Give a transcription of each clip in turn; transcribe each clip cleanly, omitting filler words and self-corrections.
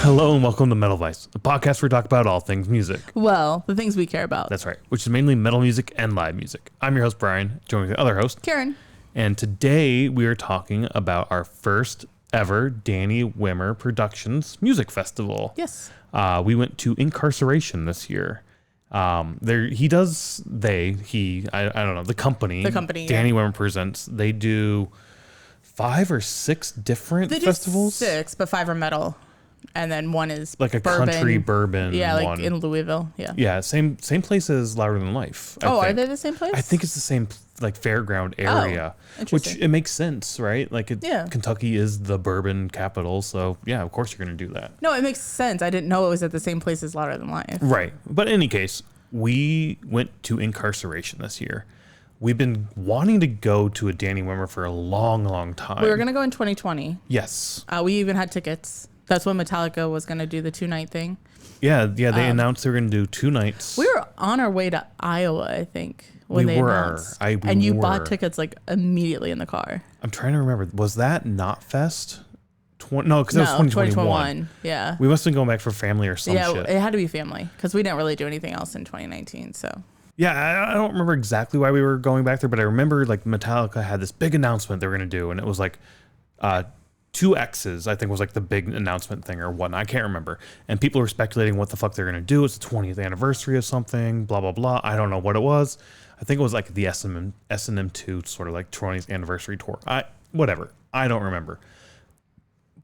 Hello and welcome to Metal Vice, a podcast where we talk about all things music. Well, the things we care about. That's right, which is mainly metal music and live music. I'm your host, Brian, joined with the other host, Karen. And today we are talking about our first ever Danny Wimmer Productions Music Festival. Yes. We went to Inkcarceration this year. I don't know, the company. Danny Wimmer Presents. They do 5 or 6 different festivals. They do 6, but 5 are metal. And then one is like a bourbon. Country bourbon. Yeah, like one. in Louisville. Yeah. Yeah, same place as Louder Than Life. Are they the same place? I think it's the same like fairground area, which it makes sense, right? Like Kentucky is the bourbon capital, so yeah, of course you're going to do that. No, it makes sense. I didn't know it was at the same place as Louder Than Life. Right. But in any case, we went to Inkcarceration this year. We've been wanting to go to a Danny Wimmer for a long, long time. We were going to go in 2020. Yes. We even had tickets. That's when Metallica was going to do the 2-night thing. Yeah, they announced they were going to do 2 nights. We were on our way to Iowa, I think, when they announced. And you bought tickets like immediately in the car. I'm trying to remember. Was that not Fest? No, because that was 2021. Yeah. We must have been going back for family or some shit. Yeah, it had to be family because we didn't really do anything else in 2019. So. Yeah, I don't remember exactly why we were going back there, but I remember like Metallica had this big announcement they were going to do, and it was like 2 X's, I think was like the big announcement thing or whatnot. I can't remember. And people were speculating what the fuck they're going to do. It's the 20th anniversary of something, blah, blah, blah. I don't know what it was. I think it was like the S&M2 sort of like 20th anniversary tour. Whatever. I don't remember.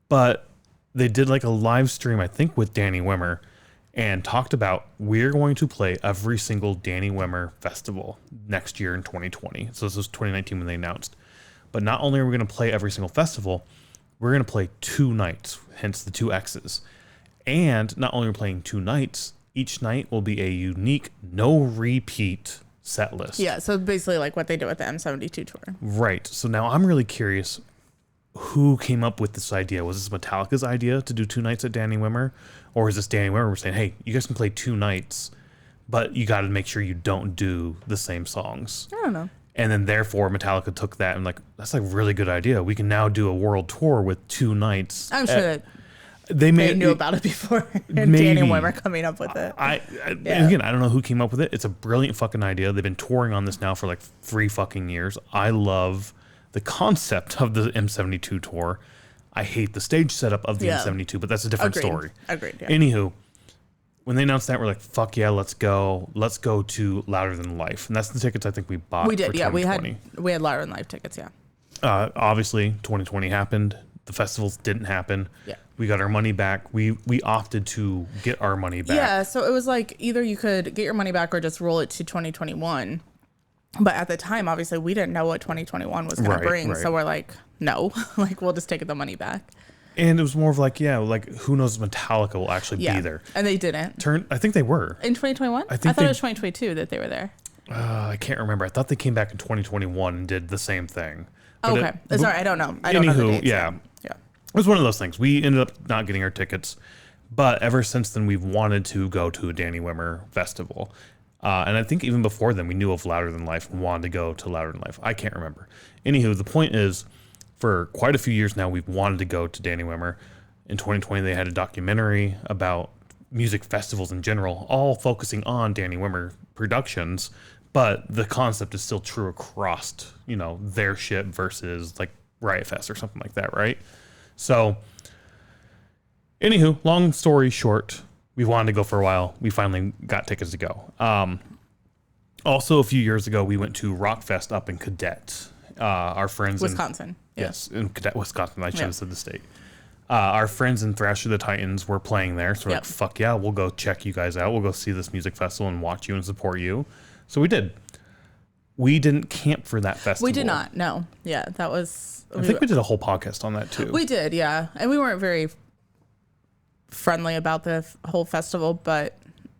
But they did like a live stream, I think, with Danny Wimmer and talked about we're going to play every single Danny Wimmer festival next year in 2020. So this was 2019 when they announced. But not only are we going to play every single festival, we're going to play 2 nights, hence the 2 X's. And not only are we playing 2 nights, each night will be a unique, no repeat set list. Yeah, so basically like what they did with the M72 tour. Right. So now I'm really curious who came up with this idea. Was this Metallica's idea to do 2 nights at Danny Wimmer? Or is this Danny Wimmer saying, hey, you guys can play 2 nights, but you got to make sure you don't do the same songs? I don't know. And then therefore Metallica took that and like, that's like a really good idea. We can now do a world tour with 2 nights. I'm sure that they knew about it before. Danny Wimmer coming up with it. And again, I don't know who came up with it. It's a brilliant fucking idea. They've been touring on this now for like 3 fucking years. I love the concept of the M72 tour. I hate the stage setup of the M72, but that's a different story. Agreed. Yeah. Anywho, when they announced that, we're like, fuck yeah, let's go. Let's go to Louder Than Life. And that's the tickets I think we bought. We did, for yeah. 2020. We had Louder Than Life tickets, yeah. Obviously, 2020 happened. The festivals didn't happen. Yeah. We got our money back. We opted to get our money back. Yeah, so it was like either you could get your money back or just roll it to 2021. But at the time, obviously, we didn't know what 2021 was going to bring. Right. So we're like, no, like we'll just take the money back. And it was more of like, like who knows if Metallica will actually be there. And they didn't. I think they were. In 2021? I thought it was 2022 that they were there. I can't remember. I thought they came back in 2021 and did the same thing. But okay. Sorry, I don't know. I don't know the dates. Yeah. It was one of those things. We ended up not getting our tickets. But ever since then, we've wanted to go to a Danny Wimmer festival. And I think even before then, we knew of Louder Than Life and wanted to go to Louder Than Life. I can't remember. Anywho, the point is, for quite a few years now, we've wanted to go to Danny Wimmer. In 2020, they had a documentary about music festivals in general, all focusing on Danny Wimmer Productions, but the concept is still true across, their shit versus like Riot Fest or something like that, right? So, anywho, long story short, we wanted to go for a while. We finally got tickets to go. Also, a few years ago, we went to Rockfest up in Cadet. Our friends Wisconsin. Yes, in Cadet, Wisconsin. I should have said the state. Our friends in Thrasher the Titans were playing there. So we're like, fuck yeah, we'll go check you guys out. We'll go see this music festival and watch you and support you. So we did. We didn't camp for that festival. We did not, no. Yeah, that was... I think we did a whole podcast on that too. We did, yeah. And we weren't very friendly about the whole festival, but...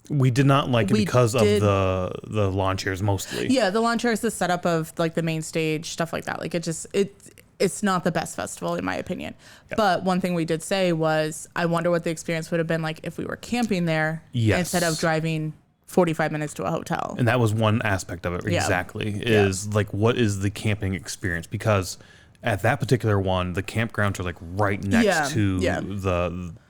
We did not like it because of the lawn chairs mostly. Yeah, the lawn chairs, the setup of like the main stage, stuff like that. Like it's not the best festival in my opinion. Yep. But one thing we did say was, I wonder what the experience would have been like if we were camping there instead of driving 45 minutes to a hotel. And that was one aspect of it. Exactly. Is like, what is the camping experience? Because at that particular one, the campgrounds are like right next to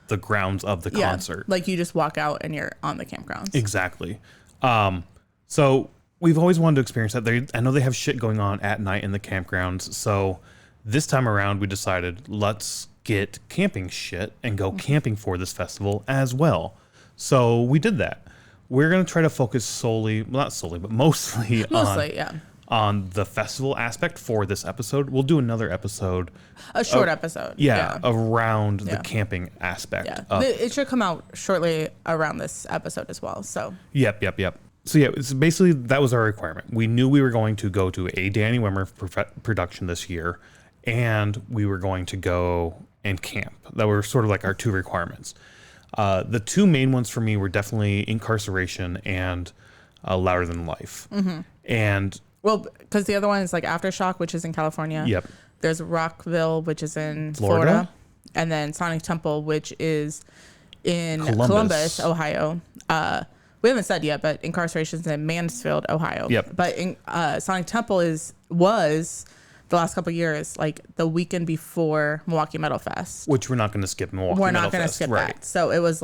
the grounds of the concert. Like you just walk out and you're on the campgrounds. Exactly. So we've always wanted to experience that. I know they have shit going on at night in the campgrounds. So this time around, we decided let's get camping shit and go camping for this festival as well. So we did that. We're going to try to focus not solely, but mostly on the festival aspect for this episode. We'll do another episode. A short episode. Around the camping aspect. Yeah. It should come out shortly around this episode as well. So. Yep. So yeah, it's basically that was our requirement. We knew we were going to go to a Danny Wimmer production this year, and we were going to go and camp. That were sort of like our two requirements. The two main ones for me were definitely Inkcarceration and Louder Than Life. Mm-hmm. And because the other one is like Aftershock, which is in California. Yep. There's Rockville, which is in Florida, and then Sonic Temple, which is in Columbus, Ohio. We haven't said yet, but Inkcarceration is in Mansfield, Ohio. Yep. But Sonic Temple was the last couple of years like the weekend before Milwaukee Metal Fest, which we're not going to skip. We're not going to skip that. So it was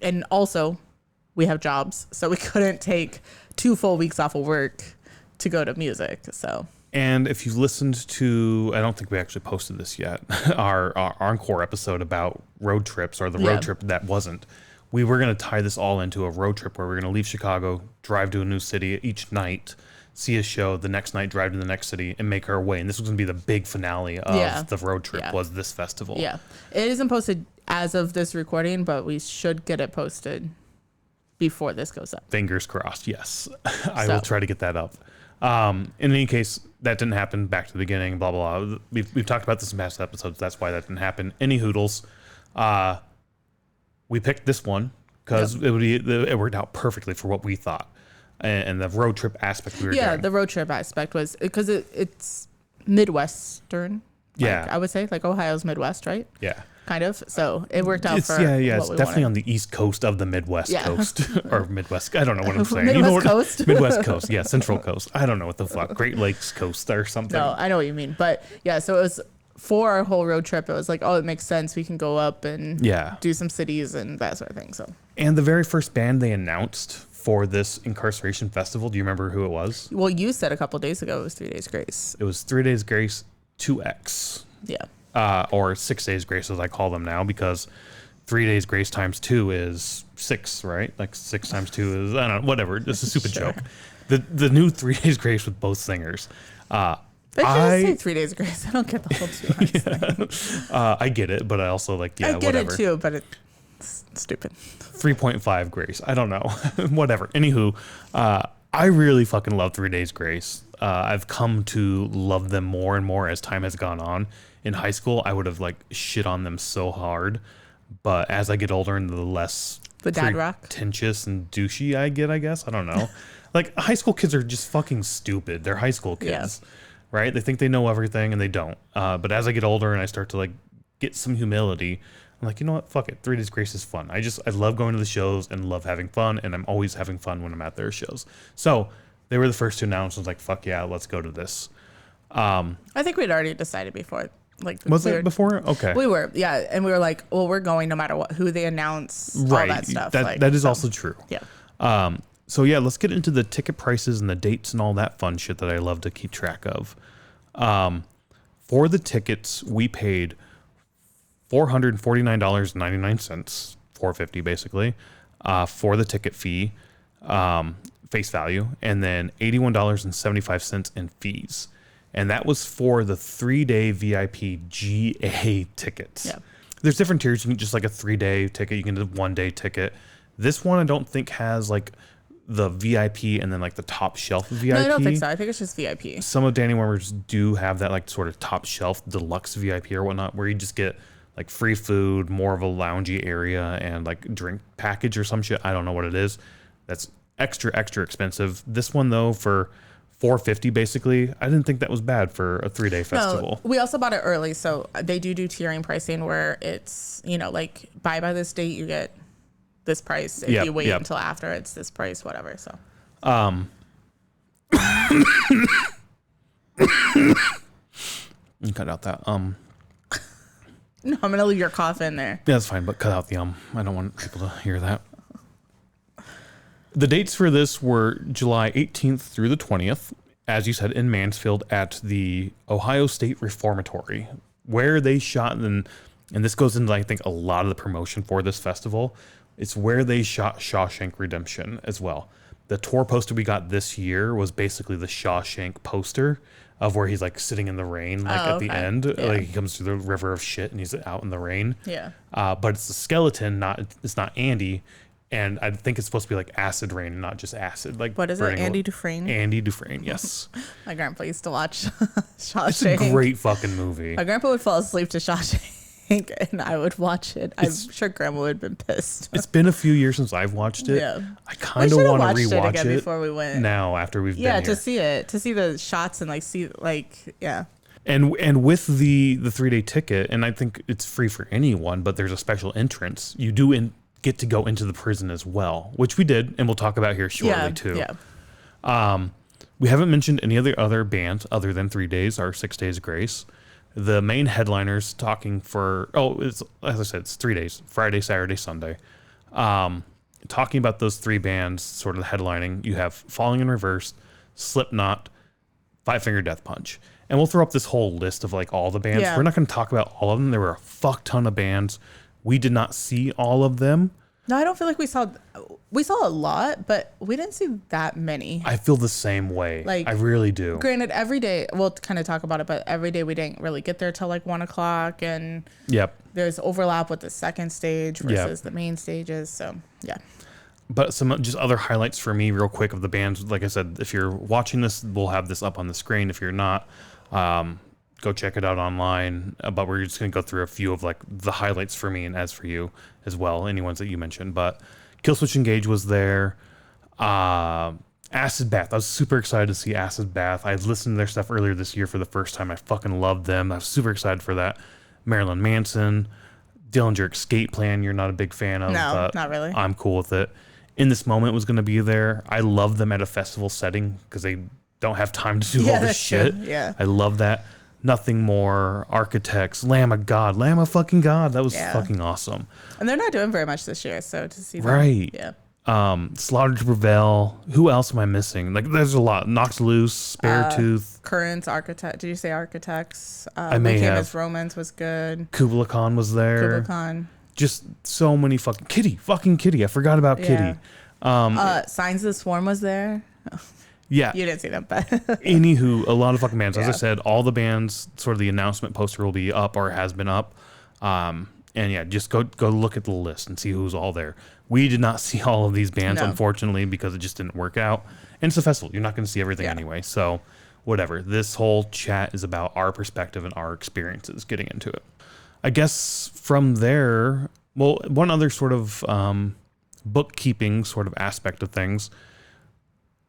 and also we have jobs, so we couldn't take 2 full weeks off of work to go to music. So. And if you've listened to, I don't think we actually posted this yet, our encore episode about road trips, or the road trip that wasn't. We were going to tie this all into a road trip where we're going to leave Chicago, drive to a new city each night, see a show, the next night drive to the next city, and make our way. And this was going to be the big finale of the road trip, was this festival. Yeah. It isn't posted as of this recording, but we should get it posted before this goes up. Fingers crossed, yes. I will try to get that up. In any case, that didn't happen. Back to the beginning, blah, blah, blah. We've talked about this in past episodes. That's why that didn't happen. Any hoodles. We picked this one because it worked out perfectly for what we thought. And the road trip aspect we were doing. The road trip aspect was because it's Midwestern. I would say like Ohio's Midwest, right? Yeah. Kind of. So it worked out for it's definitely on the east coast of the Midwest coast. Or Midwest. I don't know what I'm saying. Midwest coast? Midwest coast. Yeah, Central coast. I don't know what the fuck. Great Lakes coast or something. No, I know what you mean. But yeah, so it was for our whole road trip. It was like, it makes sense. We can go up and do some cities and that sort of thing. So. And the very first band they announced for this Inkcarceration festival, do you remember who it was? Well, you said a couple of days ago it was 3 Days Grace. It was 3 Days Grace 2X. Yeah. Or 6 Days Grace, as I call them now, because 3 Days Grace times 2 is 6, right? Like 6 times 2 is, I don't know, whatever. It's a stupid joke. The new 3 Days Grace with both singers. They just say 3 Days Grace. I don't get the whole 2X thing. I get it, but I also I get whatever. It too, but it's stupid. 3.5 Grace. I don't know. Whatever. Anywho, I really fucking love 3 Days Grace. I've come to love them more and more as time has gone on. In high school, I would have shit on them so hard, but as I get older and the less dad rock pretentious and douchey I get, I guess, I don't know. High school kids are just fucking stupid. They're high school kids, right? They think they know everything and they don't. But as I get older and I start to get some humility, I'm like, you know what? Fuck it. 3 Days Grace is fun. I love going to the shows and love having fun, and I'm always having fun when I'm at their shows. So they were the first to announce. I was like, fuck yeah, let's go to this. I think we'd already decided before. Was it before? Okay. We were, yeah. And we were like, well, we're going no matter who they announce, right. All that stuff. That is also true. Yeah. So yeah, let's get into the ticket prices and the dates and all that fun shit that I love to keep track of. For the tickets, we paid $449.99, $450 basically, for the ticket fee, face value, and then $81.75 in fees. And that was for the 3-day VIP GA tickets. Yeah. There's different tiers. You can just a 3-day ticket. You can do a 1-day ticket. This one I don't think has the VIP and then the top shelf VIP. No, I don't think so. I think it's just VIP. Some of Danny Wimmer's do have that sort of top shelf deluxe VIP or whatnot, where you just get free food, more of a loungy area, and drink package or some shit. I don't know what it is. That's extra expensive. This one though, for $450 basically, I didn't think that was bad for a 3-day festival. No, we also bought it early, so they do tiering pricing where it's buy by this date you get this price. If you wait until after, it's this price, whatever. So you cut out that No, I'm gonna leave your cough in there. Yeah, that's fine, but cut out the I don't want people to hear that. The dates for this were July 18th through the 20th, as you said, in Mansfield at the Ohio State Reformatory, where they shot, and this goes into, I think, a lot of the promotion for this festival. It's where they shot Shawshank Redemption as well. The tour poster we got this year was basically the Shawshank poster of where he's like sitting in the rain, like at the end, like he comes through the river of shit and he's out in the rain. Yeah. But it's the skeleton, it's not Andy. And I think it's supposed to be like acid rain and not just acid. Like, what is it? Andy Dufresne? Andy Dufresne, yes. My grandpa used to watch Shawshank. It's a great fucking movie. My grandpa would fall asleep to Shawshank and I would watch it. I'm sure grandma would have been pissed. It's been a few years since I've watched it. Yeah. I kind of want to rewatch it before we went. Now after we've been here. To see it, to see the shots and like see like, yeah. And with the 3-day ticket, and I think it's free for anyone, but there's a special entrance. You do get to go into the prison as well, which we did, and we'll talk about here shortly too. Yeah. We haven't mentioned any other bands other than 3 Days, our 6 Days Grace. The main headliners talking for, it's, as I said, it's 3 days, Friday, Saturday, Sunday. Talking about those three bands, sort of the headlining, you have Falling in Reverse, Slipknot, Five Finger Death Punch. And we'll throw up this whole list of like all the bands. Yeah. We're not going to talk about all of them. There were a fuck ton of bands. We did not see all of them. No, I don't feel like we saw a lot, but we didn't see that many. I feel the same way. Like, I really do. Granted, every day, we'll kind of talk about it, but every day we didn't really get there till like 1:00, and there's overlap with the second stage versus the main stages. So yeah. But some just other highlights for me real quick of the bands. Like I said, if you're watching this, we'll have this up on the screen. If you're not, go check it out online. But we're just going to go through a few of like the highlights for me and as for you as well, any ones that you mentioned. But Killswitch Engage was there. Acid Bath. I was super excited to see Acid Bath. I listened to their stuff earlier this year for the first time. I fucking loved them. I was super excited for that. Marilyn Manson, Dillinger Escape Plan. You're not a big fan of. No, but not really. I'm cool with it. In This Moment was going to be there. I love them at a festival setting because they don't have time to do all this shit. True. Yeah. I love that. Nothing More, Architects, Lamb of God, Lamb of fucking God. That was fucking awesome. And they're not doing very much this year, so to see them. Right. Yeah. Slaughter to Prevail. Who else am I missing? Like, there's a lot. Knocked Loose, Spare Tooth. Currents, Architect. Did you say Architects? I may have. As Romance was good. Kubla Khan was there. Kubla Khan. Just so many fucking Kitty. I forgot about Kitty. Signs of the Swarm was there. Yeah. You didn't see them, but anywho, a lot of fucking bands. As I said, all the bands, sort of the announcement poster will be up or has been up. And yeah, just go look at the list and see who's all there. We did not see all of these bands, unfortunately, because it just didn't work out. And it's a festival. You're not going to see everything anyway. So whatever. This whole chat is about our perspective and our experiences getting into it. I guess from there, well, one other sort of bookkeeping sort of aspect of things,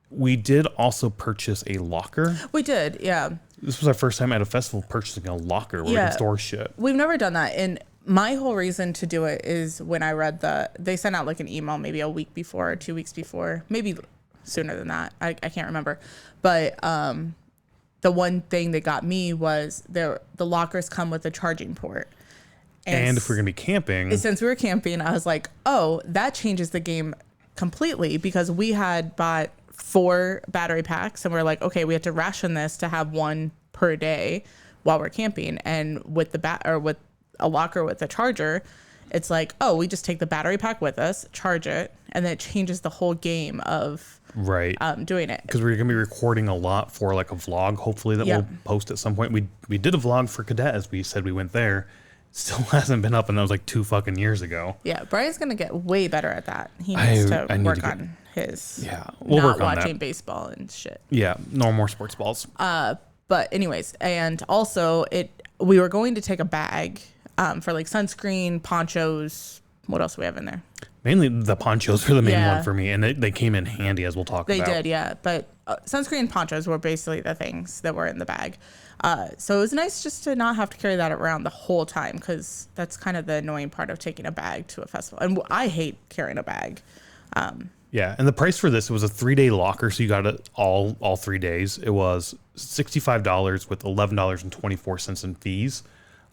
we did also purchase a locker. We did, yeah. This was our first time at a festival purchasing a locker where we can store shit. We've never done that. And my whole reason to do it is when I read they sent out like an email maybe a week before or 2 weeks before, maybe sooner than that. I can't remember. But the one thing that got me was the lockers come with a charging port. And if we're going to be camping. Since we were camping, I was like, oh, that changes the game completely, because we had bought 4 battery packs and we're like, okay, we have to ration this to have 1 per day while we're camping. And with with a locker with a charger, it's like, oh, we just take the battery pack with us, charge it, and then it changes the whole game of doing it. Because we're going to be recording a lot for like a vlog, hopefully, that we'll post at some point. We did a vlog for Cadet, as we said we went there. Still hasn't been up, and that was like 2 fucking years ago. Yeah, Brian's going to get way better at that. He needs to work on his we'll not work on watching that. baseball and shit. Yeah, no more sports balls. But anyways, and also we were going to take a bag for like sunscreen, ponchos. What else do we have in there? Mainly the ponchos were the main one for me, and they came in handy, as we'll talk about. They did, yeah. But sunscreen and ponchos were basically the things that were in the bag. So it was nice just to not have to carry that around the whole time, because that's kind of the annoying part of taking a bag to a festival. And I hate carrying a bag. Yeah, and the price for this, it was a 3-day locker, so you got it all 3 days. It was $65 with $11.24 in fees.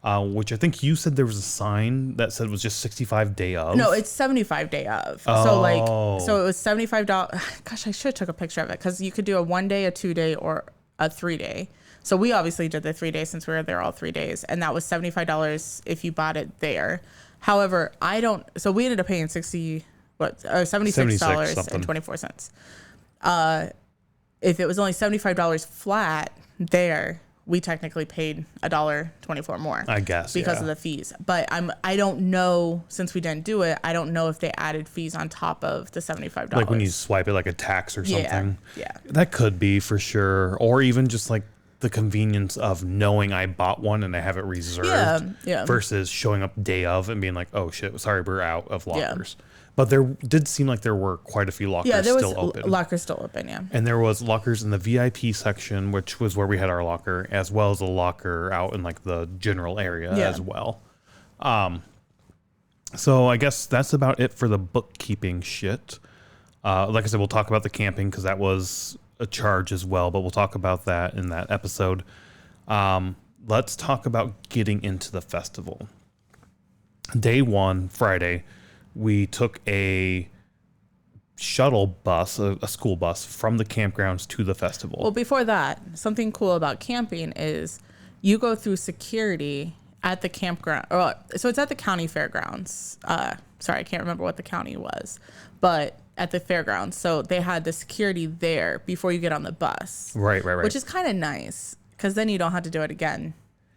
which I think you said there was a sign that said it was just 65 day of. No, it's 75 day of. Oh. So it was $75. Gosh, I should have took a picture of it because you could do a 1 day, a 2 day, or a 3 day. So we obviously did the 3 days since we were there all 3 days, and that was $75 if you bought it there. However, so we ended up paying $76.24. If it was only $75 flat there, we technically paid $1.24 more. I guess because of the fees. But I don't know, since we didn't do it, I don't know if they added fees on top of the $75. Like when you swipe it, like a tax or something. Yeah. That could be for sure, or even just like the convenience of knowing I bought one and I have it reserved. Yeah. Versus showing up day of and being like, oh shit, sorry, we're out of lockers. Yeah. But there did seem like there were quite a few lockers still open. Lockers still open, yeah. And there was lockers in the VIP section, which was where we had our locker, as well as a locker out in like the general area as well. So I guess that's about it for the bookkeeping shit. Like I said, we'll talk about the camping because that was a charge as well, but we'll talk about that in that episode. Let's talk about getting into the festival. Day one, Friday, we took a shuttle bus, a school bus, from the campgrounds to the festival. Well, before that, something cool about camping is you go through security at the campground. So it's at the county fairgrounds. Sorry, I can't remember what the county was, but at the fairgrounds. So they had the security there before you get on the bus. Right. Which is kind of nice because then you don't have to do it again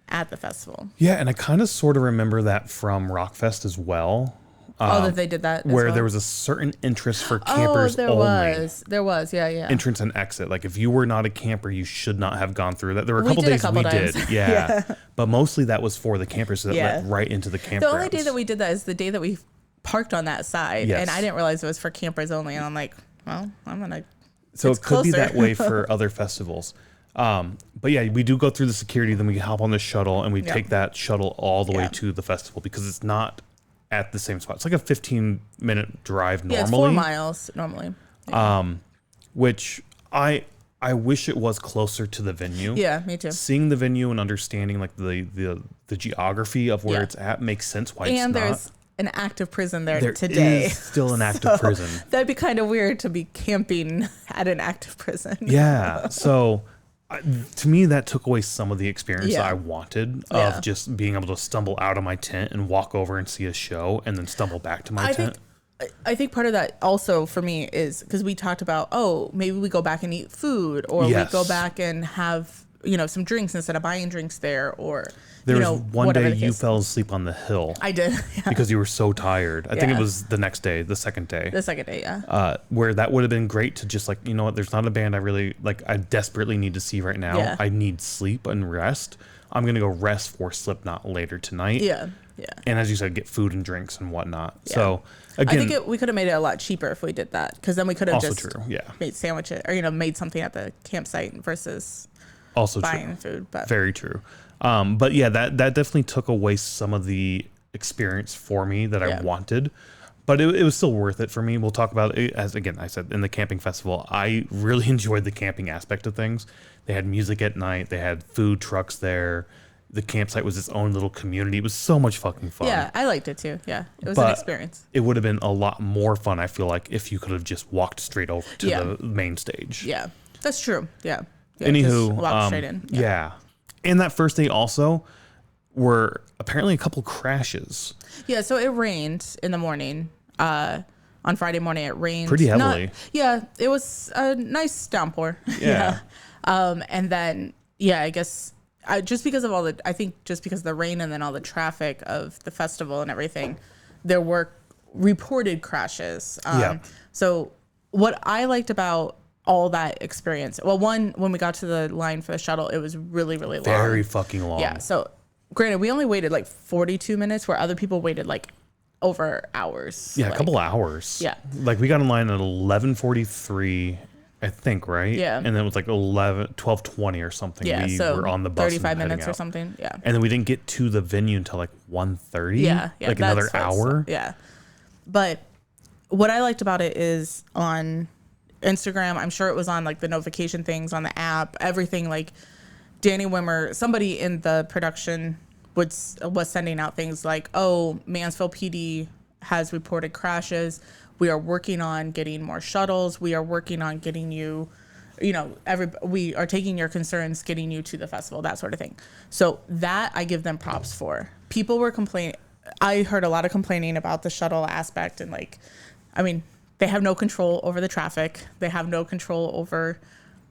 at the festival. Yeah, and I kind of sort of remember that from Rockfest as well. That they did that where well? There was a certain interest for campers only. There was, yeah. Entrance and exit. Like if you were not a camper, you should not have gone through that. There were a couple days we did, yeah. But mostly that was for the campers that went right into the campgrounds. The only day that we did that is the day that we parked on that side, and I didn't realize it was for campers only. And I'm like, well, I'm gonna. So it could be that way for other festivals. But yeah, we do go through the security, then we hop on the shuttle and we take that shuttle all the way to the festival because it's not at the same spot. It's like a 15-minute drive normally. Yeah, it's 4 miles normally. Yeah. Which I wish it was closer to the venue. Yeah, me too. Seeing the venue and understanding like the geography of where it's at makes sense why it's not. And there's an active prison there today. There is still an active prison. That'd be kind of weird to be camping at an active prison. Yeah. So to me, that took away some of the experience that I wanted of just being able to stumble out of my tent and walk over and see a show and then stumble back to my tent. I think part of that also for me is because we talked about, maybe we go back and eat food or we go back and have, some drinks instead of buying drinks there or, there was one day you fell asleep on the hill. I did. Yeah. Because you were so tired. I think it was the next day, the second day. The second day, yeah. Where that would have been great to just like, you know what, there's not a band I desperately need to see right now. Yeah. I need sleep and rest. I'm going to go rest for Slipknot later tonight. Yeah. Yeah. And as you said, get food and drinks and whatnot. Yeah. So again, I think we could have made it a lot cheaper if we did that. Because then we could have just made sandwiches or, made something at the campsite versus buying food. But very true. But yeah, that definitely took away some of the experience for me that I wanted, but it was still worth it for me. We'll talk about it as, again, I said in the camping festival, I really enjoyed the camping aspect of things. They had music at night. They had food trucks there. The campsite was its own little community. It was so much fucking fun. Yeah, I liked it too. Yeah, it was an experience. It would have been a lot more fun, I feel like, if you could have just walked straight over to the main stage. Yeah, that's true. Yeah. Anywho, just walk straight in. Yeah. And that first day also were apparently a couple crashes. Yeah, so it rained in the morning. On Friday morning, it rained pretty heavily. It was a nice downpour. Yeah. And then, I guess just because of just because of the rain and then all the traffic of the festival and everything, there were reported crashes. So what I liked about all that experience. Well, one, when we got to the line for the shuttle, it was really, really long. Very fucking long. Yeah. So granted, we only waited like 42 minutes where other people waited like over hours. Yeah. A couple hours. Yeah. Like we got in line at 11:43, I think, right? Yeah. And then it was like 12:20 or something. Yeah. We so were on the bus 35 minutes or something. Yeah. And then we didn't get to the venue until like 1:30. Yeah. Like another hour. Yeah. But what I liked about it is on Instagram, I'm sure it was on like the notification things on the app, everything, like Danny Wimmer, somebody in the production was sending out things like, oh, Mansfield PD has reported crashes. We are working on getting more shuttles. We are working on getting you, we are taking your concerns, getting you to the festival, that sort of thing. So that I give them props for. People were complaining. I heard a lot of complaining about the shuttle aspect and they have no control over the traffic. They have no control over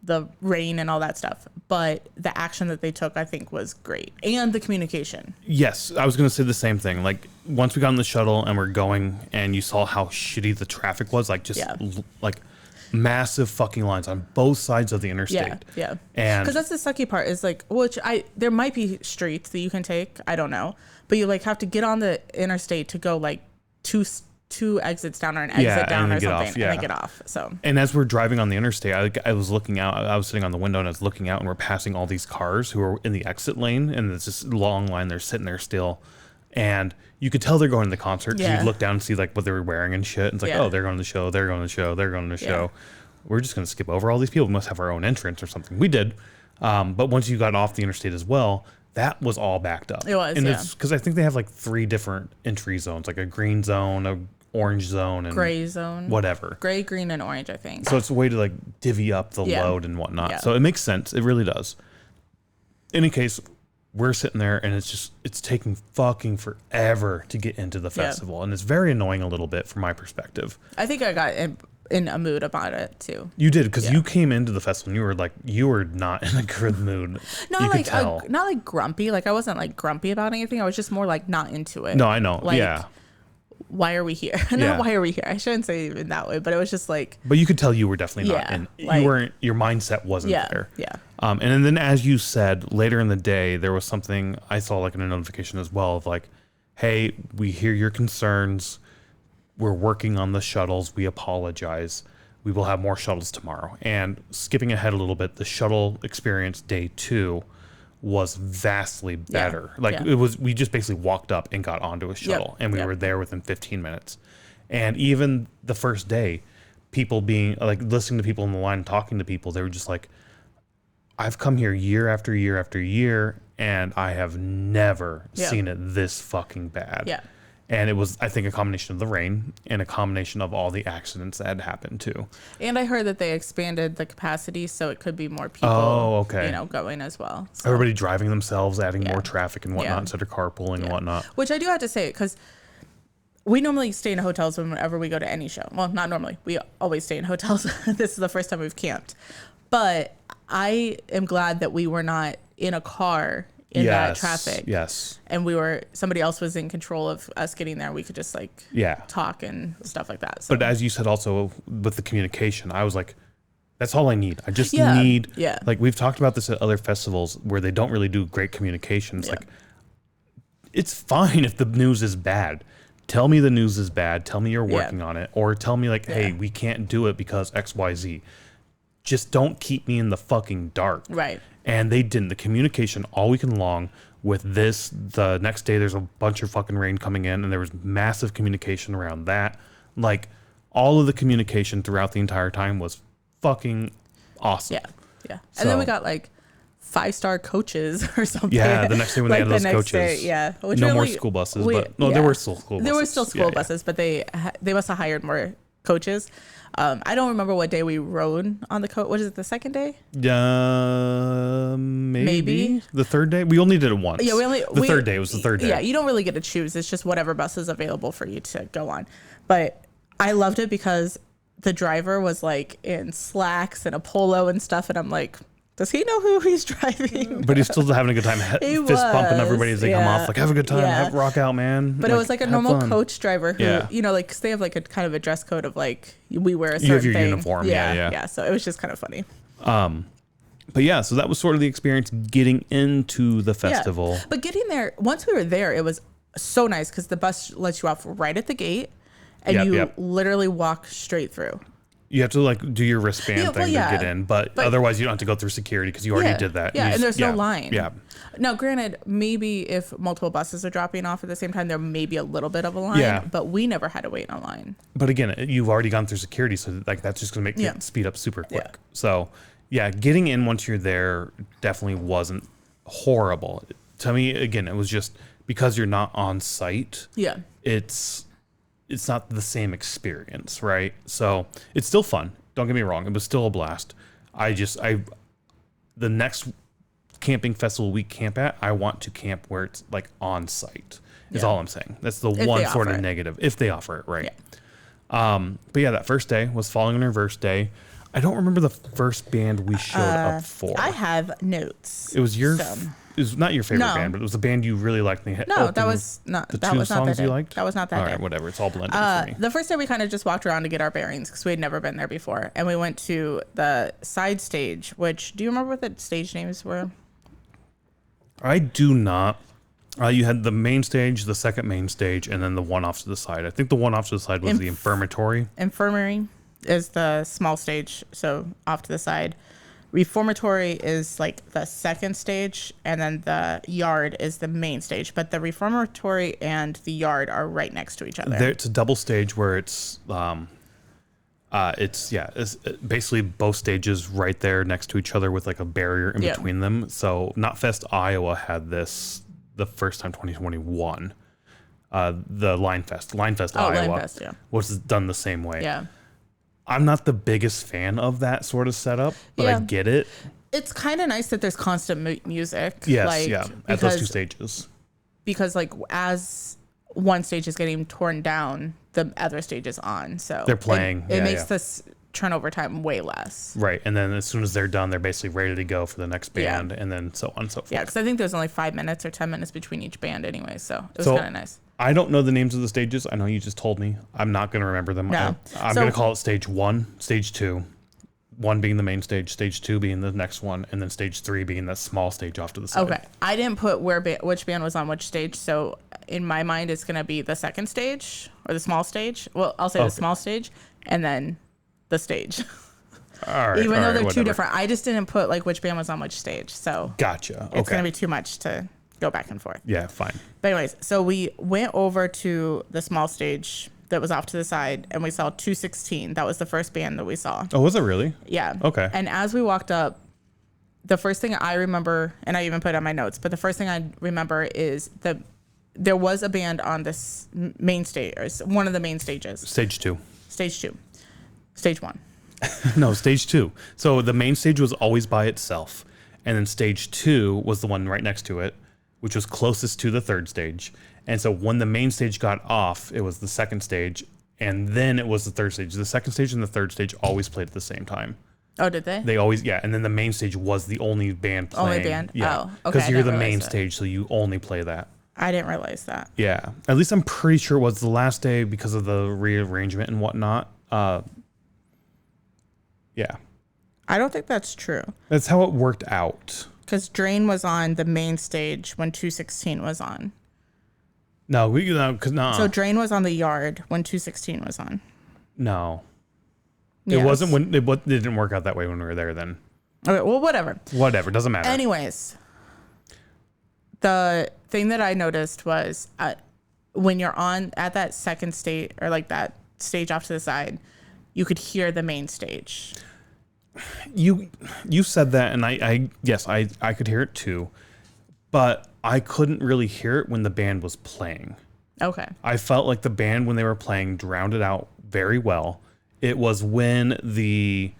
the rain and all that stuff. But the action that they took, I think, was great. And the communication. Yes, I was going to say the same thing. Like, once we got on the shuttle and we're going and you saw how shitty the traffic was, like, just, like, massive fucking lines on both sides of the interstate. Yeah. And because that's the sucky part is, like, there might be streets that you can take. I don't know. But you, like, have to get on the interstate to go, like, two exits down or an exit down or something, and then get off. So, and as we're driving on the interstate, I was looking out. I was sitting on the window and I was looking out, and we're passing all these cars who are in the exit lane, and there's this long line. They're sitting there still, and you could tell they're going to the concert. Yeah. You look down and see like what they were wearing and shit. And it's like, oh, they're going to the show. They're going to the show. They're going to the show. We're just going to skip over all these people. We must have our own entrance or something. We did, but once you got off the interstate as well, that was all backed up. It was, and it's because I think they have like 3 different entry zones, like a green zone, a orange zone, and gray zone, whatever. Gray, green, and orange, I think. So it's a way to like divvy up the load and whatnot. So it makes sense. It really does. In any case, we're sitting there and it's taking fucking forever to get into the festival, and it's very annoying a little bit from my perspective. I think I got in a mood about it too. You did, because you came into the festival and you were not in a good mood. Not like grumpy. Like I wasn't like grumpy about anything. I was just more like not into it. No, I know. Like, why are we here? Not why are we here? I shouldn't say it in that way, but it was just like. But you could tell you were definitely not in. Like, you weren't. Your mindset wasn't there. Yeah. And then as you said later in the day, there was something I saw like in a notification as well of like, hey, we hear your concerns. We're working on the shuttles. We apologize. We will have more shuttles tomorrow. And skipping ahead a little bit, the shuttle experience day 2 was vastly better. It was, we just basically walked up and got onto a shuttle and we were there within 15 minutes. And even the first day, people being like listening to people in the line and talking to people, they were just like, I've come here year after year after year and I have never seen it this fucking bad. Yeah. And it was, I think, a combination of the rain and a combination of all the accidents that had happened too. And I heard that they expanded the capacity so it could be more people, going as well. So. Everybody driving themselves, adding more traffic and whatnot instead of carpooling and whatnot. Which I do have to say, because we normally stay in hotels whenever we go to any show. Well, not normally. We always stay in hotels. This is the first time we've camped. But I am glad that we were not in a car in that traffic. Yes. And somebody else was in control of us getting there. We could just talk and stuff like that. So. But as you said also with the communication, I was like, that's all I need. I just need, like we've talked about this at other festivals where they don't really do great communications. Like it's fine if the news is bad. Tell me the news is bad. Tell me you're working on it. Or tell me like, hey, we can't do it because X, Y, Z. Just don't keep me in the fucking dark. Right. And they didn't. The communication all weekend long with this, the next day there's a bunch of fucking rain coming in and there was massive communication around that. Like all of the communication throughout the entire time was fucking awesome. Yeah. And then we got like 5-star coaches or something. Yeah, the next day when they had those coaches. No more school buses, there were still school buses. There were still school buses, but they must have hired more coaches. I don't remember what day we rode on the coach. What is it, the second day? Maybe. The third day? We only did it once. Yeah, the third day was the third day. Yeah, you don't really get to choose. It's just whatever bus is available for you to go on. But I loved it because the driver was like in slacks and a polo and stuff. And I'm like, does he know who he's driving? But he's still having a good time. Fist pumping everybody as they come off. Like, have a good time. Rock out, man. But it was like a normal coach driver who, like, cause they have like a kind of a dress code of like, we wear a certain thing. You have your uniform. Yeah. So it was just kind of funny. But yeah, so that was sort of the experience getting into the festival. Yeah. But getting there, once we were there, it was so nice because the bus lets you off right at the gate and you literally walk straight through. You have to like do your wristband thing to get in, but otherwise you don't have to go through security because you already did that. Yeah, and there's no line. Yeah. Now, granted, maybe if multiple buses are dropping off at the same time, there may be a little bit of a line, but we never had to wait in a line. But again, you've already gone through security, so like that's just going to make it speed up super quick. Yeah. So, getting in once you're there definitely wasn't horrible. to me, again, it was just because you're not on site. Yeah. It's not the same experience, right? So it's still fun. Don't get me wrong. It was still a blast. The next camping festival we camp at, I want to camp where it's like on site is all I'm saying. That's the one sort of negative if they offer it, right? Yeah. But yeah, that first day was Falling in Reverse Day. I don't remember the first band we showed up for. I have notes. It was it was not your favorite band, but it was a band you really liked. That was not the that two was not songs that you day. liked. That was not that all day. right, whatever. It's all blended for me. The first day we kind of just walked around to get our bearings because we had never been there before, and we went to the side stage. Which do you remember what the stage names were? I do not. You had the main stage, the second main stage, and then the one off to the side. I think the one off to the side was the infirmary. Infirmary is the small stage, so off to the side. Reformatory is like the second stage, and then the yard is the main stage. But the reformatory and the yard are right next to each other. It's a double stage where it's basically both stages right there next to each other with like a barrier in between them. So Knotfest Iowa had this the first time 2021. The Linefest Iowa was done the same way. Yeah. I'm not the biggest fan of that sort of setup, but I get it. It's kind of nice that there's constant music. Yes, at those two stages. Because like as one stage is getting torn down, the other stage is on. So they're playing. It makes this turnover time way less. Right, and then as soon as they're done, they're basically ready to go for the next band, and then so on and so forth. Yeah, because I think there's only 5 minutes or 10 minutes between each band anyway, so it was kind of nice. I don't know the names of the stages. I know you just told me. I'm not going to remember them. No. I'm going to call it stage 1, stage 2. 1 being the main stage 2 being the next one, and then stage 3 being that small stage off to the side. Okay. I didn't put which band was on which stage, so in my mind it's going to be the second stage or the small stage. Well, I'll say the small stage and then the stage. All right. Even though they're two different. I just didn't put like which band was on which stage. So gotcha. It's going to be too much to go back and forth. Yeah, fine. But anyways, so we went over to the small stage that was off to the side, and we saw 216. That was the first band that we saw. Oh, was it really? Yeah. Okay. And as we walked up, the first thing I remember, and I even put it on my notes, but the first thing I remember is that there was a band on this main stage, or one of the main stages. Stage 2. Stage 2. Stage 1. No, stage 2. So the main stage was always by itself, and then stage 2 was the one right next to it, which was closest to the third stage. And so when the main stage got off, it was the second stage, and then it was the third stage. The second stage and the third stage always played at the same time. Oh, did they? They always, and then the main stage was the only band playing. Only band? Yeah. Oh, okay. Because you're the main stage, so you only play that. I didn't realize that. Yeah. At least I'm pretty sure it was the last day because of the rearrangement and whatnot. Yeah. I don't think that's true. That's how it worked out. Because Drain was on the main stage when 216 was on. No, because no. So Drain was on the yard when 216 was on. No. Yes. It wasn't when it didn't work out that way when we were there then. Okay, well, whatever. Whatever, doesn't matter. Anyways, the thing that I noticed was when you're on at that second stage or like that stage off to the side, you could hear the main stage. You said that, and I could hear it too, but I couldn't really hear it when the band was playing. Okay. I felt like the band when they were playing drowned it out very well. It was when the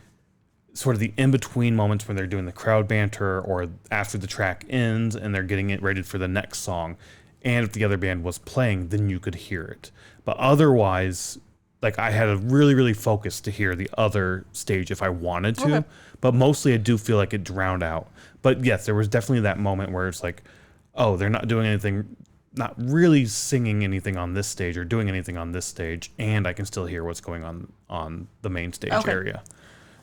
sort of the in-between moments when they're doing the crowd banter or after the track ends and they're getting it ready for the next song, and if the other band was playing, then you could hear it. But otherwise, like I had to really, really focus to hear the other stage if I wanted to. Okay. But mostly I do feel like it drowned out. But yes, there was definitely that moment where it's like, oh, they're not doing anything, not really singing anything on this stage or doing anything on this stage, and I can still hear what's going on the main stage area.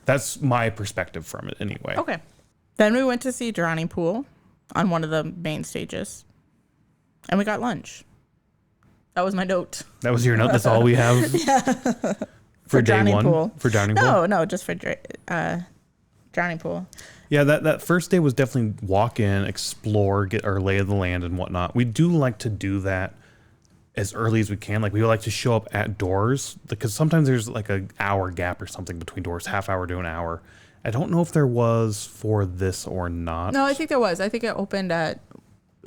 That's my perspective from it anyway. Okay. Then we went to see Drowning Pool on one of the main stages, and we got lunch. That was my note. That was your note? That's all we have? For day Drowning one? Pool. For Drowning Pool? No, just for Drowning Pool. Yeah, that first day was definitely walk in, explore, get our lay of the land and whatnot. We do like to do that as early as we can. Like we like to show up at doors because sometimes there's like an hour gap or something between doors, half hour to an hour. I don't know if there was for this or not. No, I think there was. I think it opened at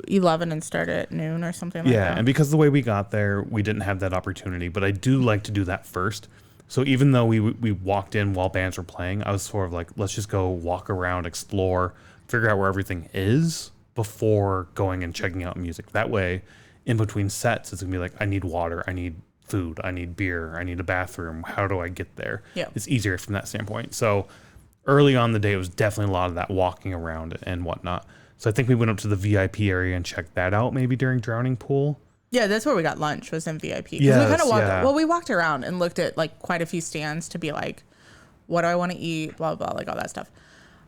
11 and start at noon or something like that. Yeah, and because the way we got there, we didn't have that opportunity. But I do like to do that first. So even though we walked in while bands were playing, I was sort of like, let's just go walk around, explore, figure out where everything is before going and checking out music. That way, in between sets, it's going to be like, I need water, I need food, I need beer, I need a bathroom. How do I get there? Yeah. It's easier from that standpoint. So early on in the day, it was definitely a lot of that walking around and whatnot. So I think we went up to the VIP area and checked that out maybe during Drowning Pool. Yeah, that's where we got lunch, was in VIP. Because Yes, we kind of walked, yeah. well, we walked around and looked at like quite a few stands to be like, what do I want to eat, blah, blah, like all that stuff.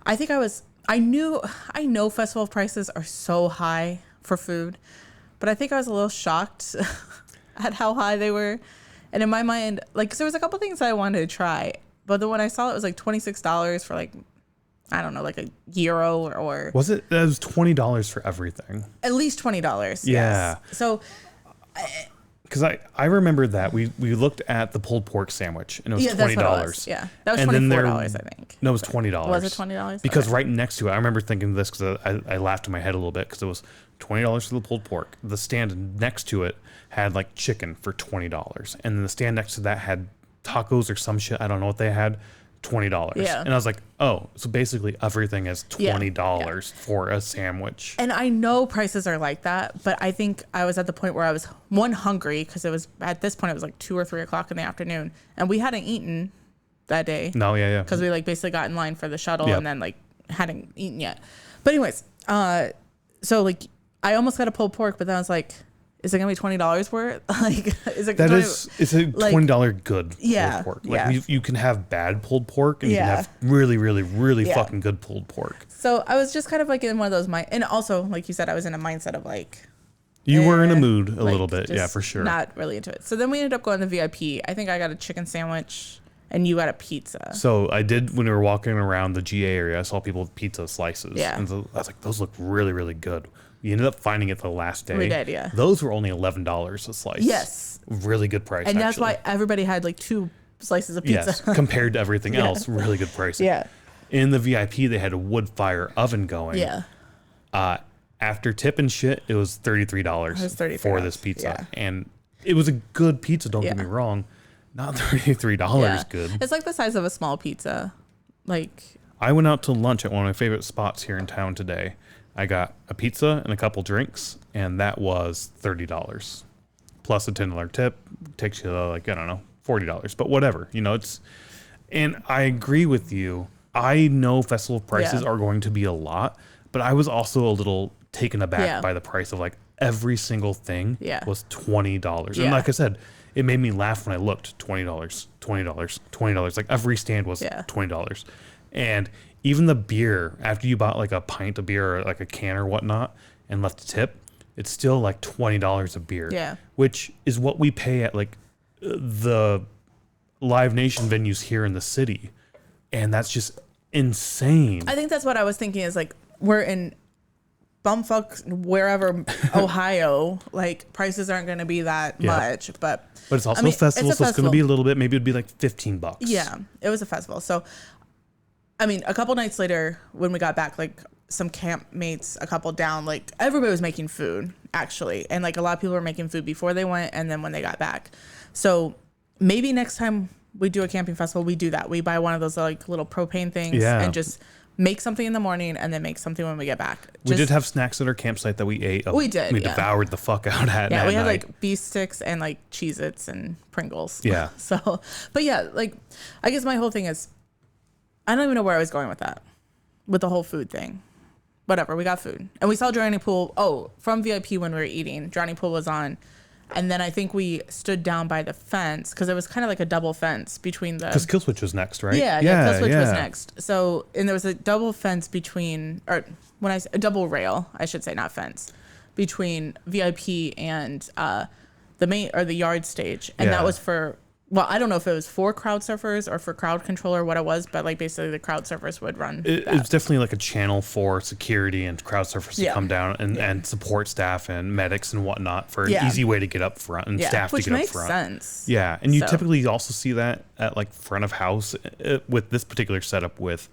I think I know festival prices are so high for food, but I think I was a little shocked at how high they were. And in my mind, like, 'cause there was a couple things that I wanted to try, but then when I saw it was like $26 for like, I don't know, like a gyro or Was it? It was $20 for everything. at least $20. Yeah. Yes. So Because I remember that we looked at the pulled pork sandwich and it was yeah, $20. that's what it was. Yeah, that was And then $24, I think. No, it was $20. Was it $20? Because Okay. right next to it, I remember thinking this because I laughed in my head a little bit because it was $20 for the pulled pork. The stand next to it had like chicken for $20, and then the stand next to that had tacos or some shit. I don't know what they had. $20. Yeah. And I was like, oh, so basically everything is $20 for a sandwich. And I know prices are like that, but I think I was at the point where I was hungry because it was at this point it was like 2 or 3 o'clock in the afternoon, and we hadn't eaten that day. No, yeah. Because we like basically got in line for the shuttle Yep. and then like hadn't eaten yet. But anyways, so like I almost got a pulled pork, but then I was like, is it gonna be $20 worth? Like, is it? That 20, it's a $20 good Yeah, pulled pork. Like yeah. you can have bad pulled pork and you Yeah. can have really, really, really Yeah. fucking good pulled pork. So I was just kind of like in one of those and also like you said, I was in a mindset of like. You were in a mood a like, little bit, yeah, just for sure. Not really into it. So then we ended up going to VIP. I think I got a chicken sandwich and you got a pizza. So I did when we were walking around the GA area. I saw people with pizza slices. Yeah. And so I was like, those look really, really good. We ended up finding it the last day. We did, yeah. Those were only $11 a slice. Yes. Really good price. And that's actually. why everybody had like 2 slices of pizza. Yes, compared to everything else, really good pricing. Yeah. In the VIP, they had a wood fire oven going. Yeah. After tip and shit, it was $33 was $33, for this pizza. yeah. And it was a good pizza, don't get Yeah. me wrong. Not $33 Yeah. good. It's like the size of a small pizza. Like, I went out to lunch at one of my favorite spots here in town today. I got a pizza and a couple drinks, and that was $30. Plus a $10 tip. Takes you to like, I don't know, $40. But whatever. You know, it's... And I agree with you. I know festival prices Yeah. are going to be a lot, but I was also a little taken aback Yeah. by the price of like every single thing Yeah. was $20. Yeah. And like I said, it made me laugh when I looked. $20, $20, $20. Like every stand was Yeah. $20. And even the beer, after you bought like a pint of beer or like a can or whatnot and left a tip, it's still like $20 a beer. Yeah. Which is what we pay at like the Live Nation venues here in the city. And that's just insane. I think that's what I was thinking is like, we're in bumfuck wherever, Ohio, like prices aren't going to be that Yeah. much, but But it's also I mean, a festival, it's a so it's going to festival. be a little bit, maybe it'd be like $15. yeah, it was a festival. So, I mean, a couple nights later when we got back, like some campmates, a couple down, like everybody was making food actually. And like a lot of people were making food before they went and then when they got back. So maybe next time we do a camping festival, we do that. We buy one of those like little propane things Yeah. and just make something in the morning and then make something when we get back. We did have snacks at our campsite that we ate. We did, We yeah. devoured the fuck out at Yeah, at we had night. like beef sticks and like Cheez-Its and Pringles. Yeah. So, but yeah, like I guess my whole thing is, I don't even know where I was going with that, with the whole food thing. Whatever, we got food. And we saw Drowning Pool. Oh, from VIP when we were eating, Drowning Pool was on. And then I think we stood down by the fence because it was kind of like a double fence between the... Because Killswitch was next, right? Yeah, Killswitch was next. So, and there was a double fence between, or when I say a double rail, I should say, not fence, between VIP and the main or the yard stage, and Yeah. that was for. Well, I don't know if it was for crowd surfers or for crowd control or what it was, but like basically the crowd surfers would run. It that. was definitely like a channel for security and crowd surfers to Yeah. come down and support staff and medics and whatnot for an Yeah. easy way to get up front and Yeah, staff to which get up makes front. sense. Yeah, and you So- typically also see that at like front of house with this particular setup with,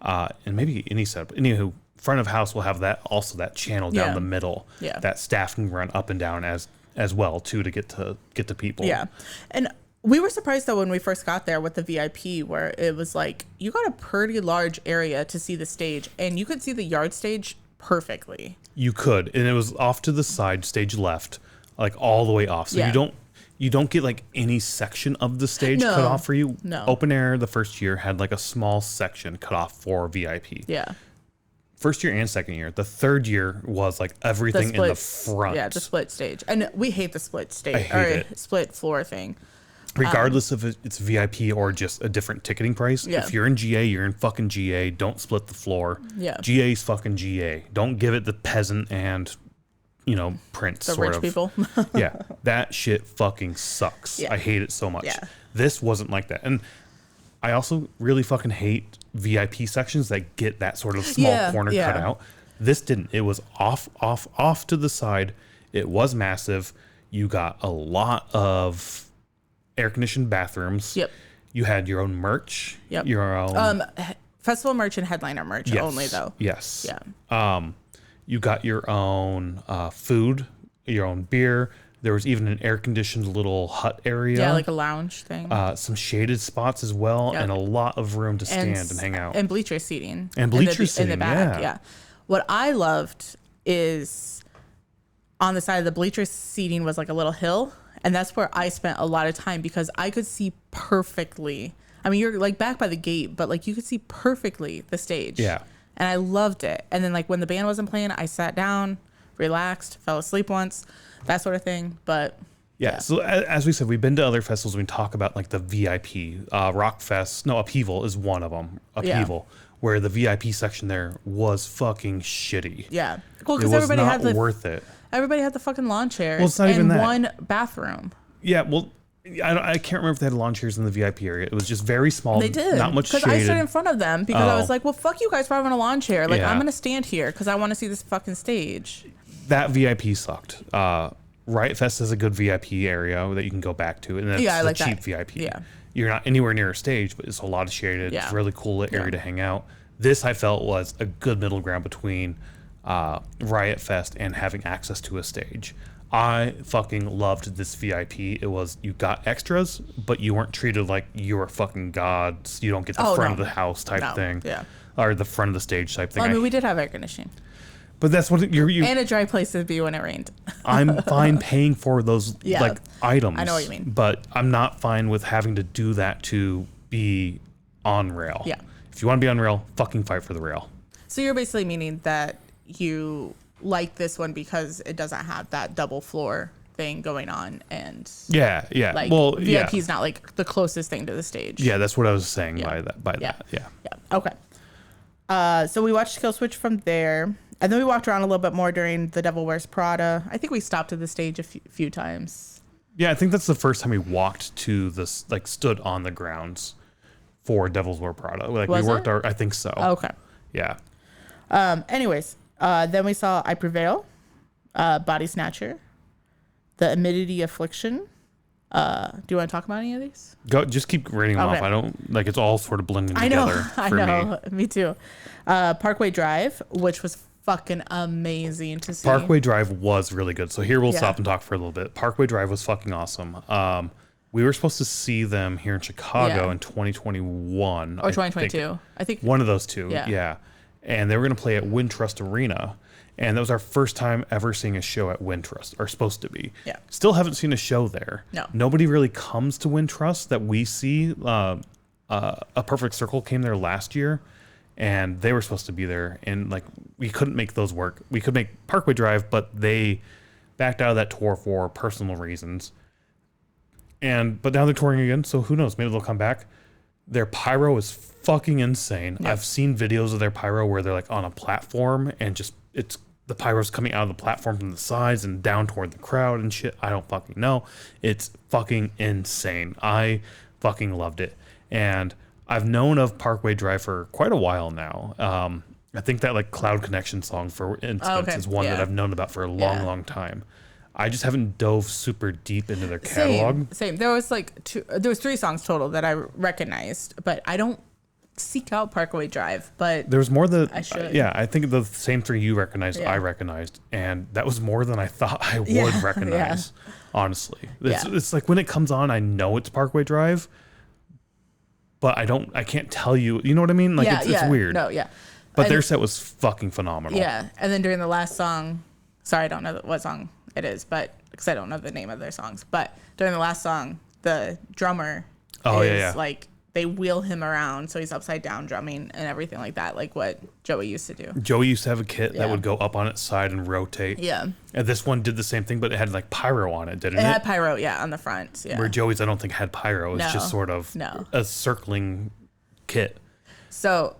and maybe any setup. Anywho, front of house will have that channel down the middle that staff can run up and down as well too, to get to people. Yeah. And we were surprised though when we first got there with the VIP, where it was like you got a pretty large area to see the stage, and you could see the yard stage perfectly. You could, and it was off to the side, stage left, like all the way off. So you don't get like any section of the stage cut off for you. No. Open air the first year had like a small section cut off for VIP. Yeah. First year and second year. The third year was like everything in the front. Yeah, the split stage. And we hate the split stage. I hate it. Split floor thing. Regardless if it's VIP or just a different ticketing price. Yeah. If you're in GA, you're in fucking GA. Don't split the floor. Yeah. GA's fucking GA. Don't give it the peasant and, prince The sort rich of. people. Yeah. That shit fucking sucks. Yeah. I hate it so much. Yeah. This wasn't like that. And I also really fucking hate VIP sections that get that sort of small corner cut out. This didn't. It was off to the side. It was massive. You got a lot of air-conditioned bathrooms. Yep. You had your own merch. Yep. Your own Festival merch and headliner merch only though. Yes. Yeah. You got your own food, your own beer. There was even an air-conditioned little hut area. Yeah, like a lounge thing. Some shaded spots as well, and a lot of room to stand and hang out. And bleacher seating. And bleacher seating, in the back, yeah. What I loved is on the side of the bleacher seating was like a little hill. And that's where I spent a lot of time because I could see perfectly. I mean, you're like back by the gate, but like you could see perfectly the stage. Yeah. And I loved it. And then like when the band wasn't playing, I sat down, relaxed, fell asleep once, that sort of thing. But yeah. So as we said, we've been to other festivals. We talk about like the VIP Upheaval is one of them. Upheaval, where the VIP section there was fucking shitty. Yeah. Cool. It was not worth it. Everybody had the fucking lawn chairs. Well, it's not even that. One bathroom. Yeah, well, I can't remember if they had lawn chairs in the VIP area. It was just very small. They did. Not much shaded. Because I stood in front of them because I was like, well, fuck you guys for having a lawn chair. Like, I'm going to stand here because I want to see this fucking stage. That VIP sucked. Riot Fest has a good VIP area that you can go back to. And that's the cheap VIP. Yeah. You're not anywhere near a stage, but it's a lot of shaded. It's a really cool area to hang out. This, I felt, was a good middle ground between Riot Fest and having access to a stage. I fucking loved this VIP. It was, you got extras, but you weren't treated like you were fucking gods. You don't get the front of the house type thing. Yeah. Or the front of the stage type thing. Well, I mean, we did have air conditioning. But that's what you and a dry place to be when it rained. I'm fine paying for those like items. I know what you mean. But I'm not fine with having to do that to be on rail. Yeah. If you want to be on rail, fucking fight for the rail. So you're basically meaning that you like this one because it doesn't have that double floor thing going on, and yeah, like well, VIP is not like the closest thing to the stage. Yeah, that's what I was saying by that. Yeah. Okay. So we watched Kill Switch from there, and then we walked around a little bit more during The Devil Wears Prada. I think we stopped at the stage a few times. Yeah, I think that's the first time we walked to this, like stood on the grounds for Devil's Wear Prada. Like Was we worked it? I think so. Okay. Yeah. Anyways, then we saw I Prevail, Body Snatcher, The Amidity Affliction. Do you want to talk about any of these? Go, just keep reading them off. I don't like, it's all sort of blending together for I know. Me too. Parkway Drive, which was fucking amazing to see. Parkway Drive was really good. So here we'll stop and talk for a little bit. Parkway Drive was fucking awesome. We were supposed to see them here in Chicago in 2021 or 2022. I think one of those two. Yeah. And they were going to play at Wintrust Arena. And that was our first time ever seeing a show at Wintrust, or supposed to be. Yeah. Still haven't seen a show there. No. Nobody really comes to Wintrust that we see. A Perfect Circle came there last year, and they were supposed to be there. And like, we couldn't make those work. We could make Parkway Drive, but they backed out of that tour for personal reasons. But now they're touring again, so who knows? Maybe they'll come back. Their pyro is fucking insane. Yep. I've seen videos of their pyro where they're like on a platform and just the pyro's coming out of the platform from the sides and down toward the crowd and shit. I don't fucking know. It's fucking insane. I fucking loved it. And I've known of Parkway Drive for quite a while now. I think that like Cloud Connection song, for instance, is one that I've known about for a long, long time. I just haven't dove super deep into their catalog. Same. There was like there was 3 songs total that I recognized, but I don't seek out Parkway Drive, but there was more that I should. Yeah, I think the same three you recognized, Yeah. I recognized, and that was more than I thought I would Yeah, recognize. Honestly, Yeah. it's like when it comes on, I know it's Parkway Drive, but I can't tell you. You know what I mean? Like it's weird. No, yeah. But their set was fucking phenomenal. Yeah, and then during the last song, sorry, I don't know what song it is, but because I don't know the name of their songs, but during the last song, the drummer is like they wheel him around, so he's upside down drumming and everything like that, like what Joey used to do. Joey used to have a kit that would go up on its side and rotate. Yeah. And this one did the same thing, but it had like pyro on it, didn't it? It had pyro, on the front. Yeah. Where Joey's, I don't think had pyro. It's No. just sort of a circling kit. So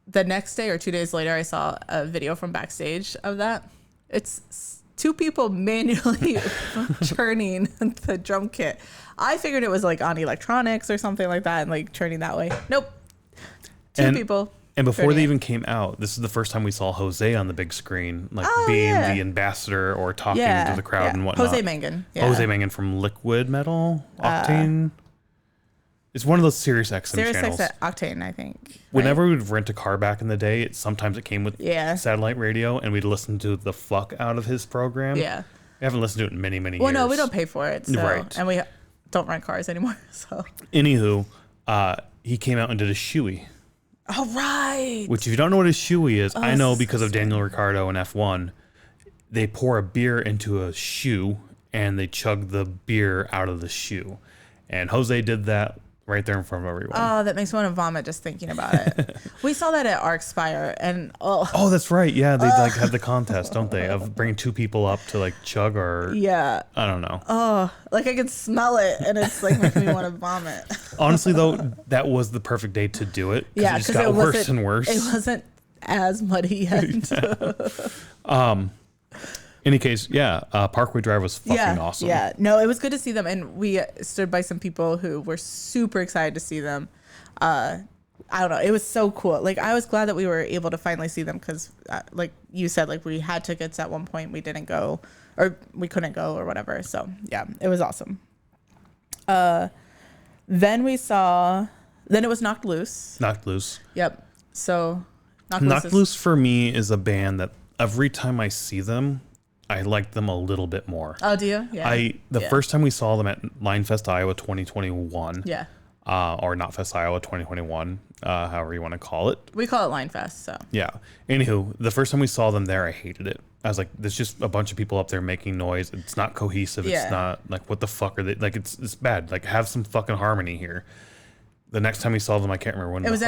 the next day or 2 days later, I saw a video from backstage of that. It's two people manually turning the drum kit. I figured it was like on electronics or something like that and like turning that way. Nope. Two people. And before they even came out, this is the first time we saw Jose on the big screen, like being the ambassador or talking to the crowd and whatnot. Jose Mangan. Yeah. Jose Mangan from Liquid Metal, Octane. It's one of those Sirius XM Sirius channels. Octane, I think. Right? Whenever we'd rent a car back in the day, sometimes it came with satellite radio, and we'd listen to the fuck out of his program. Yeah. We haven't listened to it in many, many years. Well, no, we don't pay for it. So, Right. And we don't rent cars anymore. So. Anywho, he came out and did a shoey. Oh, right. Which, if you don't know what a shoey is, I know because of Daniel Ricciardo in F1. They pour a beer into a shoe, and they chug the beer out of the shoe. And Jose did that right there in front of everyone. Oh, that makes me want to vomit just thinking about it. We saw that at ArcSpire, and oh, that's right. Yeah, they like had the contest, don't they, of bringing two people up to like chug or yeah. I don't know. Oh, like I can smell it, and it's like making me want to vomit. Honestly, though, that was the perfect day to do it. Yeah, it just got worse and worse. It wasn't as muddy yet. Any case, Parkway Drive was fucking awesome. Yeah, no, it was good to see them, and we stood by some people who were super excited to see them. I don't know, it was so cool. Like I was glad that we were able to finally see them because, like you said, like we had tickets at one point, we didn't go, or we couldn't go, or whatever. So yeah, it was awesome. Then it was Knocked Loose. Knocked Loose. Yep. So Knocked Loose for me is a band that every time I see them, I like them a little bit more. Oh, do you? Yeah. The first time we saw them at Linefest Iowa 2021. Yeah. Or Knotfest Iowa 2021, however you want to call it. We call it Linefest, so. Yeah. Anywho, the first time we saw them there, I hated it. I was like, there's just a bunch of people up there making noise. It's not cohesive. Yeah. It's not like, what the fuck are they? Like, it's bad. Like, have some fucking harmony here. The next time we saw them, I can't remember when It was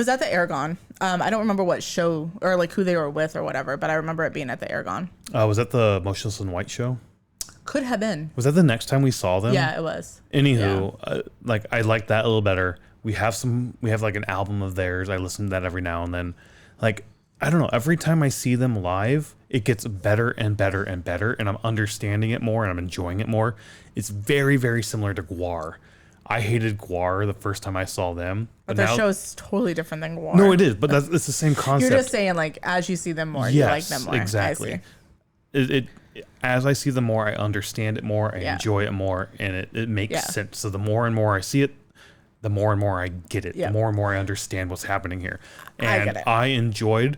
at the Aragon. I don't remember what show or like who they were with or whatever, but I remember it being at the Aragon. Was that the Motionless in White show? Could have been. Was that the next time we saw them? Yeah, it was. Anywho, like I like that a little better. We have like an album of theirs. I listen to that every now and then. Like, I don't know. Every time I see them live, it gets better and better and better, and I'm understanding it more and I'm enjoying it more. It's very, very similar to Guar. I hated Guar the first time I saw them. But their show is totally different than Guar. No, it is, but it's the same concept. You're just saying, like, as you see them more, you like them more. Exactly. As I see them more, I understand it more, I enjoy it more, and it makes sense. So the more and more I see it, the more and more I get it. The more and more I understand what's happening here. And I get it. I enjoyed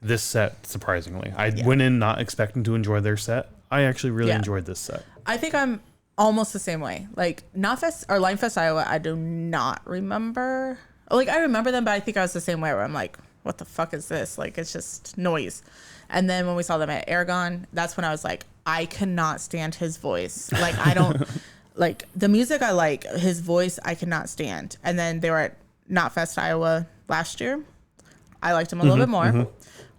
this set, surprisingly. I went in not expecting to enjoy their set. I actually really enjoyed this set. I think I'm almost the same way. Like, Knotfest or Linefest Iowa, I do not remember. Like, I remember them, but I think I was the same way where I'm like, what the fuck is this? Like, it's just noise. And then when we saw them at Aragon, that's when I was like, I cannot stand his voice. Like, I don't like the music I like, his voice I cannot stand. And then they were at Knotfest Iowa last year. I liked him a little bit more.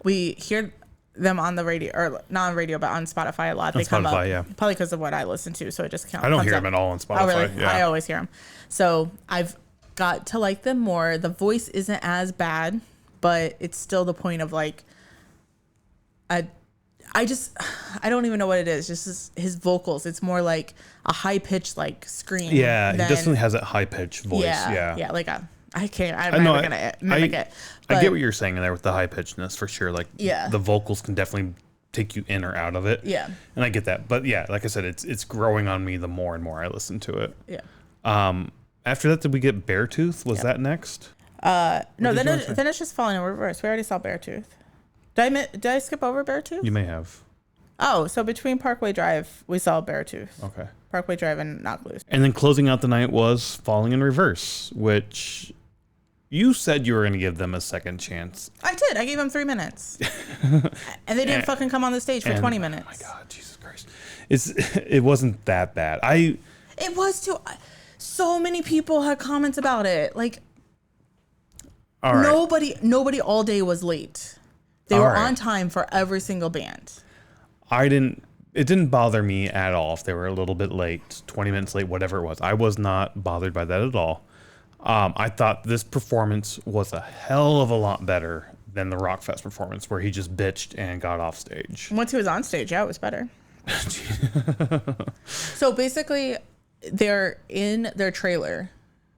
We hear them on the radio, or not on radio, but on Spotify a lot. They come up probably because of what I listen to, so it just counts. I don't hear them at all on Spotify. Oh, really? Yeah. I always hear them. So I've got to like them more. The voice isn't as bad, but it's still the point of like, I don't even know what it is. Just his vocals. It's more like a high pitched like scream. Yeah, he definitely has that high pitched voice. Yeah. Like I'm never gonna mimic it. But I get what you're saying in there with the high pitchedness for sure. Like the vocals can definitely take you in or out of it. Yeah. And I get that. But yeah, like I said, it's growing on me the more and more I listen to it. Yeah. After that, did we get Beartooth? Was that next? No, then it's just Falling in Reverse. We already saw Beartooth. Did I skip over Beartooth? You may have. Oh, so between Parkway Drive, we saw Beartooth. Okay. Parkway Drive and Knock Loose. And then closing out the night was Falling in Reverse, which you said you were going to give them a second chance. I did. I gave them 3 minutes. And they didn't fucking come on the stage for 20 minutes. Oh my God, Jesus Christ. It wasn't that bad. It was too. So many people had comments about it. Like, all right. Nobody all day was late. They were on time for every single band. It didn't bother me at all if they were a little bit late, 20 minutes late, whatever it was. I was not bothered by that at all. I thought this performance was a hell of a lot better than the Rockfest performance where he just bitched and got off stage. Once he was on stage, yeah, it was better. So basically, they're in their trailer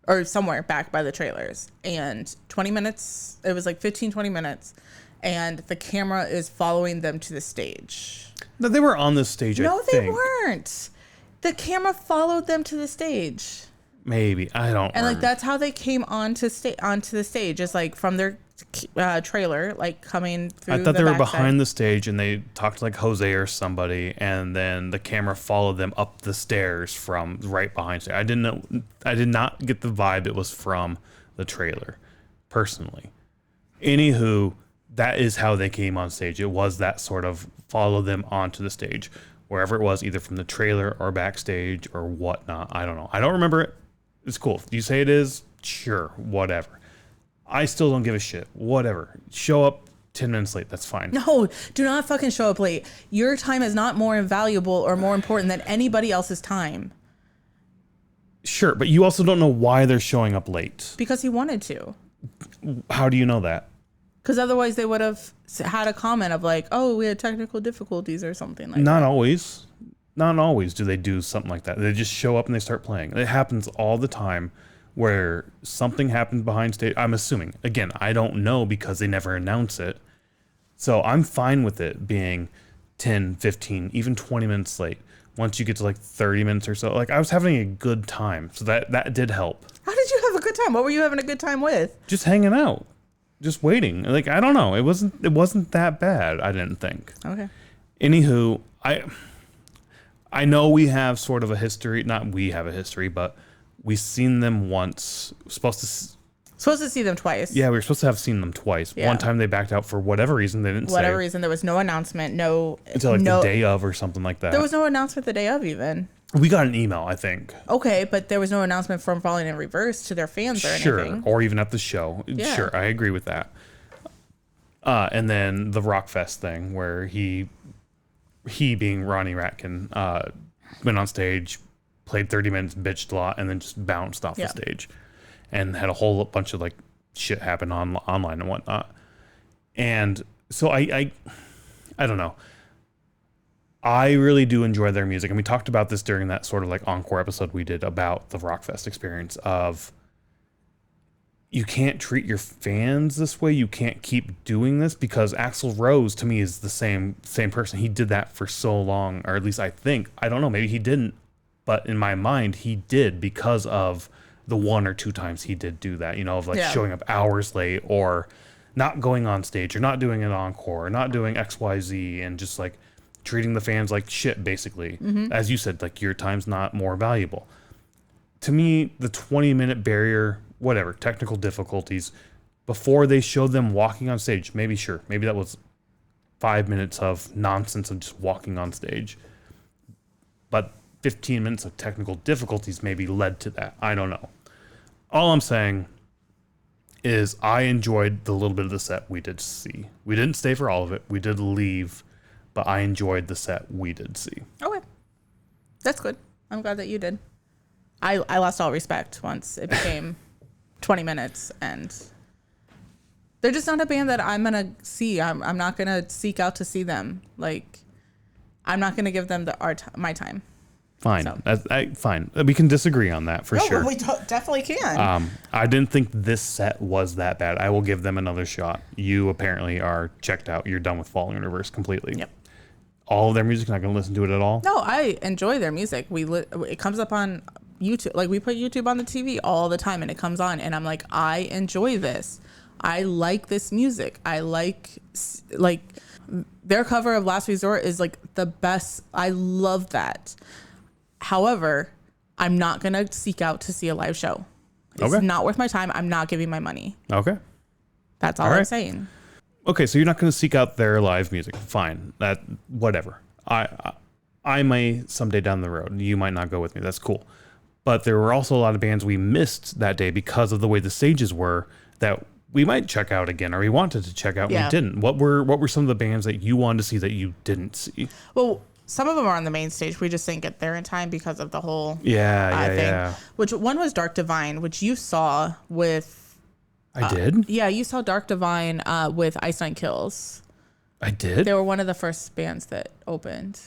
or somewhere back by the trailers, and 20 minutes, it was like 15, 20 minutes, and the camera is following them to the stage. No, they were on the stage, No, I think. they weren't. The camera followed them to the stage. Maybe. I don't And, remember. like, that's how they came onto the stage, is, like, from their trailer, like, coming through I thought they were behind the the stage and they talked to like Jose or somebody, and then the camera followed them up the stairs from right behind stage. I did not get the vibe it was from the trailer, personally. Anywho, that is how they came on stage. It was that sort of follow them onto the stage, wherever it was, either from the trailer or backstage or whatnot. I don't know. I don't remember it. It's cool. If you say it is, sure, whatever. I still don't give a shit. Whatever. Show up 10 minutes late. That's fine. No, do not fucking show up late. Your time is not more invaluable or more important than anybody else's time. Sure, but you also don't know why they're showing up late. Because he wanted to. How do you know that? Because otherwise they would have had a comment of like, oh, we had technical difficulties or something like Not that. always. Not always do they do something like that. They just show up and they start playing. It happens all the time where something happens behind stage. I'm assuming. Again, I don't know because they never announce it. So I'm fine with it being 10, 15, even 20 minutes late. Once you get to like 30 minutes or so. Like, I was having a good time. So that did help. How did you have a good time? What were you having a good time with? Just hanging out. Just waiting. Like, I don't know. It wasn't that bad, I didn't think. Okay. Anywho, I know we have sort of a history. Not we have a history, but we've seen them once. Supposed to see them twice. Yeah, we were supposed to have seen them twice. Yeah. One time they backed out for whatever reason. They didn't say. Whatever reason, there was no announcement. Until like the day of or something like that. There was no announcement the day of even. We got an email, I think. Okay, but there was no announcement from Falling in Reverse to their fans or anything. Sure, or even at the show. Yeah. Sure, I agree with that. And then the Rockfest thing where he being Ronnie Ratkin, went on stage, played 30 minutes, bitched a lot, and then just bounced off the stage. And had a whole bunch of like shit happen online and whatnot. And so I don't know. I really do enjoy their music. And we talked about this during that sort of like encore episode we did about the Rockfest experience of you can't treat your fans this way. You can't keep doing this because Axl Rose to me is the same person. He did that for so long, or at least I think. I don't know, maybe he didn't. But in my mind, he did because of the one or two times he did do that, of like showing up hours late or not going on stage or not doing an encore or not doing XYZ and just like treating the fans like shit, basically. Mm-hmm. As you said, like your time's not more valuable. To me, the 20-minute barrier, whatever, technical difficulties, before they showed them walking on stage, maybe that was 5 minutes of nonsense of just walking on stage. But 15 minutes of technical difficulties maybe led to that. I don't know. All I'm saying is I enjoyed the little bit of the set we did see. We didn't stay for all of it. We did leave, but I enjoyed the set we did see. Okay. That's good. I'm glad that you did. I lost all respect once it became 20 minutes, and they're just not a band that I'm going to see. I'm not going to seek out to see them. Like, I'm not going to give them my time. Fine. So. Fine. We can disagree on that for sure. We definitely can. I didn't think this set was that bad. I will give them another shot. You apparently are checked out. You're done with Falling in Reverse completely. Yep. All of their music, not going to listen to it at all? No, I enjoy their music. It comes up on YouTube. Like we put YouTube on the TV all the time and it comes on and I'm like, I enjoy this. I like this music. I like their cover of Last Resort is like the best. I love that. However, I'm not going to seek out to see a live show. It's not worth my time. I'm not giving my money. Okay. That's all I'm saying. Okay, so you're not going to seek out their live music. Fine. That whatever. I may someday down the road. You might not go with me. That's cool. But there were also a lot of bands we missed that day because of the way the stages were that we might check out again, or we wanted to check out and we didn't. What were some of the bands that you wanted to see that you didn't see? Well, some of them are on the main stage. We just didn't get there in time because of the whole thing. Yeah. Which one was Dark Divine, which you saw with. I did? Yeah, you saw Dark Divine with Ice Nine Kills. I did? They were one of the first bands that opened.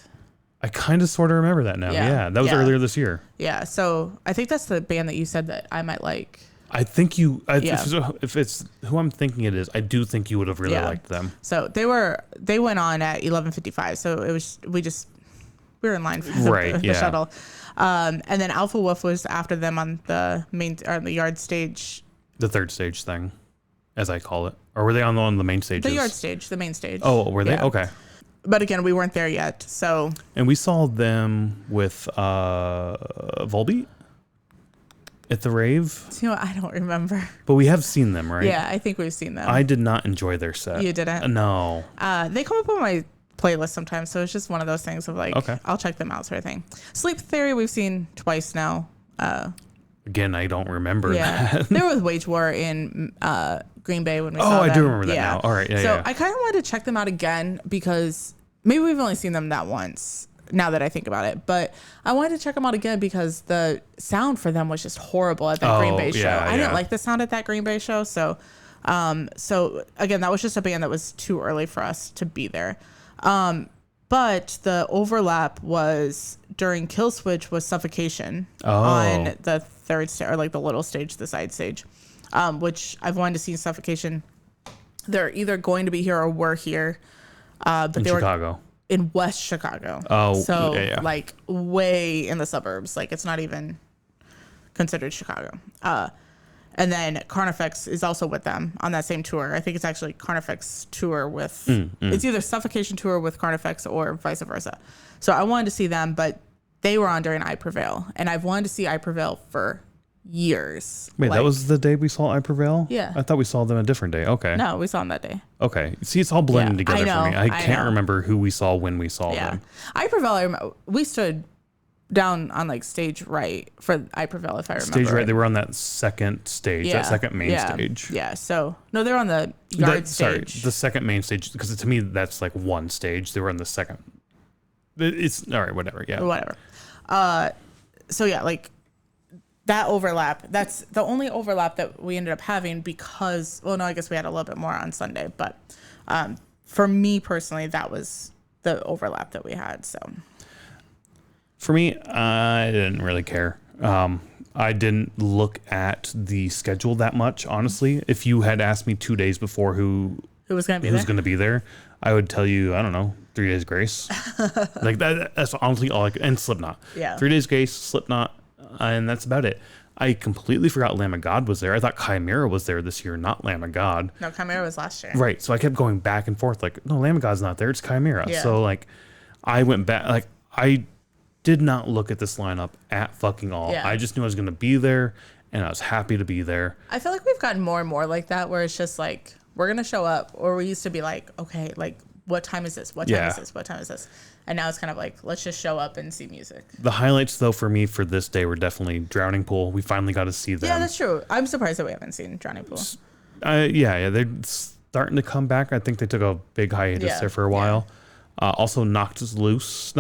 I kind of sort of remember that now. Yeah, that was earlier this year. Yeah, so I think that's the band that you said that I might like. I think if it's who I'm thinking it is, I do think you would have really liked them. So they went on at 11:55. So we were in line for the shuttle. And then Alpha Wolf was after them on the the yard stage. The third stage thing, as I call it. Or were they on the main stage? The yard stage, the main stage. Oh, were they? Yeah. Okay. But again, we weren't there yet. So. And we saw them with Volbeat at the rave. You know what? I don't remember. But we have seen them, right? Yeah, I think we've seen them. I did not enjoy their set. You didn't? No. They come up on my playlist sometimes, so it's just one of those things of like, I'll check them out sort of thing. Sleep Theory we've seen twice now. Again, I don't remember that. They were with Wage War in Green Bay when we saw them. Oh, I do remember that now. All right, So I kind of wanted to check them out again because maybe we've only seen them that once now that I think about it. But I wanted to check them out again because the sound for them was just horrible at that Green Bay show. I didn't like the sound at that Green Bay show. So again, that was just a band that was too early for us to be there. But the overlap was during Kill Switch was Suffocation on the third stage, or like the little stage, the side stage, which I've wanted to see Suffocation. They're either going to be here or were here. But in Chicago. In West Chicago. Oh, so like way in the suburbs. Like it's not even considered Chicago. And then Carnifex is also with them on that same tour. I think it's actually Carnifex tour with... It's either Suffocation tour with Carnifex or vice versa. So I wanted to see them, but they were on during I Prevail. And I've wanted to see I Prevail for years. Wait, that was the day we saw I Prevail? Yeah. I thought we saw them a different day. Okay. No, we saw them that day. Okay. See, it's all blending together for me. I can't remember who we saw when we saw them. I Prevail, we stood down on like stage right for I Prevail, if I remember. Stage right, they were on that second stage, that second main stage. Yeah, so no, they were on the yard stage. Sorry, the second main stage, because to me that's like one stage. They were on the second. It's all right, whatever. Yeah, whatever. So yeah, like that overlap. That's the only overlap that we ended up having because, well, no, I guess we had a little bit more on Sunday, but for me personally, that was the overlap that we had. So. For me, I didn't really care. I didn't look at the schedule that much, honestly. If you had asked me 2 days before who's going to be there, I would tell you, I don't know, 3 Days Grace. Like that's honestly all I could, and Slipknot. Yeah. 3 Days Grace, Slipknot, and that's about it. I completely forgot Lamb of God was there. I thought Chimera was there this year, not Lamb of God. No, Chimera was last year. Right. So I kept going back and forth like, no, Lamb of God's not there. It's Chimera. Yeah. So like I went back, like I did not look at this lineup at fucking all. Yeah. I just knew I was going to be there, and I was happy to be there. I feel like we've gotten more and more like that, where it's just like, we're going to show up, or we used to be like, okay, like, what time is this? What time is this? What time is this? And now it's kind of like, let's just show up and see music. The highlights, though, for me for this day were definitely Drowning Pool. We finally got to see them. Yeah, that's true. I'm surprised that we haven't seen Drowning Pool. Yeah, they're starting to come back. I think they took a big hiatus there for a while. Also, Knocked Loose.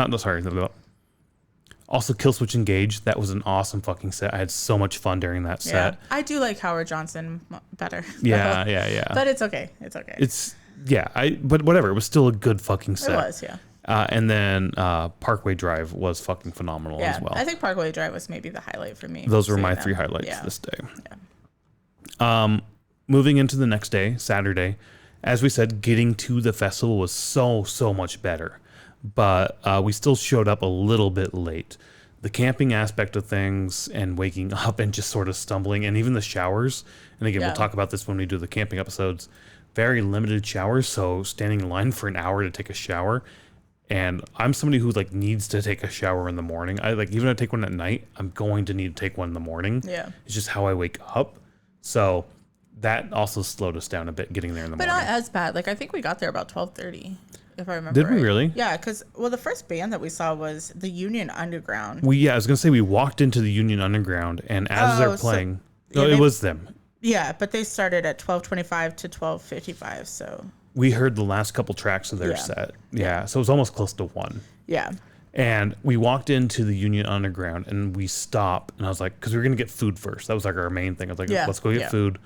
Also, Killswitch Engage. That was an awesome fucking set. I had so much fun during that set. I do like Howard Johnson better. Yeah. But it's okay. But whatever. It was still a good fucking set. It was, yeah. And then Parkway Drive was fucking phenomenal as well. I think Parkway Drive was maybe the highlight for me. Those were my three highlights this day. Yeah. Moving into the next day, Saturday, as we said, getting to the festival was so much better. But we still showed up a little bit late. the camping aspect of things and waking up and just sort of stumbling, and even the showers. And again, we'll talk about this when we do the camping episodes. Very limited showers, so standing in line for an hour to take a shower. And I'm somebody who like needs to take a shower in the morning. I like, even if I take one at night, I'm going to need to take one in the morning. Yeah. It's just how I wake up. So that also slowed us down a bit getting there in the morning. But not as bad. Like, I think we got there about 12:30, if I remember. Did we really? Yeah, because, well, the first band that we saw was the Union Underground. I was going to say we walked into the Union Underground, and as they're playing, it was them. Yeah, but they started at 12:25 to 12:55, so. We heard the last couple tracks of their set. Yeah, so it was almost close to 1. Yeah. And we walked into the Union Underground, and we stopped, and I was like, because we were going to get food first. That was like our main thing. I was like, let's go get food.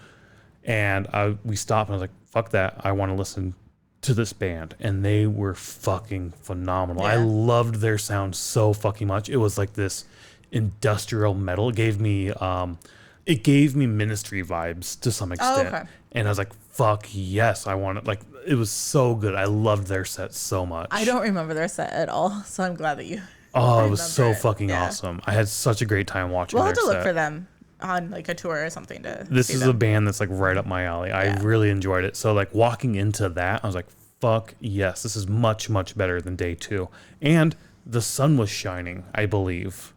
And we stopped, and I was like, fuck that. I want to listen to this band. And they were fucking phenomenal. I loved their sound so fucking much. It was like this industrial metal. It gave me Ministry vibes to some extent. Oh, okay. And I was like, fuck yes, I want it. Like, it was so good. I loved their set so much. I don't remember their set at all, so I'm glad that you. Oh, it was so fucking awesome. I had such a great time watching their set. We'll have to look for them on like a tour or something to This see is them. a band that's like right up my alley. I really enjoyed it. So like walking into that, I was like, fuck yes, this is much, much better than day 2. And the sun was shining, I believe.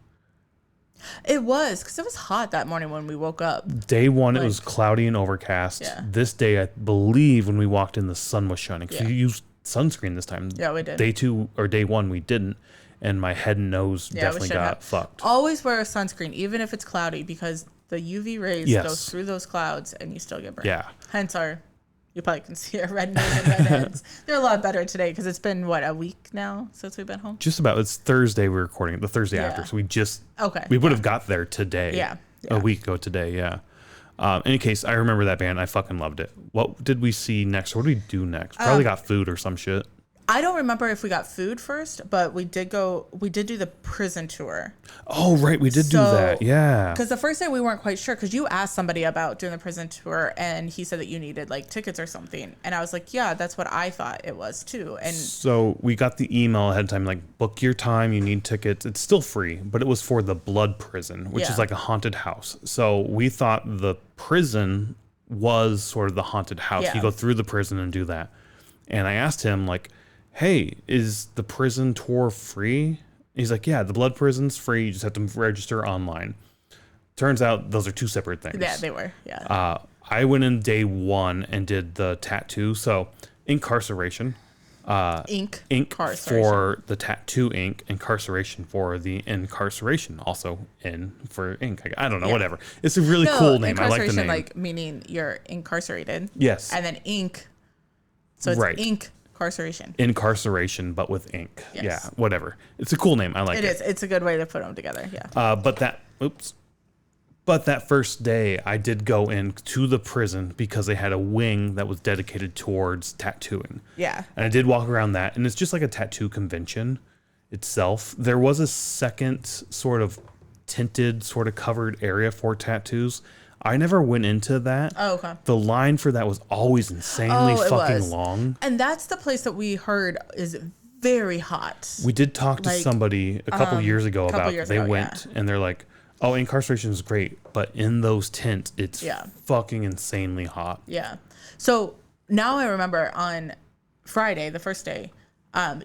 It was, because it was hot that morning when we woke up. Day 1, it was cloudy and overcast. Yeah. This day, I believe when we walked in, the sun was shining. So you used sunscreen this time. Yeah, we did. Day 2 or day 1, we didn't. And my head and nose definitely got fucked. Always wear a sunscreen, even if it's cloudy, because the UV rays go through those clouds and you still get burned. Yeah. Hence you probably can see our red nose and red heads. They're a lot better today because it's been, a week now since we've been home? Just about. It's Thursday we're recording it, the Thursday after. So we would have got there today. Yeah. A week ago today, yeah. Any case, I remember that band. I fucking loved it. What did we see next? What did we do next? Probably got food or some shit. I don't remember if we got food first, but we did do the prison tour. Oh, right. We did do that. Yeah. Because the first day we weren't quite sure, because you asked somebody about doing the prison tour and he said that you needed like tickets or something. And I was like, yeah, that's what I thought it was too. And so we got the email ahead of time, like, book your time. You need tickets. It's still free, but it was for the Blood Prison, which is like a haunted house. So we thought the prison was sort of the haunted house. You go through the prison and do that. And I asked him, like, hey, is the prison tour free? He's like, yeah, the Blood Prison's free. You just have to register online. Turns out those are two separate things. Yeah, they were. Yeah. I went in day 1 and did the tattoo. So Inkcarceration. Ink for the tattoo ink, Incarceration for the incarceration. Also in for ink. I don't know, whatever. It's a really cool name. I like the name. Like meaning you're incarcerated. Yes. And then ink. So it's ink. Incarceration, but with ink. Yes. Yeah, whatever. It's a cool name. I like it. It is. It's a good way to put them together. Yeah. But that first day, I did go into the prison because they had a wing that was dedicated towards tattooing. Yeah. And I did walk around that, and it's just like a tattoo convention itself. There was a second sort of tinted, sort of covered area for tattoos. I never went into that. Oh, okay. The line for that was always insanely fucking long. And that's the place that we heard is very hot. We did talk to somebody a couple years ago about it. They went and they're like, oh, Incarceration is great, but in those tents, it's fucking insanely hot. Yeah. So now I remember on Friday, the first day,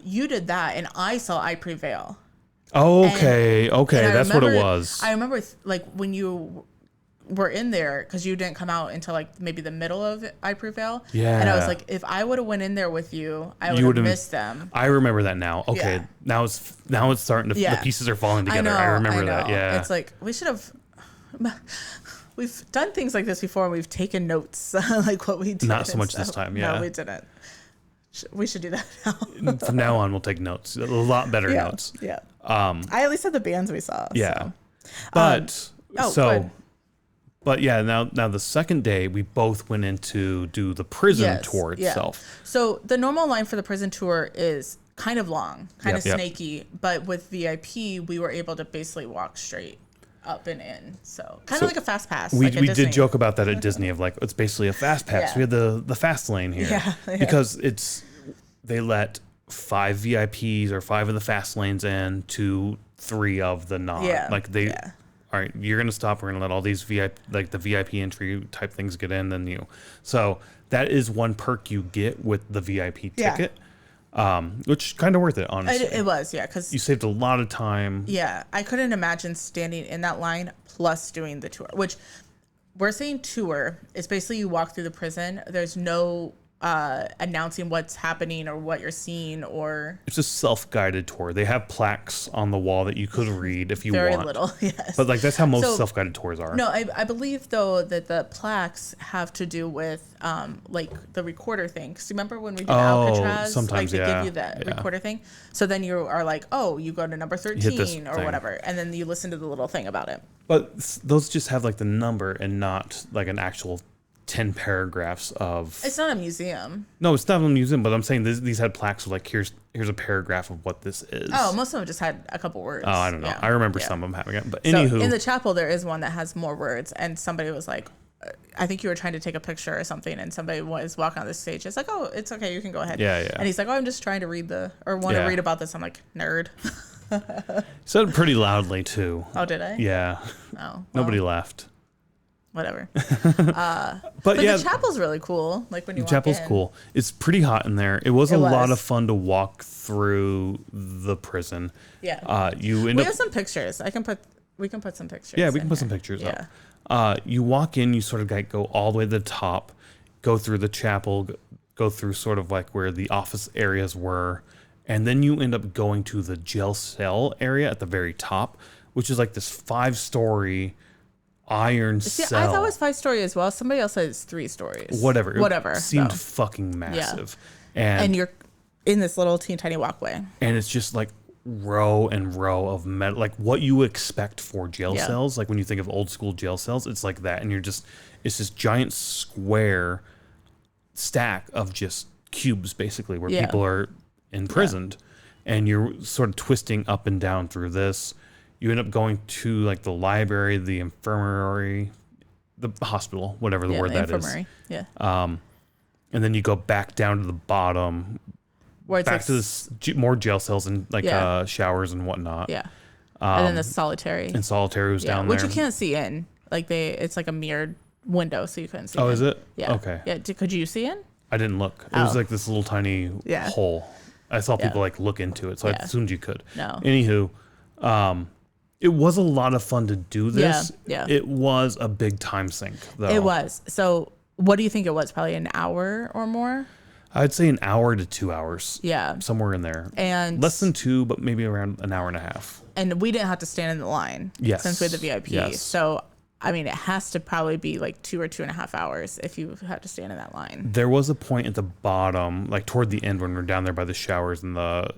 you did that and I saw I Prevail. Okay. That's what it was. I remember like when you were in there, because you didn't come out until like maybe the middle of I Prevail. Yeah. And I was like, if I would have went in there with you, I would have missed them. I remember that now. Okay. Yeah. Now it's starting to, the pieces are falling together. I remember that. Yeah. It's like, we've done things like this before and we've taken notes, like what we did. Not so much this time. Yeah. No, we didn't. We should do that now. From now on, we'll take notes. A lot better notes. Yeah. I at least had the bands we saw. Yeah. So. But yeah, now the second day, we both went in to do the prison tour itself. Yeah. So the normal line for the prison tour is kind of long, kind of snaky. But with VIP, we were able to basically walk straight up and in. So kind of like a fast pass. We did joke about that at Disney of like, it's basically a fast pass. Yeah. We had the fast lane here. Yeah. Because they let 5 VIPs or 5 of the fast lanes in to 3 of the not. Yeah. Like they, all right, you're gonna stop. We're gonna let all these VIP, like the VIP entry type things get in. Then you. So that is one perk you get with the VIP ticket, which kind of worth it, honestly. It was, yeah, because you saved a lot of time. Yeah, I couldn't imagine standing in that line plus doing the tour, which we're saying tour is basically you walk through the prison. There's no announcing what's happening or what you're seeing, or it's a self-guided tour. They have plaques on the wall that you could read if you very want. little, yes. But like that's how most self-guided tours are. No, I believe though that the plaques have to do with like the recorder thing. Because remember when we did Alcatraz, sometimes like they give you that recorder thing. So then you are like, oh, you go to number 13 or whatever, and then you listen to the little thing about it. But those just have like the number and not like an actual 10 paragraphs of. It's not a museum. No, it's not a museum, but I'm saying these had plaques of like here's a paragraph of what this is. Oh, most of them just had a couple words. Oh, I don't know. Yeah. I remember some of them having it, but so anywho, in the chapel there is one that has more words, and somebody was like, I think you were trying to take a picture or something, and somebody was walking on the stage. It's like, oh, it's okay, you can go ahead. Yeah. And he's like, oh, I'm just trying to read to read about this. I'm like, nerd. Said it pretty loudly too. Oh, did I? Yeah. Oh, well, Nobody laughed. Whatever. But yeah, the chapel's really cool. Like when you walk chapel's in. cool. It's pretty hot in there. It was a lot of fun to walk through the prison. Yeah. We have some pictures. We can put some pictures. Yeah, we can put some pictures up. You walk in, you sort of go all the way to the top, go through the chapel, go through sort of like where the office areas were, and then you end up going to the jail cell area at the very top, which is like this 5-story iron cell. I thought it was 5-story as well. Somebody else said it's 3 stories. Whatever. It seemed fucking massive. Yeah. And you're in this little teeny tiny walkway. And it's just like row and row of metal, like what you expect for jail cells. Like when you think of old school jail cells, it's like that. And it's this giant square stack of just cubes, basically, where people are imprisoned. And you're sort of twisting up and down through this. You end up going to like the library, the infirmary, the hospital, whatever the word that is. Yeah. And then you go back down to the bottom, where it's back to this more jail cells and like showers and whatnot. Yeah. And then the solitary. And solitary was down there, which you can't see in. Like it's like a mirrored window, so you couldn't see. Oh, is it? Yeah. Okay. Yeah. Could you see in? I didn't look. It was like this little tiny hole. I saw people like look into it, so I assumed you could. No. Anywho, it was a lot of fun to do this. Yeah. It was a big time sink, though. It was. So, what do you think it was? Probably an hour or more? I'd say an hour to 2 hours. Yeah. Somewhere in there. And less than 2, but maybe around an hour and a half. And we didn't have to stand in the line. Yes. Since we had the VIP. Yes. So, I mean, it has to probably be like 2 or 2.5 hours if you have to stand in that line. There was a point at the bottom, like toward the end when we're down there by the showers and the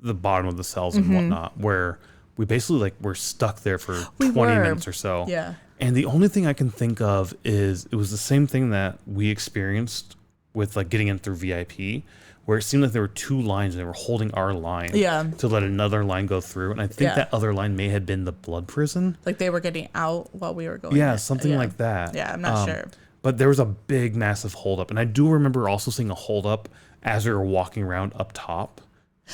bottom of the cells and whatnot, where we basically like were stuck there for 20 minutes or so. Yeah. And the only thing I can think of is it was the same thing that we experienced with like getting in through VIP, where it seemed like there were 2 lines and they were holding our line to let another line go through. And I think that other line may have been the blood prison. Like they were getting out while we were going. Yeah, something like that. Yeah, I'm not sure. But there was a big, massive holdup. And I do remember also seeing a holdup as we were walking around up top.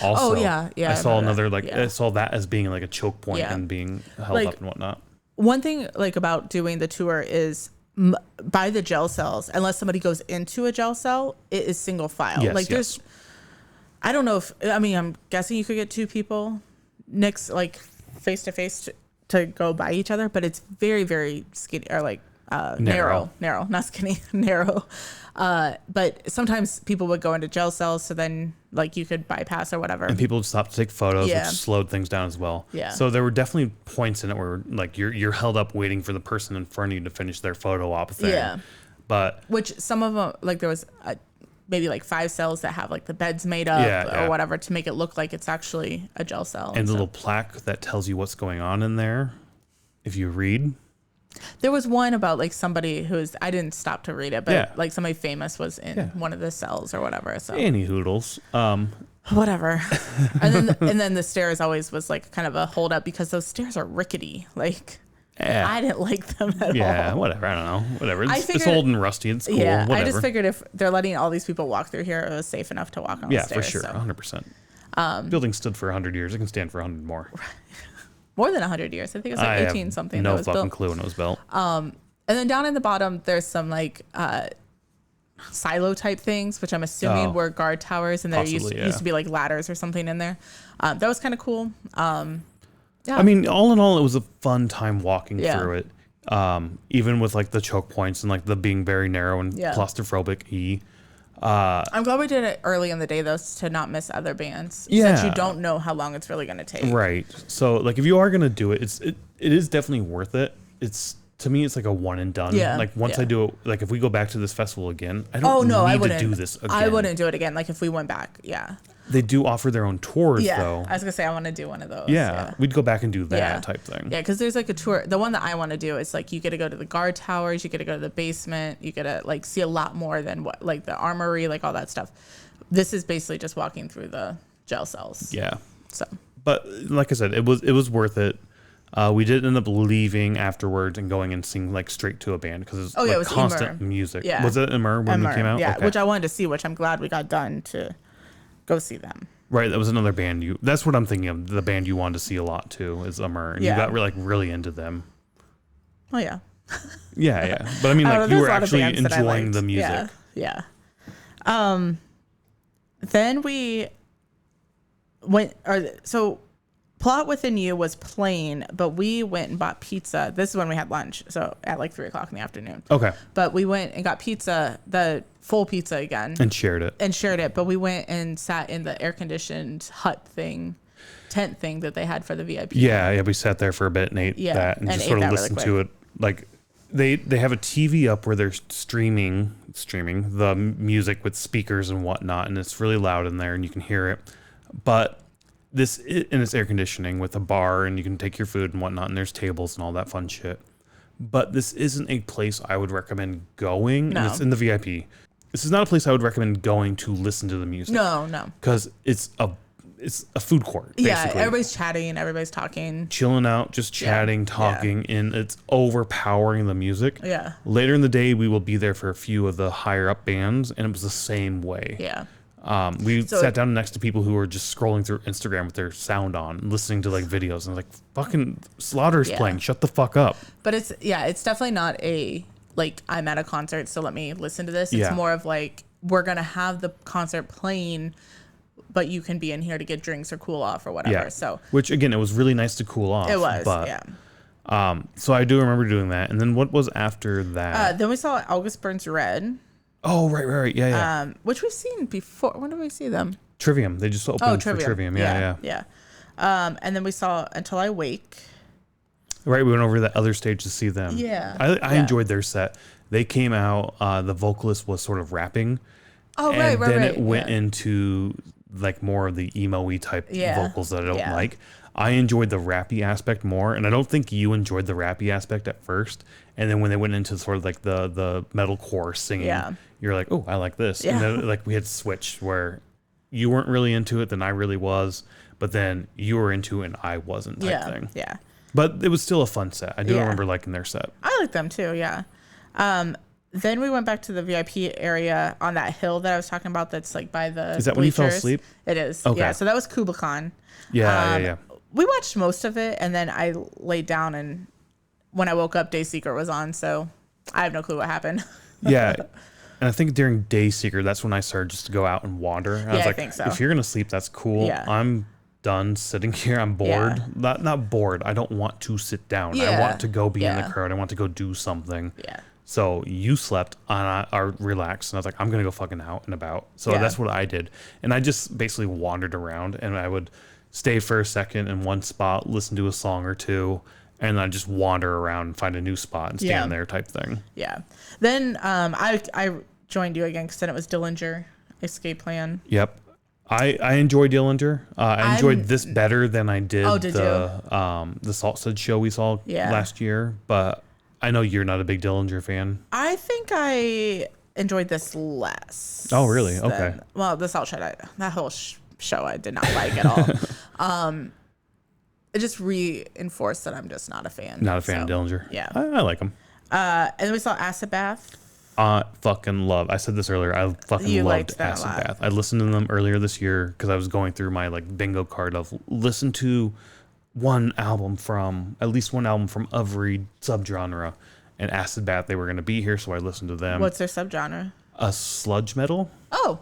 Also, yeah. I saw another, I saw that as being like a choke point and being held up and whatnot. One thing like about doing the tour is by the jail cells, unless somebody goes into a jail cell, it is single file. Yes, there's, I don't know I'm guessing you could get 2 people next, like face to face to go by each other, but it's very, very skinny or like narrow, not skinny, narrow. But sometimes people would go into jail cells, so then like you could bypass or whatever. And people would stop to take photos, which slowed things down as well. Yeah. So there were definitely points in it where like you're held up waiting for the person in front of you to finish their photo op thing. Yeah. But which some of them, like there was maybe like 5 cells that have like the beds made up or whatever to make it look like it's actually a jail cell. And the little plaque that tells you what's going on in there, if you read. There was one about like somebody I didn't stop to read it, but like somebody famous was in one of the cells or whatever. So any hoodles. Whatever. and then the stairs always was like kind of a hold up because those stairs are rickety. Like I didn't like them at all. Yeah, whatever. I don't know. Whatever. It's old and rusty. It's cool. Yeah, whatever. I just figured if they're letting all these people walk through here, it was safe enough to walk on the stairs. Yeah, for sure. 100%. Building stood for 100 years. It can stand for 100 more. more than 100 years. I think it was like 18 something. No that was fucking built. clue when it was built. And then down in the bottom, there's some like silo type things, which I'm assuming were guard towers, and there used to be like ladders or something in there. That was kind of cool. Yeah. I mean, all in all, it was a fun time walking through it. Even with like the choke points and like the being very narrow and claustrophobic. I'm glad we did it early in the day though, to not miss other bands. Since you don't know how long it's really going to take. Right. So like if you are going to do it, it is definitely worth it. To me, it's like a one and done. Yeah. Like once I do it, like if we go back to this festival again, I don't need to do this again. I wouldn't do it again. Like if we went back. Yeah. They do offer their own tours though. I was gonna say I want to do one of those. Yeah. We'd go back and do that type thing. Yeah, because there's like a tour. The one that I want to do is like you get to go to the guard towers, you get to go to the basement, you get to like see a lot more than what like the armory, like all that stuff. This is basically just walking through the jail cells. Yeah. So. But like I said, it was worth it. We did end up leaving afterwards and going and sing like straight to a band because it was constant music. Yeah. Was it Immer when we came out? Yeah, which I wanted to see, which I'm glad we got done to go see them. Right, that was another band that's what I'm thinking of. The band you wanted to see a lot too is Immer, and you got really into them. Oh yeah. Yeah. But I mean, like you were actually enjoying the music. Yeah. Then we went, so Plot Within You was playing, but we went and bought pizza. This is when we had lunch, so at like 3:00 in the afternoon. Okay. But we went and got pizza, the full pizza again. And shared it. But we went and sat in the air-conditioned tent thing that they had for the VIP. Yeah, we sat there for a bit and ate that and just sort of listened to it. Like they have a TV up where they're streaming the music with speakers and whatnot, and it's really loud in there and you can hear it. But and it's air conditioning with a bar and you can take your food and whatnot, and there's tables and all that fun shit. But this isn't a place I would recommend going. No. And it's in the VIP. This is not a place I would recommend going to listen to the music. No. Because it's a food court, basically. Yeah, everybody's chatting, everybody's talking. Chilling out, just chatting, talking, and it's overpowering the music. Yeah. Later in the day, we will be there for a few of the higher up bands, and it was the same way. Yeah. We sat down next to people who were just scrolling through Instagram with their sound on, listening to like videos, and like, fucking Slaughter's playing, shut the fuck up. But it's definitely not a, like, I'm at a concert, so let me listen to this. It's more of like, we're going to have the concert playing, but you can be in here to get drinks or cool off or whatever. Yeah. So, which again, it was really nice to cool off. It was, so I do remember doing that. And then what was after that? Then we saw August Burns Red. Oh, right. Yeah. Which we've seen before. When did we see them? Trivium. They just opened for Trivium. Yeah. And then we saw Until I Wake. Right. We went over to that other stage to see them. Yeah. I enjoyed their set. They came out, the vocalist was sort of rapping. Oh, right. Then it went into like more of the emo-y type vocals that I don't like. I enjoyed the rappy aspect more, and I don't think you enjoyed the rappy aspect at first. And then when they went into sort of like the metalcore singing, you're like, oh, I like this. And then like we had switched where you weren't really into it, then I really was, but then you were into it and I wasn't type thing. Yeah. But it was still a fun set. I do remember liking their set. I like them too, yeah. Then we went back to the VIP area on that hill that I was talking about that's like by the Is that bleachers. When you fell asleep? It is. Okay. Yeah, so that was Kublai. Yeah. We watched most of it, and then I laid down, and when I woke up, Day Secret was on, so I have no clue what happened. Yeah. And I think during Day Secret, that's when I started just to go out and wander. And I was like, think so. If you're going to sleep, that's cool. Yeah. I'm done sitting here. I'm bored. Yeah. Not bored. I don't want to sit down. I want to go be in the crowd. I want to go do something. Yeah. So you slept or relaxed, and I was like, I'm going to go fucking out and about. So that's what I did. And I just basically wandered around, and I would stay for a second in one spot, listen to a song or two, and then just wander around and find a new spot and stand there type thing. Yeah. Then I joined you again because then it was Dillinger Escape Plan. Yep. I enjoyed Dillinger. I enjoyed this better than I did, the Salt Shed show we saw last year, but I know you're not a big Dillinger fan. I think I enjoyed this less. Oh, really? Okay. Well, the Salt Shed, that whole show I did not like at all. It just reinforced that I'm just not a fan. Not a fan of Dillinger. Yeah. I like him. And then we saw Acid Bath. Fucking love. I said this earlier. I fucking loved Acid Bath. I listened to them earlier this year because I was going through my like bingo card of listen to one album from at least one album from every subgenre. And Acid Bath, they were going to be here, so I listened to them. What's their subgenre? A sludge metal. Oh,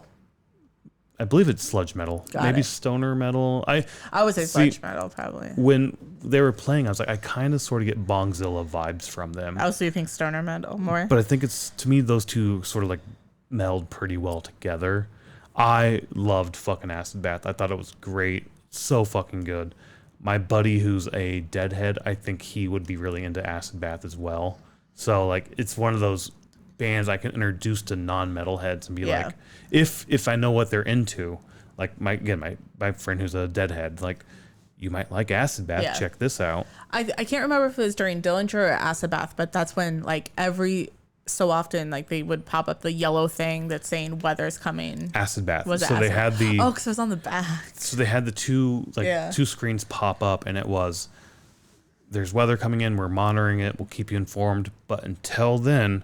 I believe it's sludge metal. Maybe stoner metal. I would say sludge metal, probably. When they were playing, I was like, I kind of sort of get Bongzilla vibes from them. Oh, so you think stoner metal more? But I think it's, to me, those two sort of like meld pretty well together. I loved fucking Acid Bath. I thought it was great. So fucking good. My buddy who's a Deadhead, I think he would be really into Acid Bath as well. So like, it's one of those bands I can introduce to non-metalheads and be like, if I know what they're into, like my friend who's a Deadhead, like, you might like Acid Bath, check this out. I can't remember if it was during Dillinger or Acid Bath, but that's when like every so often like they would pop up the yellow thing that's saying weather's coming. Acid Bath. Was it so Acid? They had the because it was on the back. So they had the two screens pop up, and it was, there's weather coming in, we're monitoring it, we'll keep you informed, but until then,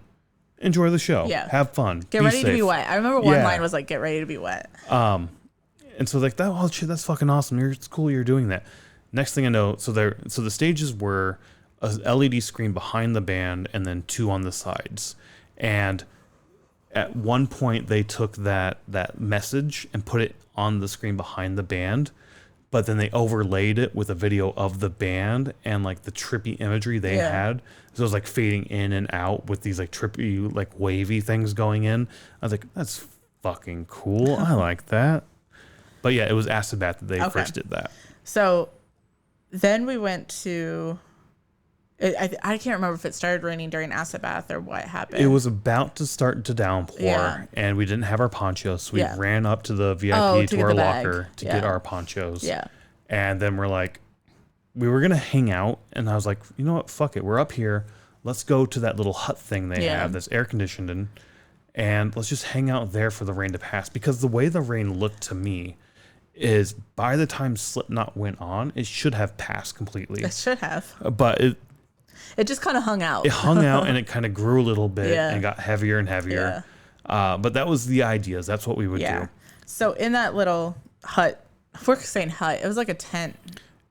enjoy the show. Yeah. Have fun. Get ready to be wet. I remember one line was like, get ready to be wet. And so like that, oh shit, that's fucking awesome. It's cool you're doing that. Next thing I know, so the stages were a LED screen behind the band and then two on the sides. And at one point they took that message and put it on the screen behind the band, but then they overlaid it with a video of the band and like the trippy imagery they had. So it was like fading in and out with these like trippy, like wavy things going in. I was like, that's fucking cool. I like that. But yeah, it was Acid Bath that they first did that. So then we went to, I can't remember if it started raining during Acid Bath or what happened. It was about to start to downpour, and we didn't have our ponchos. So we ran up to the VIP to our locker to get our ponchos. Yeah. And then we're like, we were going to hang out, and I was like, you know what? Fuck it. We're up here. Let's go to that little hut thing they have that's air conditioned in, and let's just hang out there for the rain to pass. Because the way the rain looked to me is by the time Slipknot went on, it should have passed completely. It should have. But it just kind of hung out. It hung out and it kind of grew a little bit and got heavier and heavier. Yeah. But that was the idea. That's what we would do. So in that little hut, we're saying hut, it was like a tent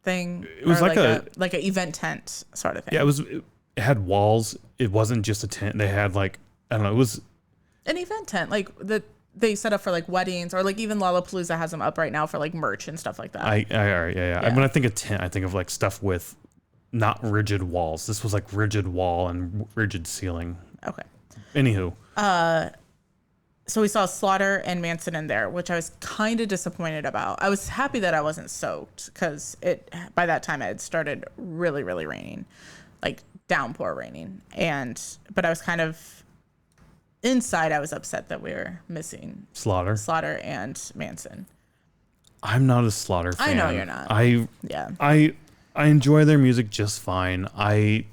thing. It was like an event tent sort of thing. Yeah, it had walls. It wasn't just a tent. They had like, I don't know, it was an event tent. Like they set up for like weddings, or like even Lollapalooza has them up right now for like merch and stuff like that. When I think of tent, I think of like stuff with not rigid walls. This was like rigid wall and rigid ceiling. Okay. Anywho. So we saw Slaughter and Manson in there, which I was kind of disappointed about. I was happy that I wasn't soaked because by that time it had started really, really raining, like downpour raining. But I was kind of inside. I was upset that we were missing Slaughter and Manson. I'm not a Slaughter fan. I know you're not. I enjoy their music just fine. I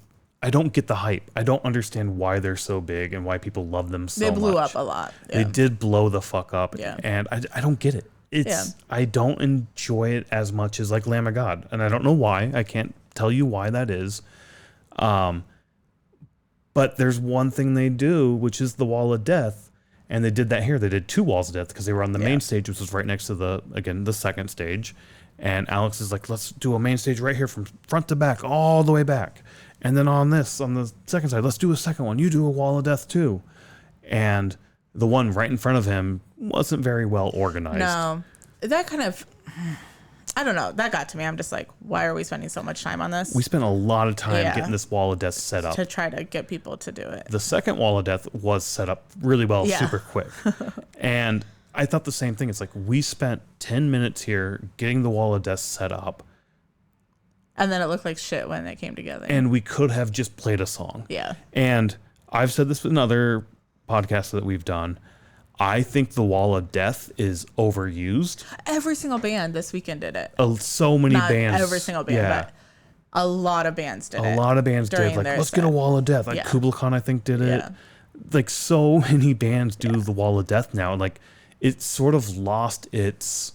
don't get the hype. I don't understand why they're so big and why people love them so much. They blew up a lot. Yeah. They did blow the fuck up. Yeah. And I don't get it. I don't enjoy it as much as like Lamb of God. And I don't know why. I can't tell you why that is. But there's one thing they do, which is the Wall of Death. And they did that here. They did two Walls of Death because they were on the main stage, which was right next to the second stage. And Alex is like, let's do a main stage right here from front to back, all the way back. And then on the second side, let's do a second one. You do a Wall of Death too. And the one right in front of him wasn't very well organized. No, that kind of, I don't know. That got to me. I'm just like, why are we spending so much time on this? We spent a lot of time getting this Wall of Death set up. To try to get people to do it. The second Wall of Death was set up really well, super quick. And I thought the same thing. It's like, we spent 10 minutes here getting the Wall of Death set up. And then it looked like shit when they came together. And we could have just played a song. Yeah. And I've said this in other podcasts that we've done. I think the Wall of Death is overused. Every single band this weekend did it. So many bands. Not every single band, but a lot of bands did it. A lot of bands did. Like, let's get a Wall of Death. Like Kubla Khan, I think, did it. Like, so many bands do the Wall of Death now. Like, it sort of lost its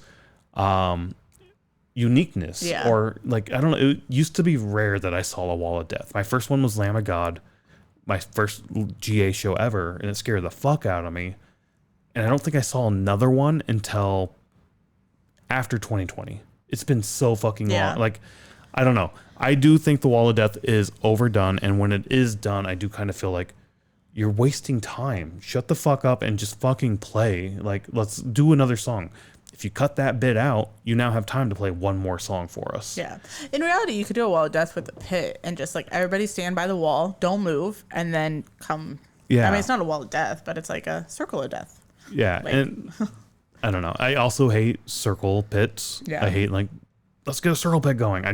uniqueness. Yeah. Or, like, I don't know. It used to be rare that I saw a Wall of Death. My first one was Lamb of God. My first GA show ever. And it scared the fuck out of me. And I don't think I saw another one until after 2020. It's been so fucking long. Like, I don't know. I do think the Wall of Death is overdone, and when it is done, I do kind of feel like you're wasting time. Shut the fuck up and just fucking play. Like, let's do another song. If you cut that bit out, you now have time to play one more song for us. Yeah. In reality, you could do a Wall of Death with the pit and just like everybody stand by the wall, don't move, and then come. Yeah. I mean, it's not a Wall of Death, but it's like a circle of death. Yeah. Like, and I don't know. I also hate circle pits. Yeah. I hate like, let's get a circle pit going.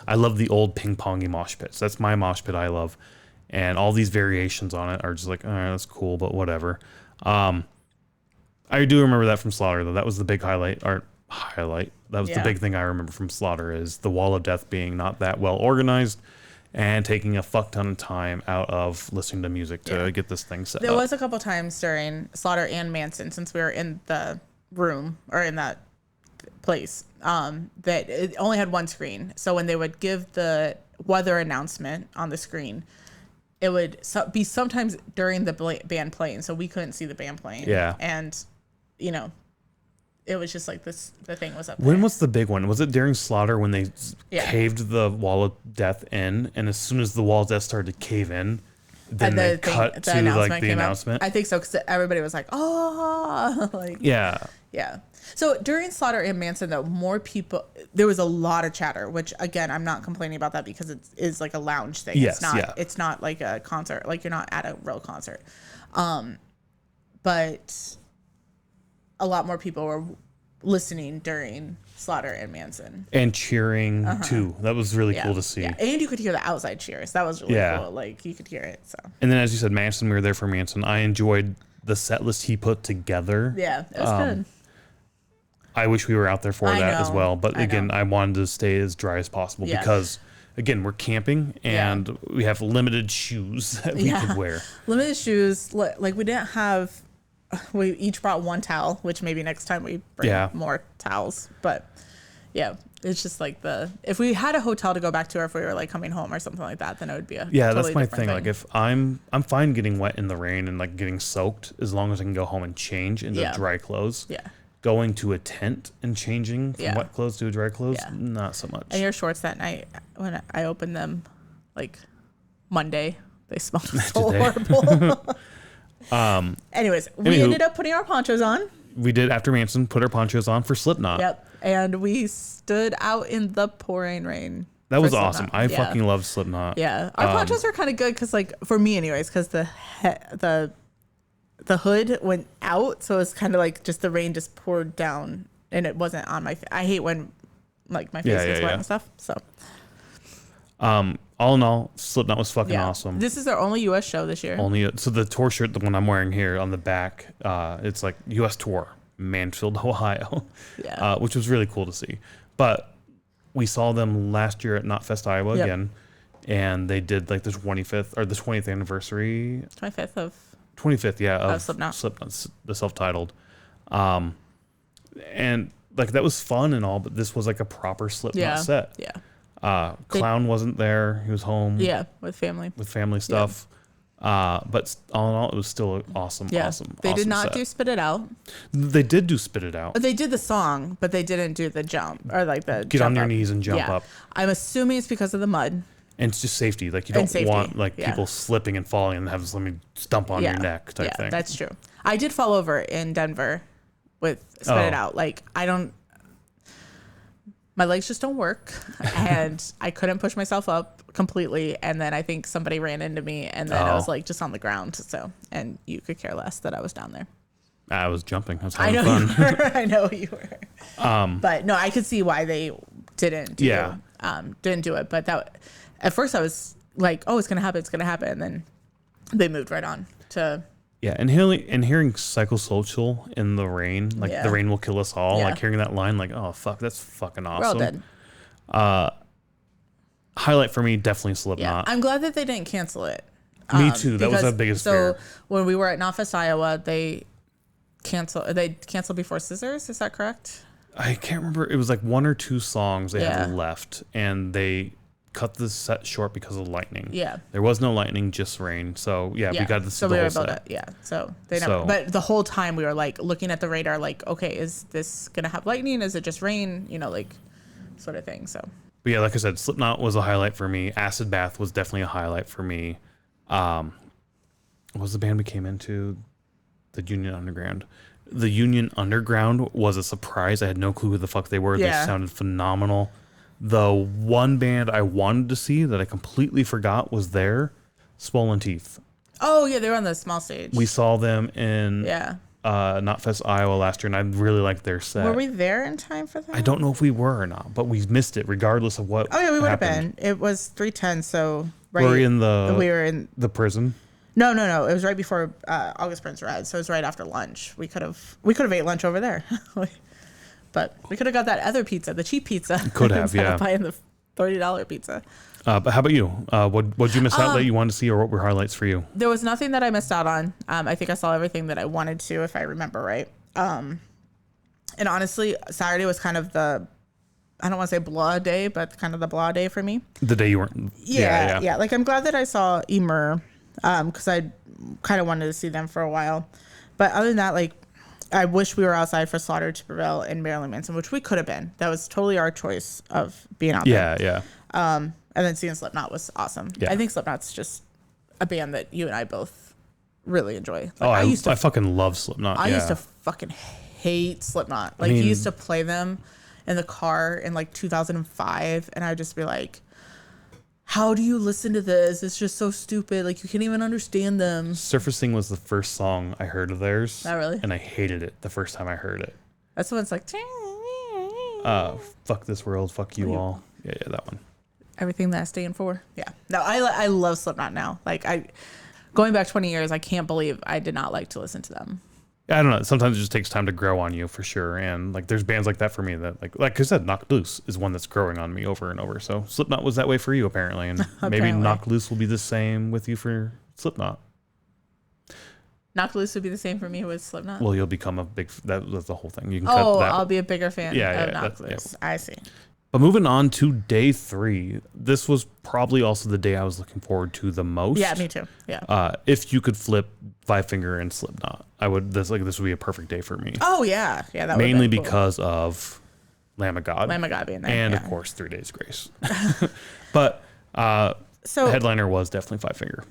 I love the old ping pongy mosh pits. That's my mosh pit I love. And all these variations on it are just like, all right, that's cool, but whatever. I do remember that from Slaughter, though. That was the big highlight. That was the big thing I remember from Slaughter is the Wall of Death being not that well organized and taking a fuck ton of time out of listening to music to get this thing set up. There was a couple times during Slaughter and Manson, since we were in the room or in that place, that it only had one screen. So when they would give the weather announcement on the screen, it would be sometimes during the band playing, so we couldn't see the band playing. Yeah. And, you know, it was just like this, the thing was up When there. was the big one? Was it during Slaughter when they caved the Wall of Death in? And as soon as the Wall of Death started to cave in, then they cut to like the announcement? I think so, because everybody was like, oh, like, Yeah. yeah. So during Slaughter and Manson, though, more people, there was a lot of chatter, which again, I'm not complaining about that because it is like a lounge thing. Yes, it's not like a concert, like you're not at a real concert. But a lot more people were listening during Slaughter and Manson. And cheering too. That was really cool to see. Yeah. And you could hear the outside cheers. That was really cool. Like you could hear it. So. And then as you said, Manson, we were there for Manson. I enjoyed the set list he put together. Yeah, it was good. I wish we were out there for that as well. But again, I wanted to stay as dry as possible because, again, we're camping and we have limited shoes that we could wear. Limited shoes. Like we didn't have, we each brought one towel, which maybe next time we bring more towels. But yeah, it's just like if we had a hotel to go back to or if we were like coming home or something like that, then it would be a totally that's my different thing. Like if I'm fine getting wet in the rain and like getting soaked as long as I can go home and change into dry clothes. Yeah. Going to a tent and changing from wet clothes to dry clothes, not so much. And your shorts that night, when I opened them, like Monday, they smelled so horrible. Anyways, we ended up putting our ponchos on. We did, after Manson, put our ponchos on for Slipknot. Yep. And we stood out in the pouring rain. That was awesome. I fucking loved Slipknot. Yeah. Our ponchos were kind of good because, like, for me anyways, because the hood went out, so it's kind of like just the rain just poured down and it wasn't on my face. I hate when like my face gets wet and stuff. So all in all, Slipknot was fucking awesome. This is their only US show this year. So the tour shirt, the one I'm wearing here on the back, it's like US tour, Mansfield, Ohio. Which was really cool to see. But we saw them last year at Knotfest Iowa again, and they did like the 20th anniversary. 25th, of Slipknot, the self-titled. And like that was fun and all, but this was like a proper Slipknot set. Yeah. Clown wasn't there. He was home. Yeah, with family stuff. But all in all, it was still awesome. They did not do Spit It Out. They did do Spit It Out. They did the song, but they didn't do the jump or like the get on your knees and jump up. I'm assuming it's because of the mud. And it's just safety. Like you don't want like people slipping and falling and have somebody stump on your neck type thing. Yeah, that's true. I did fall over in Denver with Spit It Out. Like my legs just don't work and I couldn't push myself up completely. And then I think somebody ran into me and then I was like just on the ground. So, and you could care less that I was down there. I was jumping. I was having fun. I know you were. But no, I could see why they didn't do it. But that, at first I was like, oh, it's going to happen. And then they moved right on to. Yeah. And hearing Psychosocial in the rain, like the rain will kill us all. Like hearing that line, like, oh, fuck, that's fucking awesome. We're all dead. Highlight for me, definitely Slipknot. Yeah. I'm glad that they didn't cancel it. Me too. That was the biggest fear. So when we were at Knotfest, Iowa, they canceled Before Scissors. Is that correct? I can't remember. It was like one or two songs they had left, and they cut the set short because of lightning. Yeah. There was no lightning, just rain. So we got to see the whole set. So they never. But the whole time we were like looking at the radar, like, okay, is this gonna have lightning? Is it just rain? You know, like sort of thing. So. But yeah, like I said, Slipknot was a highlight for me. Acid Bath was definitely a highlight for me. What was the band we came into? The Union Underground. The Union Underground was a surprise. I had no clue who the fuck they were. Yeah. They sounded phenomenal. The one band I wanted to see that I completely forgot was there, Swollen Teeth. Oh, yeah, they were on the small stage. We saw them in Yeah. Knotfest, Iowa last year, and I really liked their set. Were we there in time for that? I don't know if we were or not, but we missed it regardless of what Oh, yeah, we would have happened. been. It was 3:10, so right. Were we in we were in the prison? No. It was right before August Burns Red, so it was right after lunch. We could have ate lunch over there, but we could have got that other pizza, the cheap pizza. Could have, instead yeah. of buying the $30 pizza. But how about you? What'd you miss out that you wanted to see, or what were highlights for you? There was nothing that I missed out on. I think I saw everything that I wanted to, if I remember right. And honestly, Saturday was kind of the, I don't want to say blah day, but kind of the blah day for me. The day you weren't. Yeah. Like, I'm glad that I saw Emer, because I kind of wanted to see them for a while. But other than that, like, I wish we were outside for Slaughter to Prevail and Marilyn Manson, which we could have been. That was totally our choice of being out there. Yeah. And then seeing Slipknot was awesome. Yeah. I think Slipknot's just a band that you and I both really enjoy. Like, I fucking love Slipknot. I used to fucking hate Slipknot. Like, you used to play them in the car in like 2005, and I'd just be like, how do you listen to this? It's just so stupid. Like, you can't even understand them. Surfacing was the first song I heard of theirs. Oh, really? And I hated it the first time I heard it. That's when it's like, Fuck this world, fuck you all. Yeah, that one. everything that I stand for. Yeah. No, I love Slipknot now. Like, going back 20 years, I can't believe I did not like to listen to them. I don't know. Sometimes it just takes time to grow on you, for sure. And like, there's bands like that for me that like I said, Knocked Loose is one that's growing on me over and over. So Slipknot was that way for you, apparently, and maybe Knocked Loose will be the same with you for Slipknot. Knocked Loose would be the same for me with Slipknot. Well, you'll become a big. That's the whole thing. You can cut that. I'll be a bigger fan of Knocked Yeah. Loose. I see. But moving on to day 3, this was probably also the day I was looking forward to the most. Yeah, me too. Yeah. If you could flip Five Finger and Slipknot, I would. This would be a perfect day for me. Oh yeah, that mainly cool. because of Lamb of God. Lamb of God being there, and of course 3 Days Grace. But so headliner was definitely Five Finger.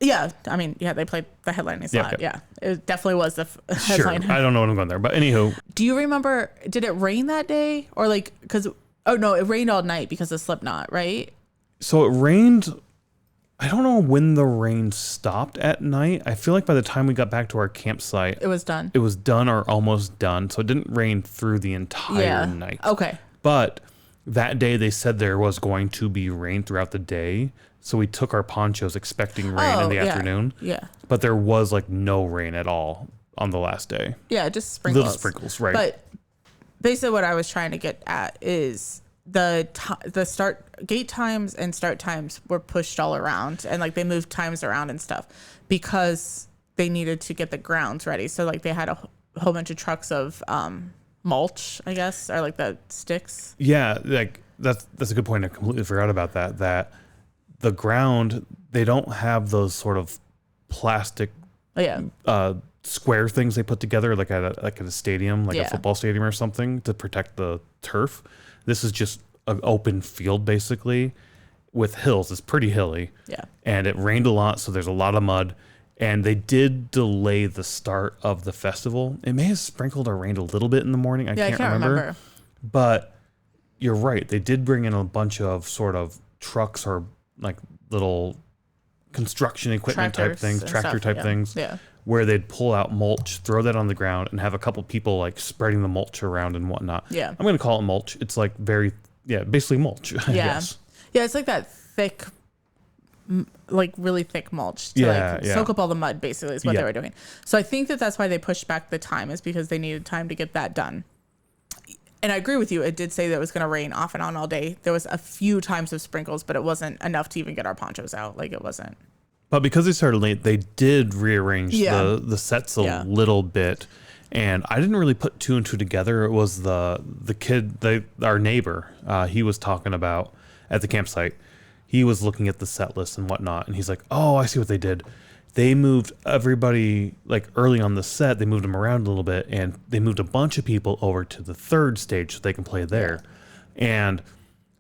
Yeah, I mean, they played the headlining slot. Yeah, it definitely was the headliner. Sure, I don't know what I'm going there, but anywho. Do you remember? Did it rain that day, or like because? Oh no, it rained all night because of Slipknot, right? So it rained. I don't know when the rain stopped at night. I feel like by the time we got back to our campsite, it was done. It was done or almost done. So it didn't rain through the entire night. Okay. But that day they said there was going to be rain throughout the day. So we took our ponchos expecting rain in the afternoon. Yeah. But there was like no rain at all on the last day. Yeah, just sprinkles. Little sprinkles, right. But basically what I was trying to get at is the start gate times and start times were pushed all around, and like they moved times around and stuff because they needed to get the grounds ready. So like they had a whole bunch of trucks of mulch, I guess, or like the sticks. Yeah, like that's a good point. I completely forgot about that. That the ground, they don't have those sort of plastic square things they put together like at a stadium, like a football stadium or something, to protect the turf. This is just an open field basically with hills. It's pretty hilly. Yeah. And it rained a lot, so there's a lot of mud. And they did delay the start of the festival. It may have sprinkled or rained a little bit in the morning. I can't remember. But you're right. They did bring in a bunch of sort of trucks or like little construction equipment type things, tractor type things, where they'd pull out mulch, throw that on the ground, and have a couple people like spreading the mulch around and whatnot. Yeah. I'm going to call it mulch. It's like basically mulch. I guess. Yeah, it's like that thick, like really thick mulch to soak up all the mud, basically, is what they were doing. So I think that's why they pushed back the time, is because they needed time to get that done. And I agree with you. It did say that it was going to rain off and on all day. There was a few times of sprinkles, but it wasn't enough to even get our ponchos out. Like, it wasn't. But because they started late, they did rearrange the sets a little bit. And I didn't really put 2 and 2 together. It was the kid, our neighbor, he was talking about at the campsite. He was looking at the set list and whatnot. And he's like, oh, I see what they did. They moved everybody, like early on the set, they moved them around a little bit, and they moved a bunch of people over to the third stage so they can play there. And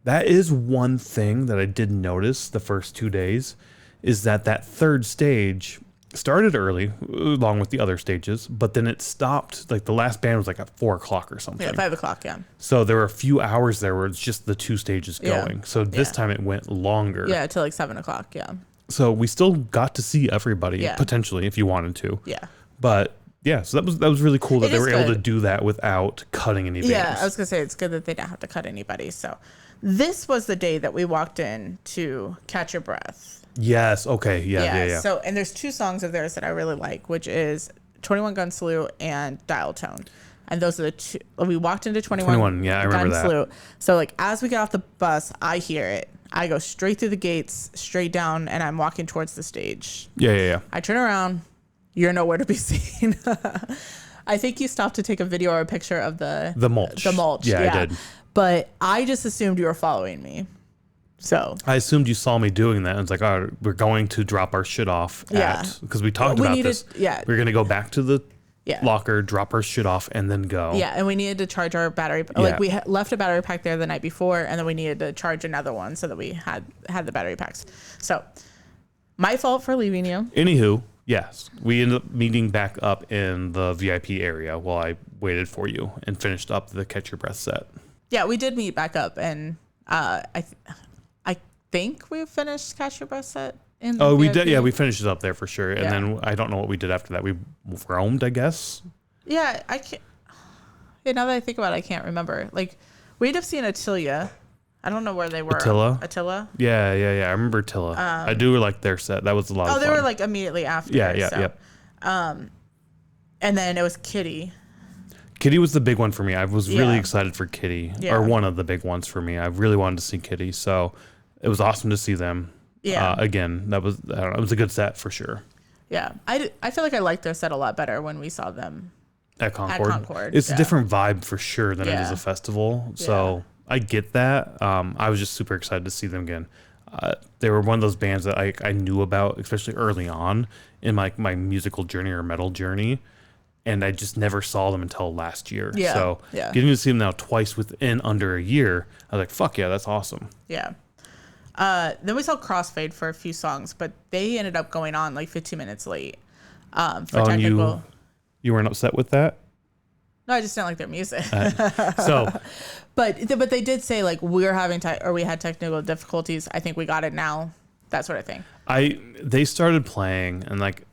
That is one thing that I did notice the first 2 days, is that third stage started early along with the other stages, but then it stopped. Like the last band was like at 4:00 or something. Yeah, 5:00. Yeah. So there were a few hours there where it's just the two stages going. So this time it went longer. Yeah, till like 7:00. Yeah. So we still got to see everybody potentially if you wanted to. Yeah. But yeah, so that was really cool that they were able good. to do that without cutting any bands. Yeah, I was gonna say it's good that they didn't have to cut anybody. So this was the day that we walked in to Catch Your Breath. Yes. Okay. Yeah. So, and there's two songs of theirs that I really like, which is 21 Gun Salute and Dial Tone. And those are the two. We walked into 21 yeah, I remember that. Salute. So, like, as we get off the bus, I hear it. I go straight through the gates, straight down, and I'm walking towards the stage. Yeah. I turn around. You're nowhere to be seen. I think you stopped to take a video or a picture of the mulch. The mulch. Yeah, I did. But I just assumed you were following me. So I assumed you saw me doing that. And it's like, oh, we're going to drop our shit off because we talked about this. Yeah. We're going to go back to the locker, drop our shit off, and then go. Yeah, and we needed to charge our battery. Like we left a battery pack there the night before, and then we needed to charge another one so that we had the battery packs. So my fault for leaving you. Anywho, yes, we ended up meeting back up in the VIP area while I waited for you and finished up the Catch Your Breath set. Yeah, we did meet back up, and I think we finished Catch Your Breath set. We did. Yeah, we finished it up there for sure. And then I don't know what we did after that. We roamed, I guess. Yeah, I can't. Yeah, now that I think about it, I can't remember. Like, we ended up seeing Attila. I don't know where they were. Attila? Yeah. I remember Attila. I do like their set. That was a lot of fun. Oh, they were like immediately after. Yeah. And then it was Kitty. Kitty was the big one for me. I was really excited for Kitty, or one of the big ones for me. I really wanted to see Kitty, so it was awesome to see them. Yeah. Again, that was it was a good set for sure. Yeah, I feel like I liked their set a lot better when we saw them at Concord. It's a different vibe for sure than it is a festival. So I get that. I was just super excited to see them again. They were one of those bands that I knew about, especially early on in my musical journey or metal journey. And I just never saw them until last year. Yeah. So getting to see them now twice within under a year, I was like, fuck yeah, that's awesome. Yeah. Then we saw Crossfade for a few songs, but they ended up going on like 15 minutes late for technical. You weren't upset with that? No, I just didn't like their music. So, but they did say like we had technical difficulties. I think we got it now. That sort of thing. They started playing and like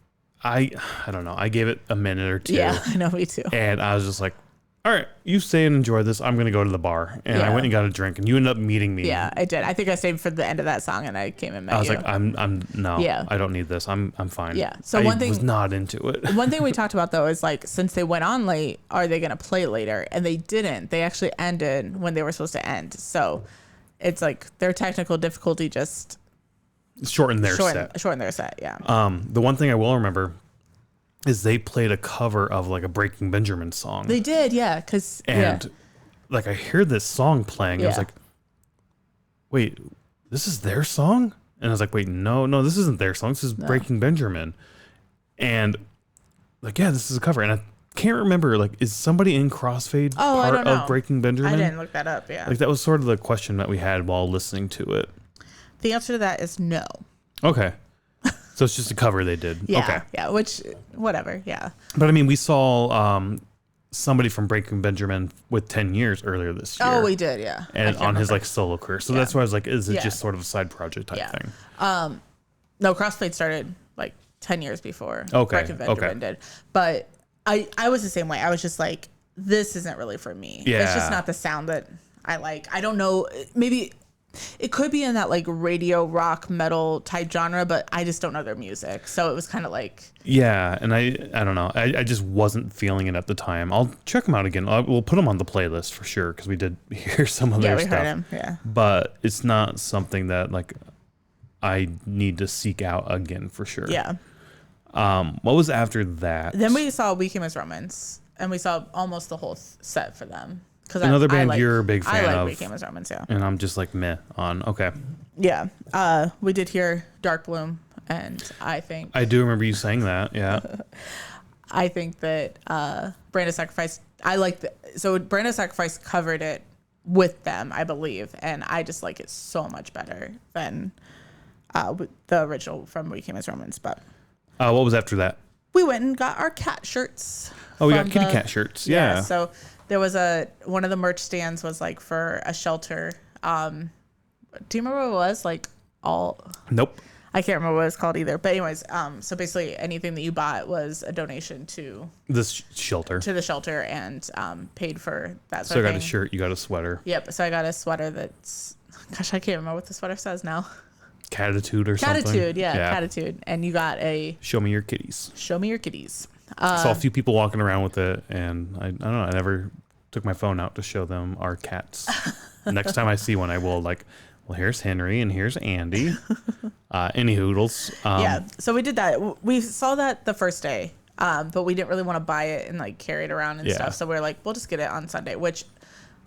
I don't know. I gave it a minute or two. Yeah, I know, me too. And I was just like, all right, you stay and enjoy this. I'm going to go to the bar. And I went and got a drink, and you ended up meeting me. Yeah, I did. I think I stayed for the end of that song, and I came and met you. I was like, no, I don't need this. I'm fine. Yeah. So I was not into it. One thing we talked about, though, is like, since they went on late, are they going to play later? And they didn't. They actually ended when they were supposed to end. So it's like their technical difficulty just shortened their set. Shortened their set, yeah. The one thing I will remember is they played a cover of like a Breaking Benjamin song. They did, yeah. Like I heard this song playing. I was like, wait, this is their song? And I was like, wait, no, this isn't their song. This is Breaking Benjamin. And like, yeah, this is a cover. And I can't remember, like, is somebody in Crossfade part of Breaking Benjamin? I didn't look that up, yeah. Like that was sort of the question that we had while listening to it. The answer to that is no. Okay. So it's just a cover they did. Yeah, okay. Yeah, which, whatever, yeah. But I mean, we saw somebody from Breaking Benjamin with 10 years earlier this year. Oh, we did, yeah. And on his like solo career. So that's why I was like, is it just sort of a side project type thing? No, Crossfade started like 10 years before Breaking Benjamin did. But I was the same way. I was just like, this isn't really for me. Yeah. It's just not the sound that I like. I don't know. Maybe it could be in that like radio rock metal type genre, but I just don't know their music. So it was kind of like. Yeah. And I don't know. I just wasn't feeling it at the time. I'll check them out again. We'll put them on the playlist for sure because we did hear some of their stuff. Yeah, we heard them. Yeah. But it's not something that like I need to seek out again for sure. Yeah. What was after that? Then we saw We Came as Romans, and we saw almost the whole set for them. Another band you're a big fan of. We Came as Romans, yeah. And I'm just like meh on. Okay. Yeah. We did hear Dark Bloom, and I think I do remember you saying that. Yeah. I think that Brand of Sacrifice. So Brand of Sacrifice covered it with them, I believe. And I just like it so much better than the original from We Came as Romans. But what was after that? we went and got our cat shirts. Oh, we got kitty cat shirts. Yeah. So there was one of the merch stands was like for a shelter. Do you remember what it was? Like Nope. I can't remember what it's called either. But anyways, so basically anything that you bought was a donation to this shelter. To the shelter and paid for that So I got a shirt, you got a sweater. Yep. So I got a sweater that's, gosh, I can't remember what the sweater says now. Catitude or something. Catitude, yeah, Catitude. And you got a Show me your kitties. Show me your kitties. I saw a few people walking around with it, and I don't know, I never took my phone out to show them our cats. Next time I see one, I will like, well, here's Henry and here's Andy. Any hoodles. Yeah, so we did that. We saw that the first day, but we didn't really want to buy it and like carry it around and stuff. So we were like, we'll just get it on Sunday, which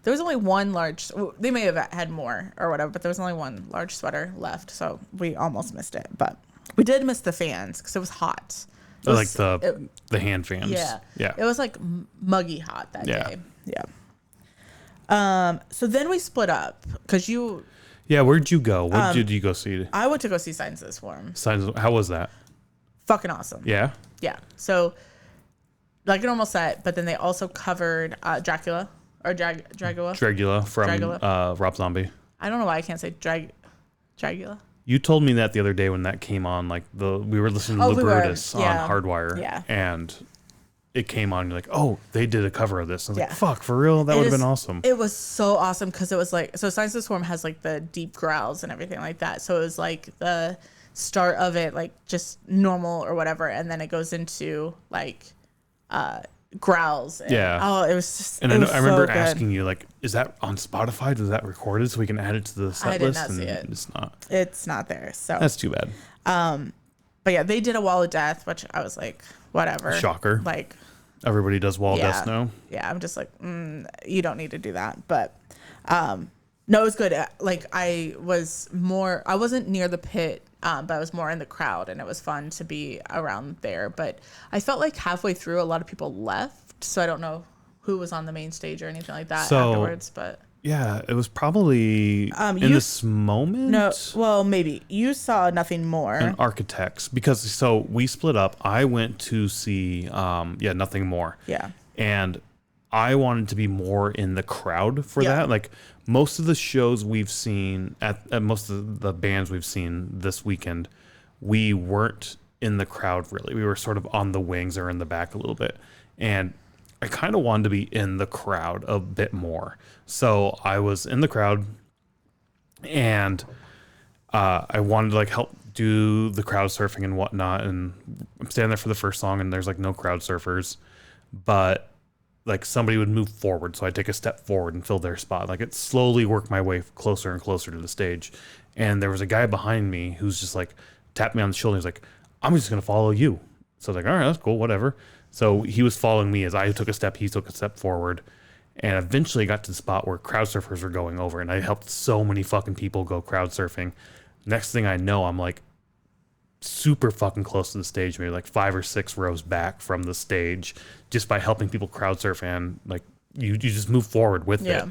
there was only one large, they may have had more or whatever, but there was only one large sweater left. So we almost missed it, but we did miss the fans because it was hot. It was, like the hand fans. Yeah. Yeah. It was like muggy hot that day. Yeah. So then we split up because Yeah, where'd you go? What did you go see? I went to go see Signs of the Swarm. How was that? Fucking awesome. Yeah? Yeah. So, like a normal set, but then they also covered Dracula or Dragula. Dragula from Rob Zombie. I don't know why I can't say Dragula. You told me that the other day when that came on. Like we were listening to Brutus on Hardwire. Yeah. And it came on. You're like, oh, they did a cover of this. I was like, fuck, for real? That would have been awesome. It was so awesome because it was like, so Signs of the Swarm has like the deep growls and everything like that. So it was like the start of it, like just normal or whatever. And then it goes into like growls. And, oh, it was just, and I remember asking you, like, is that on Spotify? Is that recorded so we can add it to the set list? I did not see it. It's not. It's not there. So that's too bad. But yeah, they did a Wall of Death, which I was like, whatever. Shocker. Like, everybody does Wall of Death now. Yeah, I'm just like, you don't need to do that. But no, it was good. Like I wasn't near the pit, but I was more in the crowd, and it was fun to be around there. But I felt like halfway through, a lot of people left, so I don't know who was on the main stage or anything like that afterwards. But yeah, it was probably in this moment. No, well, maybe you saw Nothing More and Architects, because so we split up. I went to see Nothing More. Yeah, and I wanted to be more in the crowd for that. Like most of the shows we've seen at most of the bands we've seen this weekend, we weren't in the crowd really. We were sort of on the wings or in the back a little bit, and I kind of wanted to be in the crowd a bit more. So I was in the crowd, and I wanted to like help do the crowd surfing and whatnot. And I'm standing there for the first song, and there's like no crowd surfers, but like somebody would move forward, so I'd take a step forward and fill their spot. Like it slowly worked my way closer and closer to the stage. And there was a guy behind me who's just like tapped me on the shoulder. He's like, "I'm just gonna follow you." So I was like, "All right, that's cool, whatever." So he was following me as I took a step, he took a step forward, and eventually got to the spot where crowd surfers were going over, and I helped so many fucking people go crowd surfing. Next thing I know, I'm like super fucking close to the stage, maybe like 5 or 6 rows back from the stage, just by helping people crowd surf, and like you just move forward with it.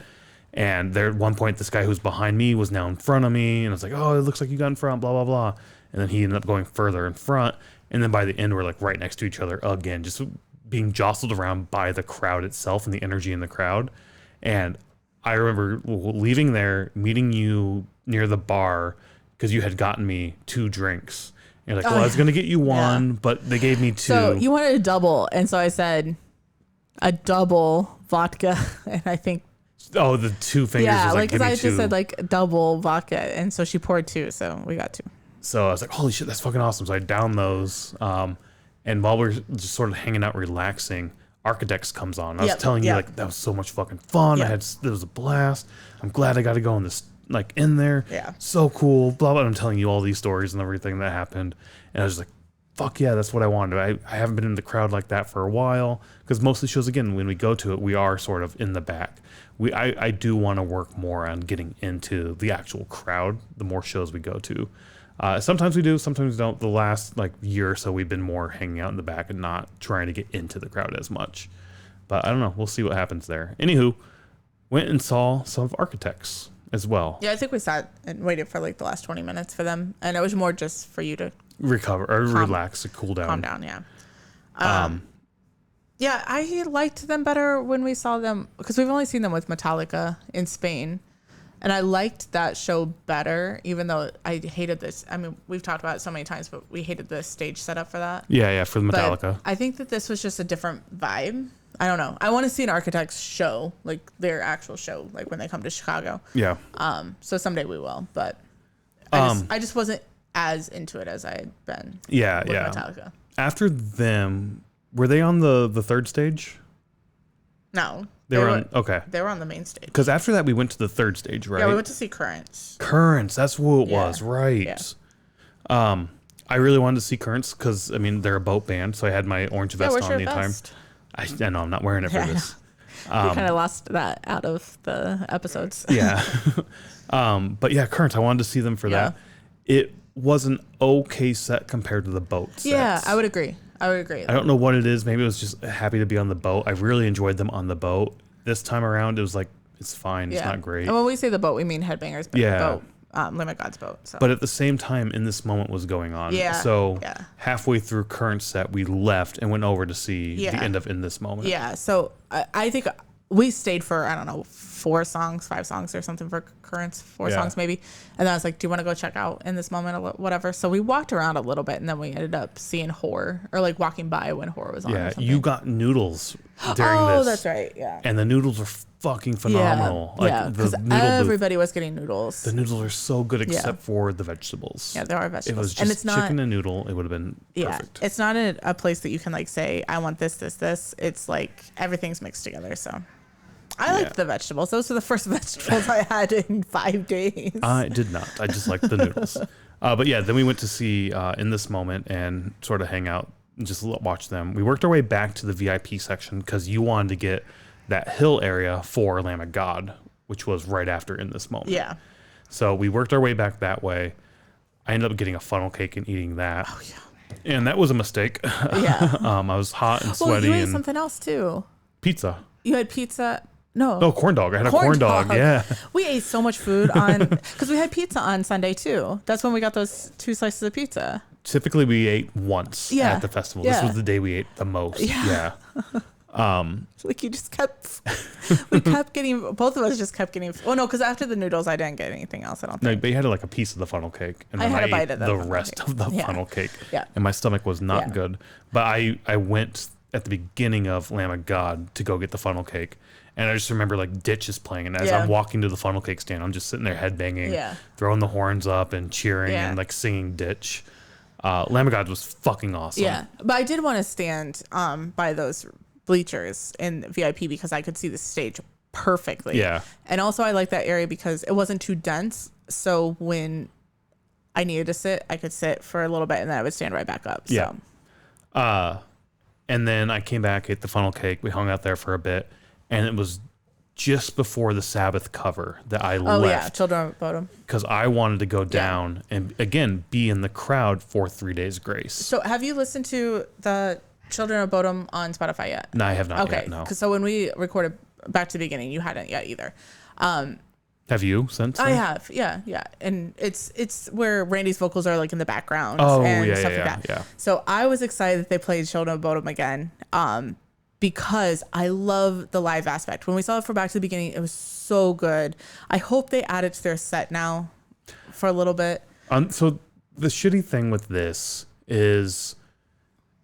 And there at one point, this guy who's behind me was now in front of me, and I was like, "Oh, it looks like you got in front, blah blah blah." And then he ended up going further in front, and then by the end, we're like right next to each other again, just being jostled around by the crowd itself and the energy in the crowd. And I remember leaving there, meeting you near the bar because you had gotten me 2 drinks. And you're like, "Well, I was going to get you one, but they gave me 2. So you wanted a double. And so I said a double vodka. And I think. Oh, the 2 fingers. Yeah, was like, give me I 2. just said like double vodka. And so she poured 2. So we got 2. So I was like, "Holy shit, that's fucking awesome." So I downed those. And while we're just sort of hanging out, relaxing, Architects comes on. I was telling you, like, that was so much fucking fun. It was a blast. I'm glad I got to go in this, like, in there. Yeah. So cool. Blah, blah. I'm telling you all these stories and everything that happened. And I was like, fuck yeah, that's what I wanted. I haven't been in the crowd like that for a while. Because most of the shows, again, when we go to it, we are sort of in the back. I do want to work more on getting into the actual crowd the more shows we go to. Sometimes we do, sometimes we don't. The last like year or so, we've been more hanging out in the back and not trying to get into the crowd as much. But I don't know. We'll see what happens there. Anywho, Went and saw some of Architects as well. Yeah, I think we sat and waited for like the last 20 minutes for them, and it was more just for you to recover or relax, to cool down. Calm down, yeah. Yeah, I liked them better when we saw them because we've only seen them with Metallica in Spain. And I liked that show better, even though I hated this. I mean, we've talked about it so many times, but we hated the stage setup for that. Yeah, for the Metallica. But I think that this was just a different vibe. I don't know. I want to see an Architects show, like their actual show, like when they come to Chicago. Yeah. So someday we will, but I just wasn't as into it as I had been. Yeah, with Metallica. After them, were they on the third stage? No. They were on, okay. They were on the main stage. Because after that, we went to the third stage, right? Yeah, we went to see Currents. Currents, that's who it was, right? Yeah. I really wanted to see Currents because, I mean, they're a boat band, so I had my orange vest on the entire time. I know, I'm not wearing it for this. We kind of lost that out of the episodes. Yeah. But yeah, Currents, I wanted to see them for that. It was an okay set compared to the boat sets. Yeah, I would agree. I don't know what it is. Maybe it was just happy to be on the boat. I really enjoyed them on the boat. This time around, it was like, it's fine. It's not great. And when we say the boat, we mean Headbangers boat. Lamb of God's boat. So. But at the same time, in this moment was going on. Yeah. So halfway through Current set, we left and went over to see the end of In This Moment. Yeah. So I think we stayed for, I don't know, 5 songs or something for Currents, 4 songs maybe. And then I was like, do you want to go check out In This Moment or whatever? So we walked around a little bit and then we ended up seeing Horror or like walking by when Horror was on. Yeah, you got noodles during this. Oh, that's right. Yeah. And the noodles are fucking phenomenal. Because everybody was getting noodles. The noodles are so good except for the vegetables. Yeah, there are vegetables. If it was just it's chicken and noodle, it would have been perfect. It's not a place that you can like say, I want this. It's like everything's mixed together. So I liked the vegetables. Those were the first vegetables I had in 5 days. I did not. I just liked the noodles. But yeah, then we went to see In This Moment and sort of hang out and just watch them. We worked our way back to the VIP section because you wanted to get that hill area for Lamb of God, which was right after In This Moment. Yeah. So we worked our way back that way. I ended up getting a funnel cake and eating that. Oh, yeah. And that was a mistake. Yeah. I was hot and sweaty. Well, you ate something else too. Pizza. You had pizza. No. No, corn dog. I had a corn dog. Yeah. We ate so much food because we had pizza on Sunday too. That's when we got those 2 slices of pizza. Typically, we ate once at the festival. This was the day we ate the most. Yeah. Like you just kept, we kept getting, both of us just kept getting, well, no, because after the noodles, I didn't get anything else, I don't think. No, but you had like a piece of the funnel cake. And I then had a bite ate of the rest of the funnel cake. Yeah. And my stomach was not good. But I went at the beginning of Lamb of God to go get the funnel cake. And I just remember like Ditch is playing. And as I'm walking to the funnel cake stand, I'm just sitting there headbanging, throwing the horns up and cheering and like singing Ditch. Lamb of God was fucking awesome. Yeah. But I did want to stand by those bleachers in VIP because I could see the stage perfectly. Yeah. And also I like that area because it wasn't too dense. So when I needed to sit, I could sit for a little bit and then I would stand right back up. So. Yeah. And then I came back, ate the funnel cake. We hung out there for a bit. And it was just before the Sabbath cover that I left. Oh, yeah. Children of Bodom. Because I wanted to go down and, again, be in the crowd for 3 Days Grace. So have you listened to the Children of Bodom on Spotify yet? No, I have not yet, no. So when we recorded back to the beginning, you hadn't yet either. Have you since then? I have, yeah. And it's where Randy's vocals are like in the background and stuff like that. Yeah. So I was excited that they played Children of Bodom again because I love the live aspect. When we saw it for Back to the Beginning, it was so good. I hope they add it to their set now for a little bit. So the shitty thing with this is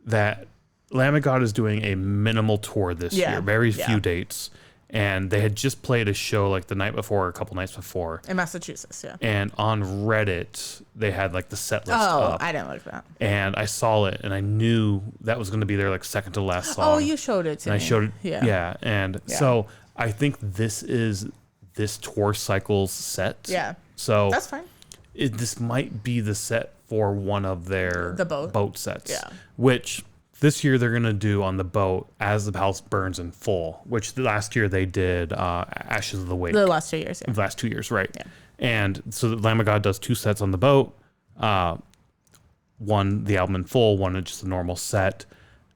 that Lamb of God is doing a minimal tour this year, very few dates. And they had just played a show like the night before or a couple nights before. In Massachusetts, yeah. And on Reddit, they had like the set list up. I didn't like that. And I saw it and I knew that was going to be their like second to last song. Oh, you showed it to me. And I showed it. Yeah. And so I think this is this tour cycle's set. Yeah. So that's fine. This might be the set for one of their boat sets. Yeah. Which this year they're going to do on the boat As the House Burns in Full, which last year they did Ashes of the Wake. The last 2 years, yeah. The last 2 years, right. Yeah. And so the Lamb of God does 2 sets on the boat. One, the album in full, one just a normal set.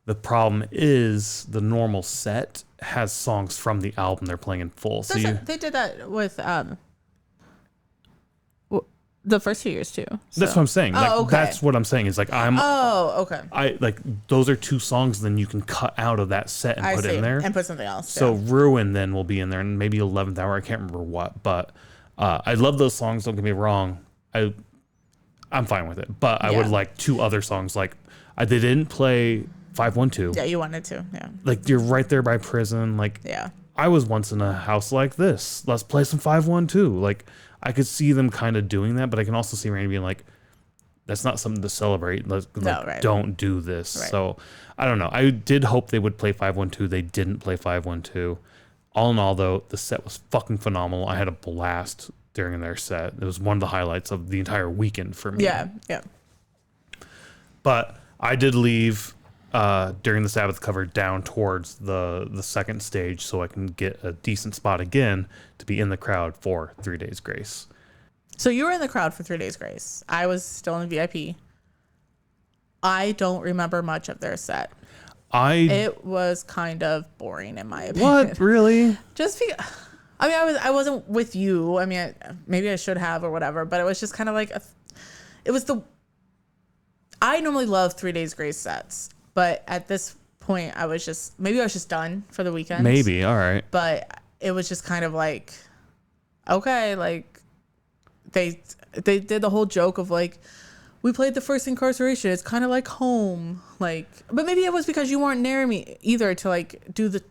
The problem is the normal set has songs from the album they're playing in full. So they did that with the first 2 years too. So. That's what I'm saying. Like, okay. That's what I'm saying. Is like okay. I like those are 2 songs. Then you can cut out of that set and put in there and put something else. So Ruin then will be in there, and maybe 11th Hour. I can't remember what, but I love those songs. Don't get me wrong. I'm fine with it, but I would like 2 other songs. Like they didn't play 512. Yeah, you wanted to. Yeah. Like you're right there by Prison. Like I was once in a house like this. Let's play some 512. Like I could see them kind of doing that, but I can also see Randy being like, that's not something to celebrate. Don't do this. Right. So I don't know. I did hope they would play 512. They didn't play 512. All in all, though, the set was fucking phenomenal. I had a blast during their set. It was one of the highlights of the entire weekend for me. Yeah. But I did leave during the Sabbath cover down towards the second stage so I can get a decent spot again to be in the crowd for 3 Days Grace. So you were in the crowd for 3 Days Grace. I was still in VIP. I don't remember much of their set. It was kind of boring in my opinion. What? Really? Just because, I mean, I wasn't with you. I mean, maybe I should have or whatever, but it was just kind of like I normally love 3 Days Grace sets. But at this point, maybe I was just done for the weekend. Maybe, all right. But it was just kind of like, okay, like they did the whole joke of like, we played the first Inkcarceration. It's kind of like home, like. But maybe it was because you weren't near me either to like do the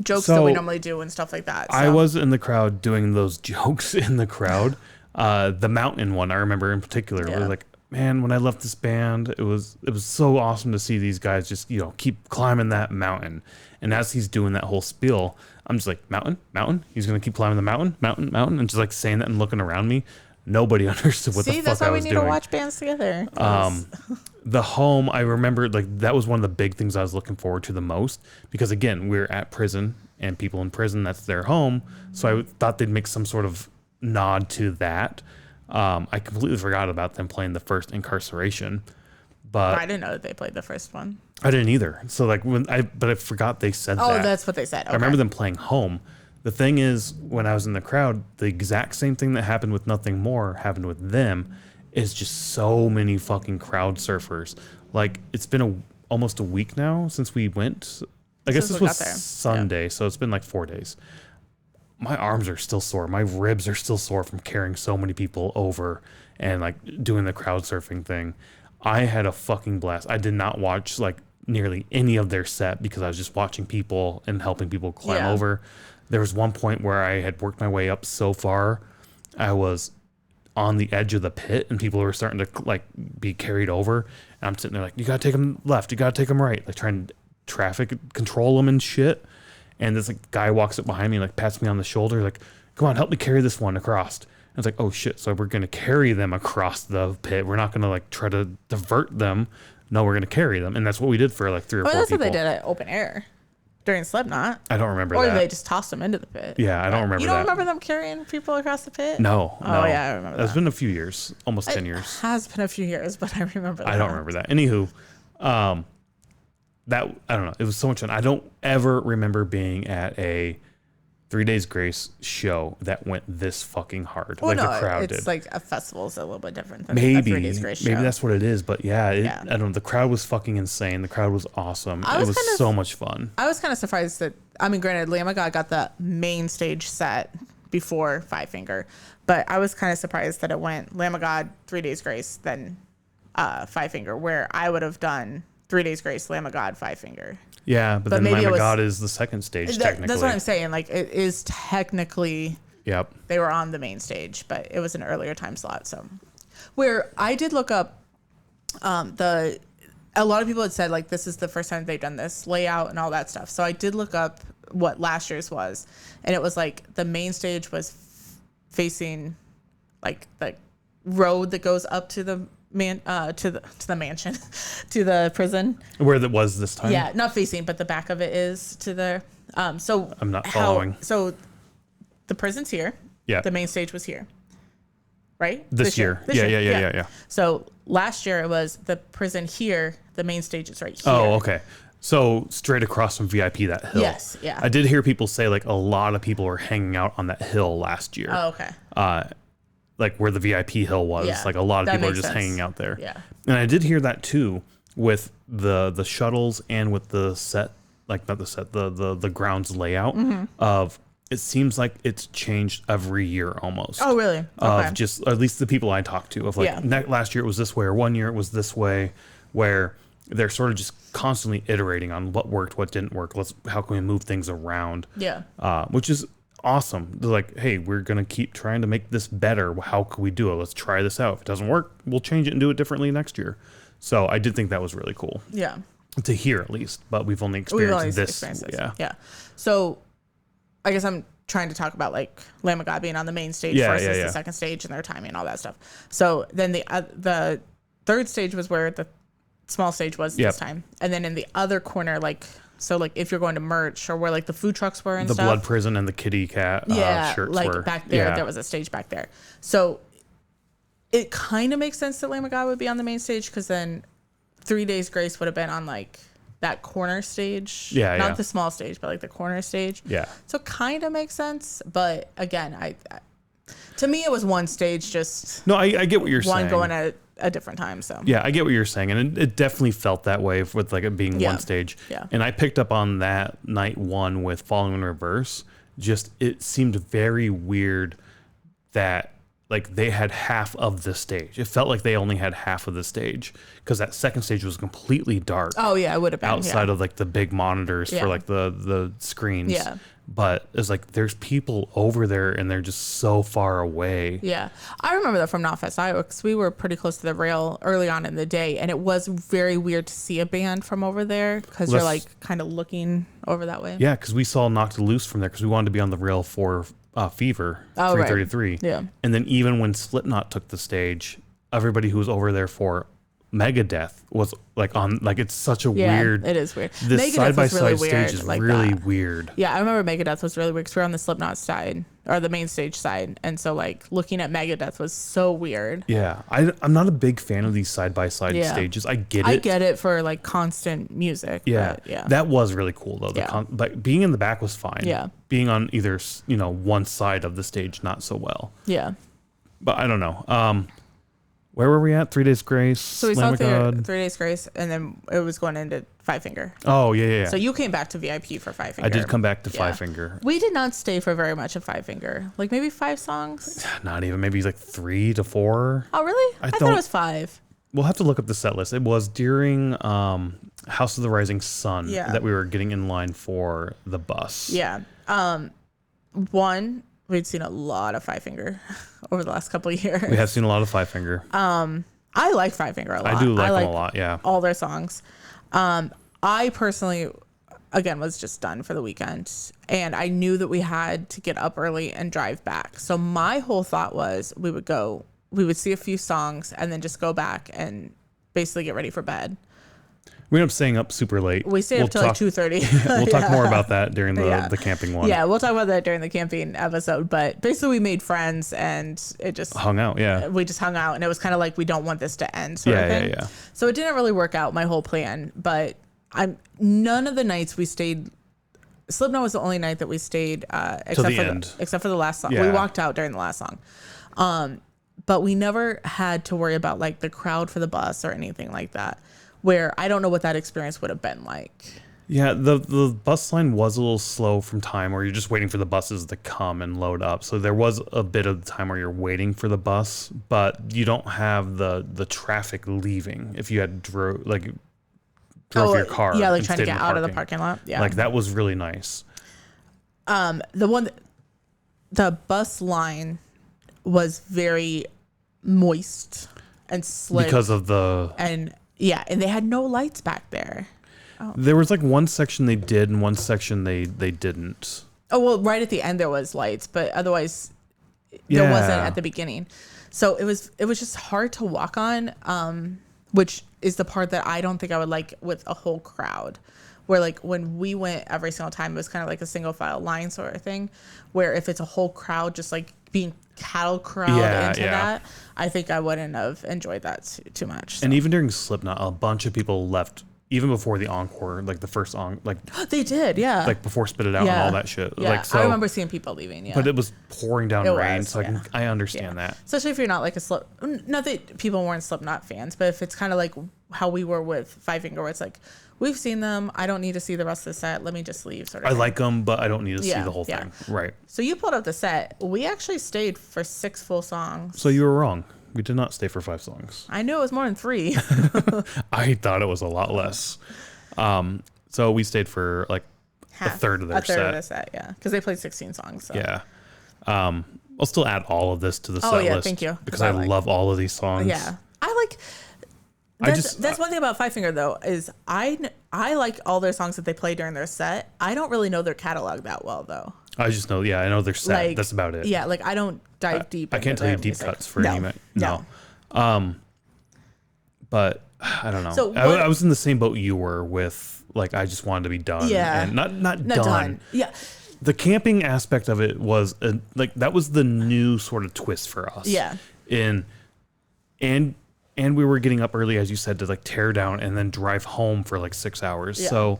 jokes that we normally do and stuff like that. So. I was in the crowd doing those jokes in the crowd. The mountain one I remember in particular was like. Man, when I left this band, it was so awesome to see these guys just, keep climbing that mountain. And as he's doing that whole spiel, I'm just like, mountain? He's going to keep climbing the mountain, and just like saying that and looking around me. Nobody understood what the fuck I was doing. See, that's why we need to watch bands together. The home, I remember, like, that was one of the big things I was looking forward to the most. Because, again, we're at prison, and people in prison, that's their home. So I thought they'd make some sort of nod to that. I completely forgot about them playing the first Inkcarceration, but I didn't know that they played the first one. I didn't either. So like but I forgot they said that. Oh, that's what they said. Okay. I remember them playing Home. The thing is, when I was in the crowd, the exact same thing that happened with Nothing More happened with them. Is just so many fucking crowd surfers. Like it's been almost a week now since we went. I guess this was Sunday, so it's been like 4 days. My arms are still sore. My ribs are still sore from carrying so many people over and like doing the crowd surfing thing. I had a fucking blast. I did not watch like nearly any of their set because I was just watching people and helping people climb over. There was one point where I had worked my way up so far, I was on the edge of the pit and people were starting to like be carried over. And I'm sitting there like, you gotta take them left, you gotta take them right, like trying to traffic control them and shit. And this like guy walks up behind me and like pats me on the shoulder, like, come on, help me carry this one across. And it's like, oh shit, so we're gonna carry them across the pit. We're not gonna like try to divert them. No, we're gonna carry them. And that's what we did for like 3 or 4 people. That's what they did at open air during Slipknot. I don't remember that. Or they just tossed them into the pit. Yeah, I don't remember that. You don't remember them carrying people across the pit? No. Oh yeah, I remember that. It's been a few years, almost 10 years. It has been a few years, but I remember that. I don't remember that. Anywho, that I don't know. It was so much fun. I don't ever remember being at a 3 Days Grace show that went this fucking hard. Well, like the crowd did. It's like a festival is a little bit different than a 3 Days Grace show. Maybe that's what it is. But yeah, I don't know. The crowd was fucking insane. The crowd was awesome. It was so much fun. I was kind of surprised that, I mean, granted, Lamb of God got the main stage set before Five Finger, but I was kind of surprised that it went Lamb of God, 3 Days Grace, then Five Finger, where I would have done 3 Days Grace, Lamb of God, Five Finger. Yeah, but then Lamb of God is the second stage, technically. That's what I'm saying. Like, it is technically... Yep. They were on the main stage, but it was an earlier time slot. So, where I did look up a lot of people had said, like, this is the first time they've done this layout and all that stuff. So I did look up what last year's was. And it was, like, the main stage was facing, like, the road that goes up to the... to the mansion, to the prison. Where that was this time? Yeah, not facing, but the back of it is to the. So I'm not following. So the prison's here. Yeah. The main stage was here. Right. This year. Yeah. So last year it was the prison here. The main stage is right here. Oh, okay. So straight across from VIP, that hill. Yes, yeah. I did hear people say like a lot of people were hanging out on that hill last year. Oh, okay. Like where the VIP hill was. Yeah, Like a lot of that people are makes just sense. hanging out there. Yeah. And I did hear that too with the shuttles and with the set, like not the set, the grounds layout of. It seems like it's changed every year almost. Oh, really? Okay. Of just at least the people I talked to of like last year it was this way or one year it was this way, where they're sort of just constantly iterating on what worked, what didn't work. How can we move things around? Yeah. Which is awesome. They're like, hey, we're gonna keep trying to make this better. How can we do it? Let's try this out. If it doesn't work, we'll change it and do it differently next year. So I did think that was really cool. Yeah. To hear at least, but we've only experienced this. Yeah. So I guess I'm trying to talk about like Lamb of God being on the main stage versus the second stage and their timing and all that stuff. So then the third stage was where the small stage was this time. And then in the other corner, like, so like if you're going to merch or where like the food trucks were and the stuff. blood prison and the kitty cat shirts like were. Back there, there was a stage back there. So it kind of makes sense that Lamb of God would be on the main stage because then 3 Days Grace would have been on like that corner stage. Not the small stage, but like the corner stage. Yeah. So kind of makes sense. But again, I to me, it was one stage, just. No, I get what you're saying. One going at a different time. So. Yeah, I get what you're saying. And it definitely felt that way with like it being one stage. Yeah. And I picked up on that night one with Falling in Reverse. Just, it seemed very weird that like they had half of the stage. It felt like they only had half of the stage because that second stage was completely dark. Oh yeah, it would have been outside of like the big monitors for like the screens. Yeah. But it's like there's people over there and they're just so far away. Yeah, I remember that from Knotfest, Iowa, because we were pretty close to the rail early on in the day, and it was very weird to see a band from over there because you're like kind of looking over that way. Yeah, because we saw Knocked Loose from there because we wanted to be on the rail for Fever 333. Right. Yeah. And then even when Slipknot took the stage, everybody who was over there for Megadeth was like on, like it's such a weird. It is weird. This Megadeth side by was really side weird, stage is like really that. weird. Yeah, I remember Megadeth was really weird because we were on the Slipknot side or the main stage side, and so like looking at Megadeth was so weird. Yeah, I'm not a big fan of these side by side stages. I get it. I get it for like constant music. Yeah, but yeah. That was really cool though. Like being in the back was fine. Yeah. Being on either one side of the stage not so well. Yeah. But I don't know. Where were we at? 3 Days Grace. So we saw 3 Days Grace, and then it was going into Five Finger. Oh yeah. So you came back to VIP for Five Finger. I did come back to Five Finger. We did not stay for very much of Five Finger. Like maybe 5 songs. Not even. Maybe like 3 to 4. Oh really? I thought it was 5. We'll have to look up the set list. It was during House of the Rising Sun that we were getting in line for the bus. Yeah. We'd seen a lot of Five Finger over the last couple of years. We have seen a lot of Five Finger. I like Five Finger a lot. I do like them a lot, yeah. All their songs. I personally, again, was just done for the weekend. And I knew that we had to get up early and drive back. So my whole thought was we would see a few songs and then just go back and basically get ready for bed. We ended up staying up super late. We stayed up till like 2:30. We'll talk more about that during the camping one. Yeah, we'll talk about that during the camping episode. But basically, we made friends and it just hung out. Yeah, we just hung out, and it was kind of like we don't want this to end. Sort of thing. Yeah. So it didn't really work out my whole plan. But none of the nights we stayed. Slipknot was the only night that we stayed, except for the last song. Yeah. We walked out during the last song. But we never had to worry about like the crowd for the bus or anything like that. Where I don't know what that experience would have been like. Yeah, the bus line was a little slow from time where you're just waiting for the buses to come and load up. So there was a bit of the time where you're waiting for the bus, but you don't have the traffic leaving if you had drove your car. Yeah, like trying to get out of the parking lot. Yeah. Like that was really nice. The bus line was very moist and slick. Because of the... Yeah, and they had no lights back there. Oh. There was like one section they did and one section they didn't. Oh, well, right at the end there was lights, but otherwise there wasn't at the beginning. So it was just hard to walk on, which is the part that I don't think I would like with a whole crowd. Where like when we went every single time, it was kind of like a single file line sort of thing, where if it's a whole crowd just like being cattle crowd into that, I think I wouldn't have enjoyed that too much. So. And even during Slipknot, a bunch of people left even before the encore, like the first song, like They did, yeah. like before Spit It Out and all that shit. Yeah, Like, so, I remember seeing people leaving, yeah. but it was pouring down rain, so I understand that. Especially if you're not like a not that people weren't Slipknot fans, but if it's kind of like how we were with Five Finger, where it's like, we've seen them, I don't need to see the rest of the set, let me just leave, sort of I thing. like them, but I don't need to see the whole thing. Right. So you pulled up the set. We actually stayed for 6 full songs. So you were wrong. We did not stay for 5 songs. I knew it was more than 3. I thought it was a lot less. So we stayed for like a third of their set. Of the set, yeah. Because they played 16 songs. So. Yeah. I'll still add all of this to the set list. Thank you. Because I love all of these songs. Yeah. That's one thing about Five Finger, though, is I like all their songs that they play during their set. I don't really know their catalog that well, though. I just know, I know their set. Like, that's about it. Yeah, like I don't dive deep. I can't tell you deep cuts for any. No. But I don't know. So I was in the same boat you were with, like, I just wanted to be done. Yeah. And not done. Yeah. The camping aspect of it was like that was the new sort of twist for us. Yeah. And we were getting up early, as you said, to like tear down and then drive home for like 6 hours. Yeah. So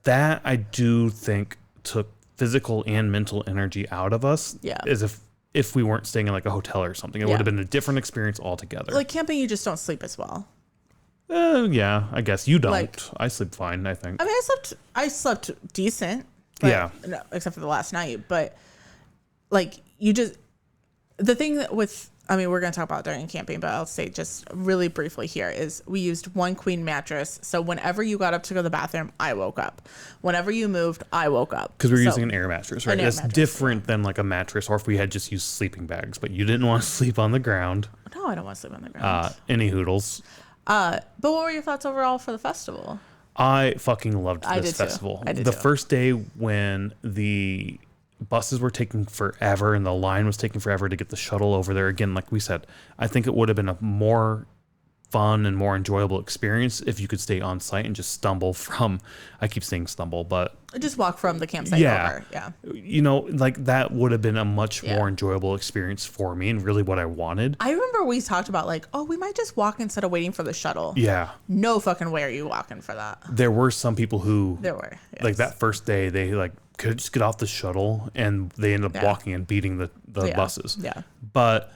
that I do think took physical and mental energy out of us. Yeah. As if we weren't staying in like a hotel or something, it would have been a different experience altogether. Like camping, you just don't sleep as well. Yeah, I guess you don't. Like, I sleep fine, I think. I mean, I slept decent. Yeah. No, except for the last night. But like the thing that we're going to talk about during camping, but I'll say just really briefly here is we used one queen mattress. So whenever you got up to go to the bathroom, I woke up. Whenever you moved, I woke up. Because we're using an air mattress, right? That's different than like a mattress, or if we had just used sleeping bags. But you didn't want to sleep on the ground. No, I don't want to sleep on the ground. Any hoodles. But what were your thoughts overall for the festival? I fucking loved this festival. I did the too. First day when the buses were taking forever and the line was taking forever to get the shuttle over there. Again, like we said, I think it would have been a more fun and more enjoyable experience if you could stay on site and just stumble from, I keep saying stumble, but just walk from the campsite over. Yeah. You know, like that would have been a much more enjoyable experience for me and really what I wanted. I remember we talked about like, we might just walk instead of waiting for the shuttle. Yeah. No fucking way are you walking for that. There were some people who, yes. Like that first day, they like could just get off the shuttle and they ended up walking and beating the buses. Yeah. But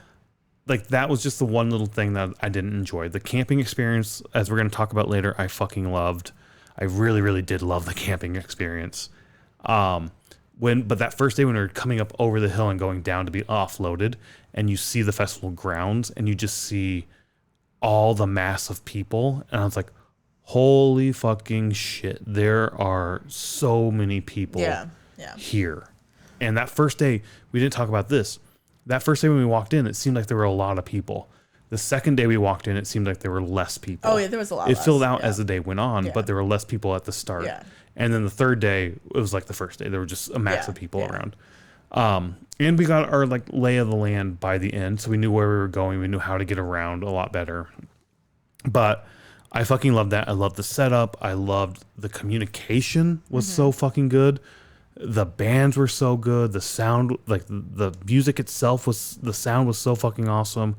like that was just the one little thing that I didn't enjoy. The camping experience, as we're going to talk about later, I fucking loved. I really, really did love the camping experience. But that first day when we were coming up over the hill and going down to be offloaded, and you see the festival grounds and you just see all the mass of people, and I was like, holy fucking shit, there are so many people here. And that first day, we didn't talk about this. That first day when we walked in, it seemed like there were a lot of people. The second day we walked in, it seemed like there were less people. Oh, yeah, there was a lot less. It filled out as the day went on, but there were less people at the start. Yeah. And then the third day, it was like the first day. There were just a mass of people around. And we got our like lay of the land by the end, so we knew where we were going. We knew how to get around a lot better. But I fucking loved that. I loved the setup. I loved the communication was so fucking good. The bands were so good. The sound, like the music itself the sound was so fucking awesome.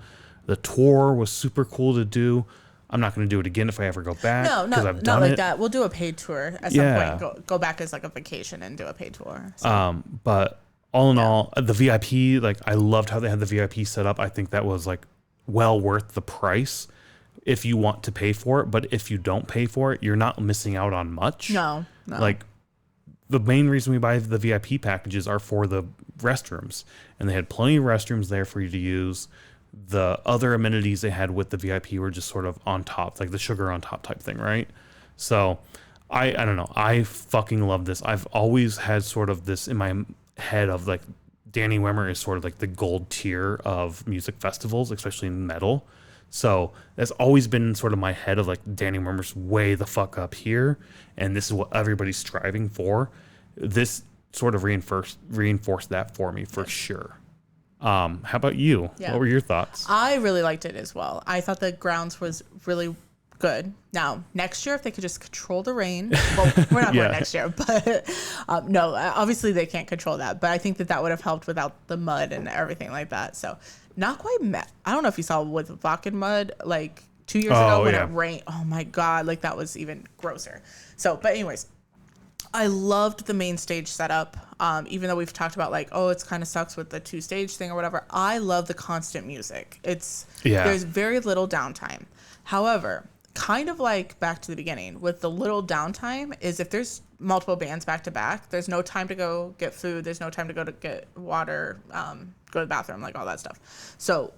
The tour was super cool to do. I'm not going to do it again if I ever go back. No, not like that. We'll do a paid tour at some point. Go back as like a vacation and do a paid tour. So. But all in all, the VIP, like I loved how they had the VIP set up. I think that was like well worth the price if you want to pay for it. But if you don't pay for it, you're not missing out on much. No. Like the main reason we buy the VIP packages are for the restrooms, and they had plenty of restrooms there for you to use. The other amenities they had with the VIP were just sort of on top, like the sugar on top type thing, right? So I don't know. I fucking love this. I've always had sort of this in my head of like Danny Wimmer is sort of like the gold tier of music festivals, especially in metal. So that's always been sort of my head of like Danny Wimmer's way the fuck up here, and this is what everybody's striving for. This sort of reinforced that for me for sure. How about you? Yeah. What were your thoughts? I really liked it as well. I thought the grounds was really good. Now, next year, if they could just control the rain, well, we're not going next year, but no, obviously they can't control that. But I think that would have helped without the mud and everything like that. So not quite I don't know if you saw with Vakken mud, like 2 years ago when it rained. Oh my God, like that was even grosser. So, but anyways, I loved the main stage setup. Even though we've talked about like, oh, it's kind of sucks with the 2-stage thing or whatever. I love the constant music. There's very little downtime. However, kind of like back to the beginning with the little downtime is if there's multiple bands back to back, there's no time to go get food. There's no time to go to get water, go to the bathroom, like all that stuff. So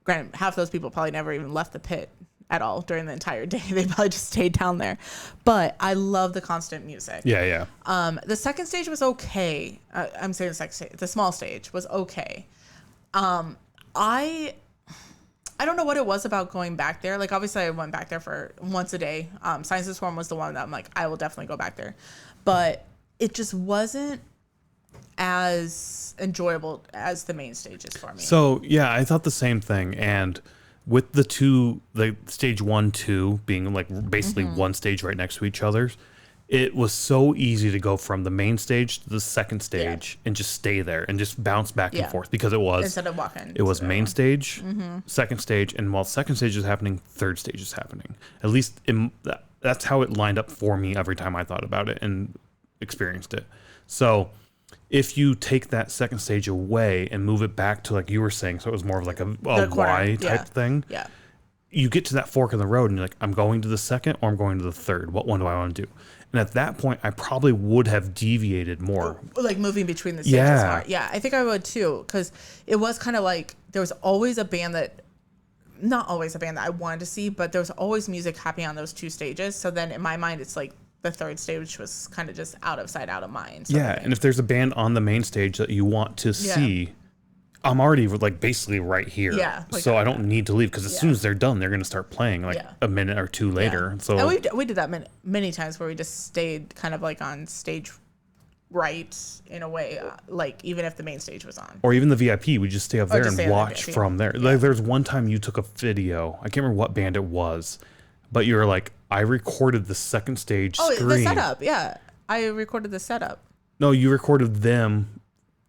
granted, half those people probably never even left the pit at all during the entire day. They probably just stayed down there. But I love the constant music. Yeah. The second stage was okay. I'm saying the second stage. The small stage was okay. I don't know what it was about going back there. Like, obviously, I went back there for once a day. Science and Swarm was the one that I'm like, I will definitely go back there. But it just wasn't as enjoyable as the main stages for me. So, yeah, I thought the same thing. And with the stage 1, 2 being like basically one stage right next to each other, it was so easy to go from the main stage to the second stage and just stay there and just bounce back and forth because it was instead of walking. It was main stage, second stage, and while second stage is happening, third stage is happening. At least that's how it lined up for me every time I thought about it and experienced it. So if you take that second stage away and move it back to like you were saying, so it was more of like a Y type thing. Yeah. You get to that fork in the road and you're like, I'm going to the second or I'm going to the third. What one do I want to do? And at that point, I probably would have deviated more. Like moving between the stages more. Yeah, I think I would too. Because it was kind of like there was always a band not always a band that I wanted to see, but there was always music happening on those 2 stages. So then in my mind, it's like the third stage was kind of just out of sight, out of mind. Yeah, and if there's a band on the main stage that you want to see, I'm already like basically right here. Yeah. Like so I don't need to leave because as soon as they're done, they're going to start playing like a minute or two later. Yeah. So and we did that many times where we just stayed kind of like on stage right in a way, like even if the main stage was on. Or even the VIP, we just stay up there and watch from there. Like there's one time you took a video. I can't remember what band it was, but you were like, I recorded the second stage screen. Oh, the setup. Yeah. I recorded the setup. No, you recorded them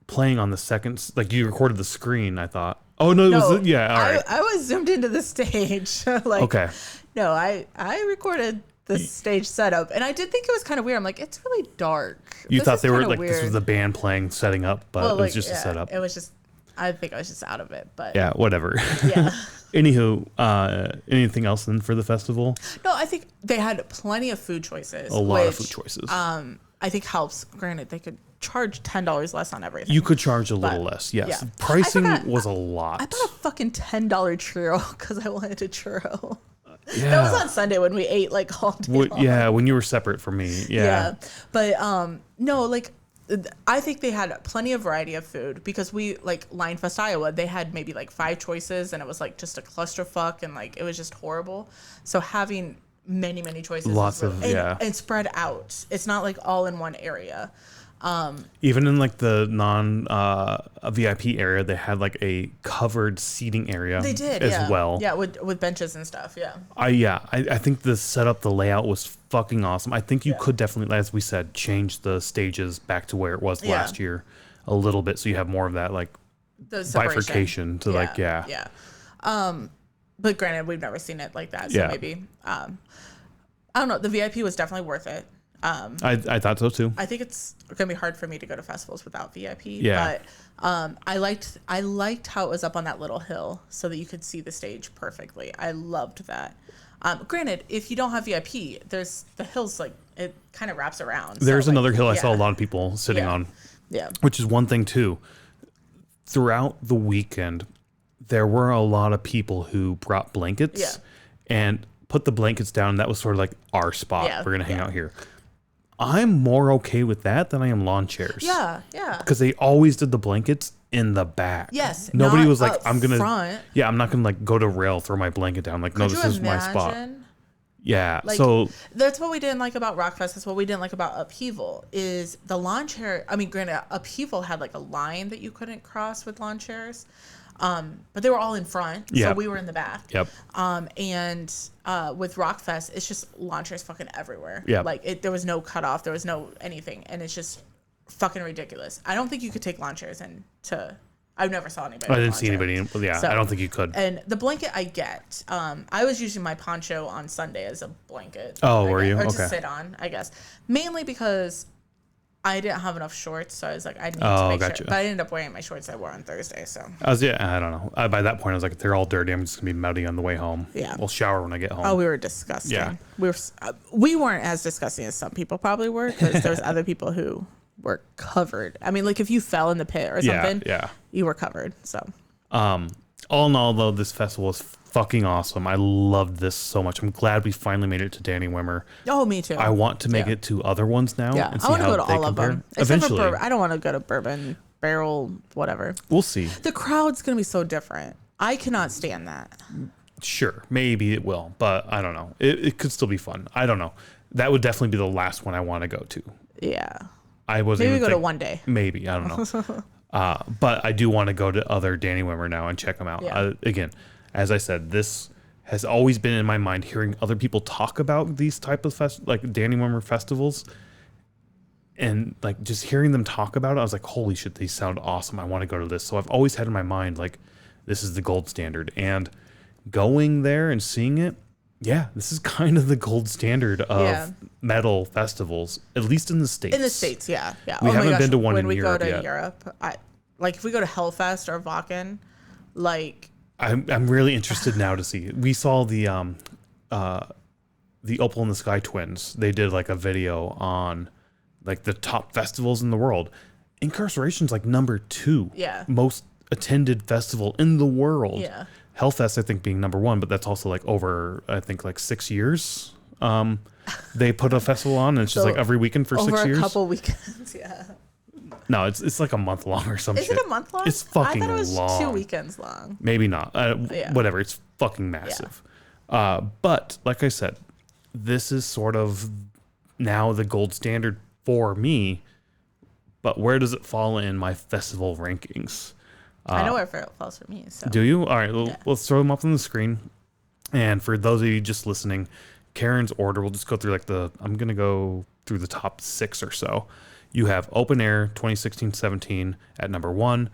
playing on the second, like you recorded the screen, I thought. Oh, no, it was, all right. I was zoomed into the stage. Okay. No, I recorded the stage setup, and I did think it was kind of weird. I'm like, it's really dark. You thought they were like, weird. This was the band playing, setting up, but it was just a setup. It was just, I think I was just out of it, but. Yeah, whatever. Yeah. Anywho, anything else then for the festival? No, I think they had plenty of food choices. A lot of food choices. I think helps. Granted, they could charge $10 less on everything. You could charge a little less, yes. Yeah. Pricing was a lot. I bought a fucking $10 churro because I wanted a churro. Yeah. That was on Sunday when we ate like all day long. Yeah, when you were separate from me. Yeah. But no, like I think they had plenty of variety of food because we like Line Fest Iowa, they had maybe like 5 choices and it was like just a clusterfuck and like it was just horrible. So having many choices, and spread out. It's not like all in one area. Even in like the non VIP area, they had like a covered seating area. They did as well. Yeah, with benches and stuff. Yeah. I think the setup, the layout was fucking awesome. I think you could definitely, as we said, change the stages back to where it was last year a little bit, so you have more of that like bifurcation to Yeah. But granted, we've never seen it like that, so maybe I don't know. The VIP was definitely worth it. I thought so too. I think it's gonna be hard for me to go to festivals without VIP. Yeah. But I liked how it was up on that little hill so that you could see the stage perfectly. I loved that. Granted, if you don't have VIP, there's the hills like it kind of wraps around. There's another hill I saw a lot of people sitting on. Yeah. Which is one thing too. Throughout the weekend, there were a lot of people who brought blankets and put the blankets down. That was sort of like our spot. We're gonna hang out here. I'm more okay with that than I am lawn chairs. Yeah. Because they always did the blankets in the back. Yes. Nobody was like, I'm gonna. Front. Yeah, I'm not gonna like go to rail, throw my blanket down. Like, no, this is my spot. Yeah. Like, so that's what we didn't like about Rockfest. That's what we didn't like about Upheaval is the lawn chair. I mean, granted, Upheaval had like a line that you couldn't cross with lawn chairs. But they were all in front, so we were in the back. Yep. And with Rockfest, it's just lawn chairs fucking everywhere. Yeah. Like there was no cutoff, there was no anything, and it's just fucking ridiculous. I don't think you could take lawn chairs into I never saw anybody. I didn't see anybody. Yeah, so, I don't think you could. And the blanket I get. I was using my poncho on Sunday as a blanket. Oh, were you? Or okay. to sit on, I guess. Mainly because I didn't have enough shorts, so I was like, I need to make sure. But I ended up wearing my shorts I wore on Thursday. So I don't know. By that point, I was like, they're all dirty. I'm just gonna be muddy on the way home. Yeah, we'll shower when I get home. Oh, we were disgusting. Yeah, we weren't as disgusting as some people probably were, because there was other people who were covered. I mean, like if you fell in the pit or something, you were covered. So, all in all, though, this festival was fucking awesome. I loved this so much. I'm glad we finally made it to Danny Wimmer. Oh, me too. I want to make it to other ones now. Yeah, and see I want to how go to all compare. of them. Eventually, I don't want to go to Bourbon Barrel, whatever. We'll see. The crowd's gonna be so different. I cannot stand that. Sure, maybe it will, but I don't know. It could still be fun. I don't know. That would definitely be the last one I want to go to. Yeah. Maybe go to one day. Maybe, I don't know. But I do want to go to other Danny Wimmer now and check them out. Yeah. Again, as I said, this has always been in my mind, hearing other people talk about these type of like Danny Wimmer festivals, and like just hearing them talk about it, I was like, holy shit, these sound awesome. I want to go to this. So I've always had in my mind, like, this is the gold standard. And going there and seeing it, yeah, this is kind of the gold standard of metal festivals, at least in the States. In the States, yeah. We haven't been to one in Europe yet. When we go to Europe, like if we go to Hellfest or Wacken, like... I'm really interested now to see. We saw the Opal in the Sky Twins. They did like a video on like the top festivals in the world. Inkcarceration's like number 2 most attended festival in the world. Yeah. Hellfest, I think, being number 1, but that's also like over, I think, like 6 years. They put a festival on, and it's just like every weekend for 6 years. Over a couple weekends, yeah. No, it's like a month long or some shit. Is it a month long? It's fucking long. I thought it was long. 2 weekends long. Maybe not. Whatever. It's fucking massive. Yeah. But like I said, this is sort of now the gold standard for me. But where does it fall in my festival rankings? I know where it falls for me. So. Do you? All right. Let's throw them up on the screen. And for those of you just listening, Karen's order, we'll just go through I'm going to go through the top 6 or so. You have Open Air 2016-17 at number 1.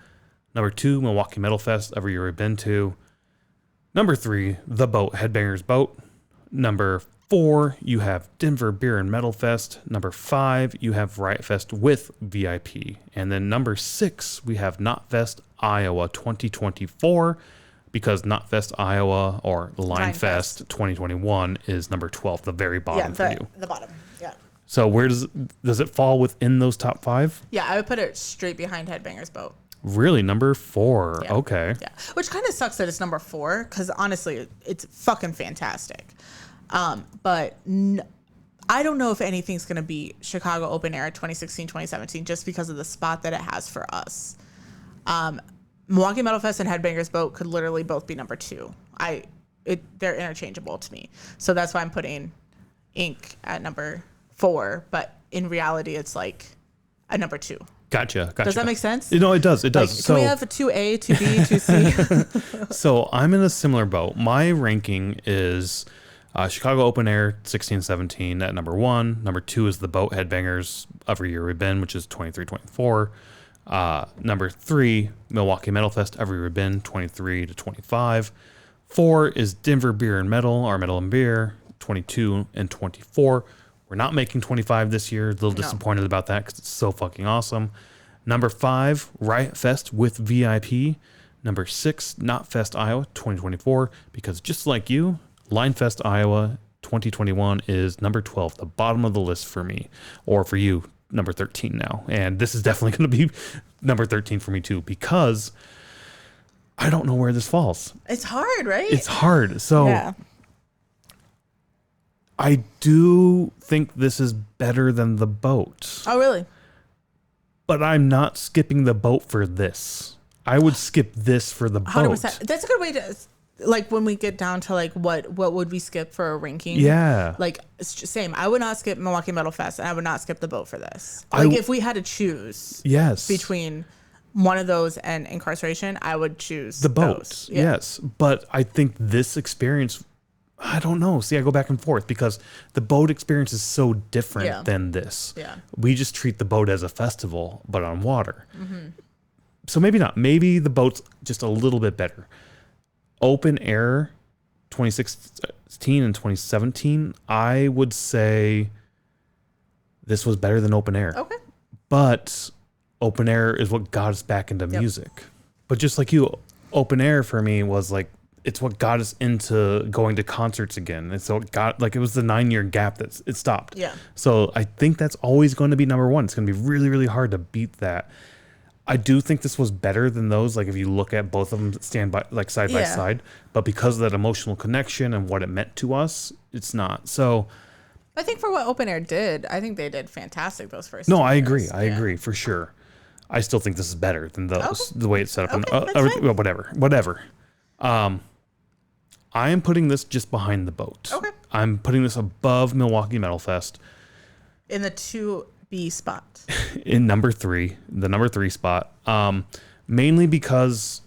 Number 2, Milwaukee Metal Fest, every year we've been to. Number 3, The Boat, Headbangers Boat. Number 4, you have Denver Beer and Metal Fest. Number 5, you have Riot Fest with VIP. And then number 6, we have Knotfest Iowa 2024, because Knotfest Iowa or Line Fest 2021 is number 12, the very bottom for you. The bottom, yeah. So where does it fall within those top 5? Yeah, I would put it straight behind Headbangers Boat. Really? Number 4. Yeah. Okay. Yeah. Which kind of sucks that it's number 4, because honestly, it's fucking fantastic. But I don't know if anything's going to be Chicago Open Air 2016-2017 just because of the spot that it has for us. Milwaukee Metal Fest and Headbangers Boat could literally both be number 2. They're interchangeable to me. So that's why I'm putting Ink at number 4, but in reality, it's like a number 2. Gotcha. Does that make sense? No, it does. It does. Like, can we have a 2A, 2B, 2C? So I'm in a similar boat. My ranking is Chicago Open Air 16-17 at number 1. Number 2 is The Boat Headbangers every year we've been, which is 23-24. Number 3, Milwaukee Metal Fest every year we've been, 23-25. 4 is Denver Beer and Metal, or Metal and Beer, 22 and 24. We're not making 25 this year. A little disappointed about that because it's so fucking awesome. Number 5, Riot Fest with VIP. Number 6, Knotfest Iowa 2024, because just like you, Line Fest Iowa 2021 is number 12, the bottom of the list for me, or for you, number 13 now. And this is definitely going to be number 13 for me too, because I don't know where this falls. It's hard, right? It's hard. So I do think this is better than The Boat. Oh, really? But I'm not skipping The Boat for this. I would skip this for The Boat. 100%. That's a good way to, like, when we get down to, like, what would we skip for a ranking? Yeah. Like, it's just same. I would not skip Milwaukee Metal Fest, and I would not skip The Boat for this. Like, if we had to choose between one of those and Inkcarceration, I would choose The Boat. Those. Yes. But I think this experience, I don't know. See, I go back and forth because the boat experience is so different than this. Yeah. We just treat the boat as a festival, but on water. Mm-hmm. so maybe not. Maybe the boat's just a little bit better. Open air 2016 and 2017, I would say this was better than open air. Okay. But open air is what got us back into music. But just like you, open air for me was like, it's what got us into going to concerts again. And so it was the 9-year gap that it stopped. Yeah. So I think that's always going to be number one. It's going to be really, really hard to beat that. I do think this was better than those. Like if you look at both of them side by side, but because of that emotional connection and what it meant to us, it's not. So I think for what open air did, I think they did fantastic those first. No, I agree. I agree for sure. I still think this is better than those. The way it's set up. Okay, Whatever. I am putting this just behind the boat. Okay. I'm putting this above Milwaukee Metal Fest. In the 2B spot. In the number 3 spot. Mainly because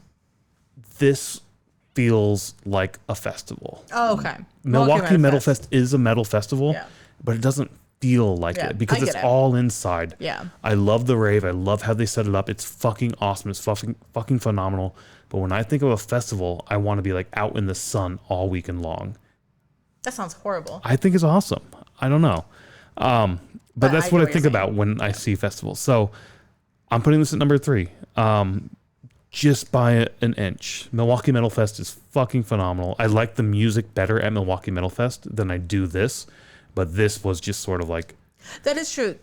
this feels like a festival. Oh, okay. Milwaukee Metal Fest is a metal festival, but it doesn't feel like it because it's all inside. Yeah. I love the rave. I love how they set it up. It's fucking awesome. It's fucking phenomenal. But when I think of a festival, I want to be like out in the sun all weekend long. That sounds horrible. I think it's awesome. I don't know. But that's what I think about when I see festivals. So I'm putting this at number 3. Just by an inch. Milwaukee Metal Fest is fucking phenomenal. I like the music better at Milwaukee Metal Fest than I do this. But this was just sort of like... That is true.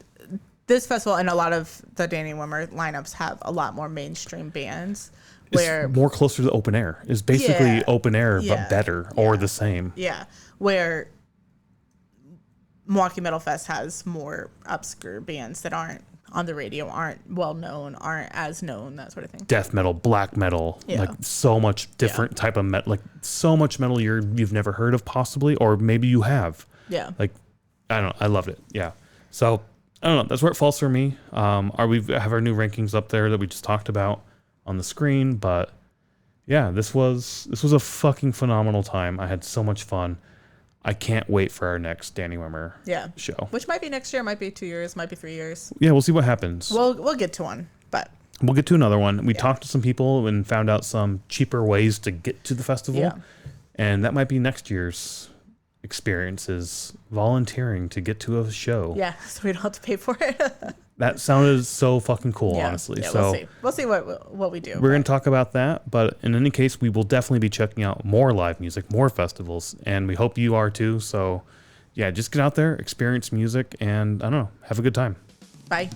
This festival and a lot of the Danny Wimmer lineups have a lot more mainstream bands. Where it's more closer to open air. It's basically open air, but better or the same. Yeah. Where Milwaukee Metal Fest has more obscure bands that aren't on the radio, aren't well known, aren't as known, that sort of thing. Death metal, black metal, like so much different type of metal, like so much metal you've never heard of possibly, or maybe you have. Yeah. Like, I don't know. I loved it. Yeah. So I don't know. That's where it falls for me. We have our new rankings up there that we just talked about on the screen, but yeah, this was a fucking phenomenal time. I had so much fun. I can't wait for our next Danny Wimmer show. Which might be next year, might be 2 years, might be 3 years. Yeah, we'll see what happens. We'll get to one, but we'll get to another one. We talked to some people and found out some cheaper ways to get to the festival. Yeah. And that might be next year's experiences, volunteering to get to a show. Yeah, so we don't have to pay for it. That sounded so fucking cool, honestly. Yeah, so we'll see what we do. We're going to talk about that, but in any case, we will definitely be checking out more live music, more festivals, and we hope you are too. So yeah, just get out there, experience music, and I don't know, have a good time. Bye.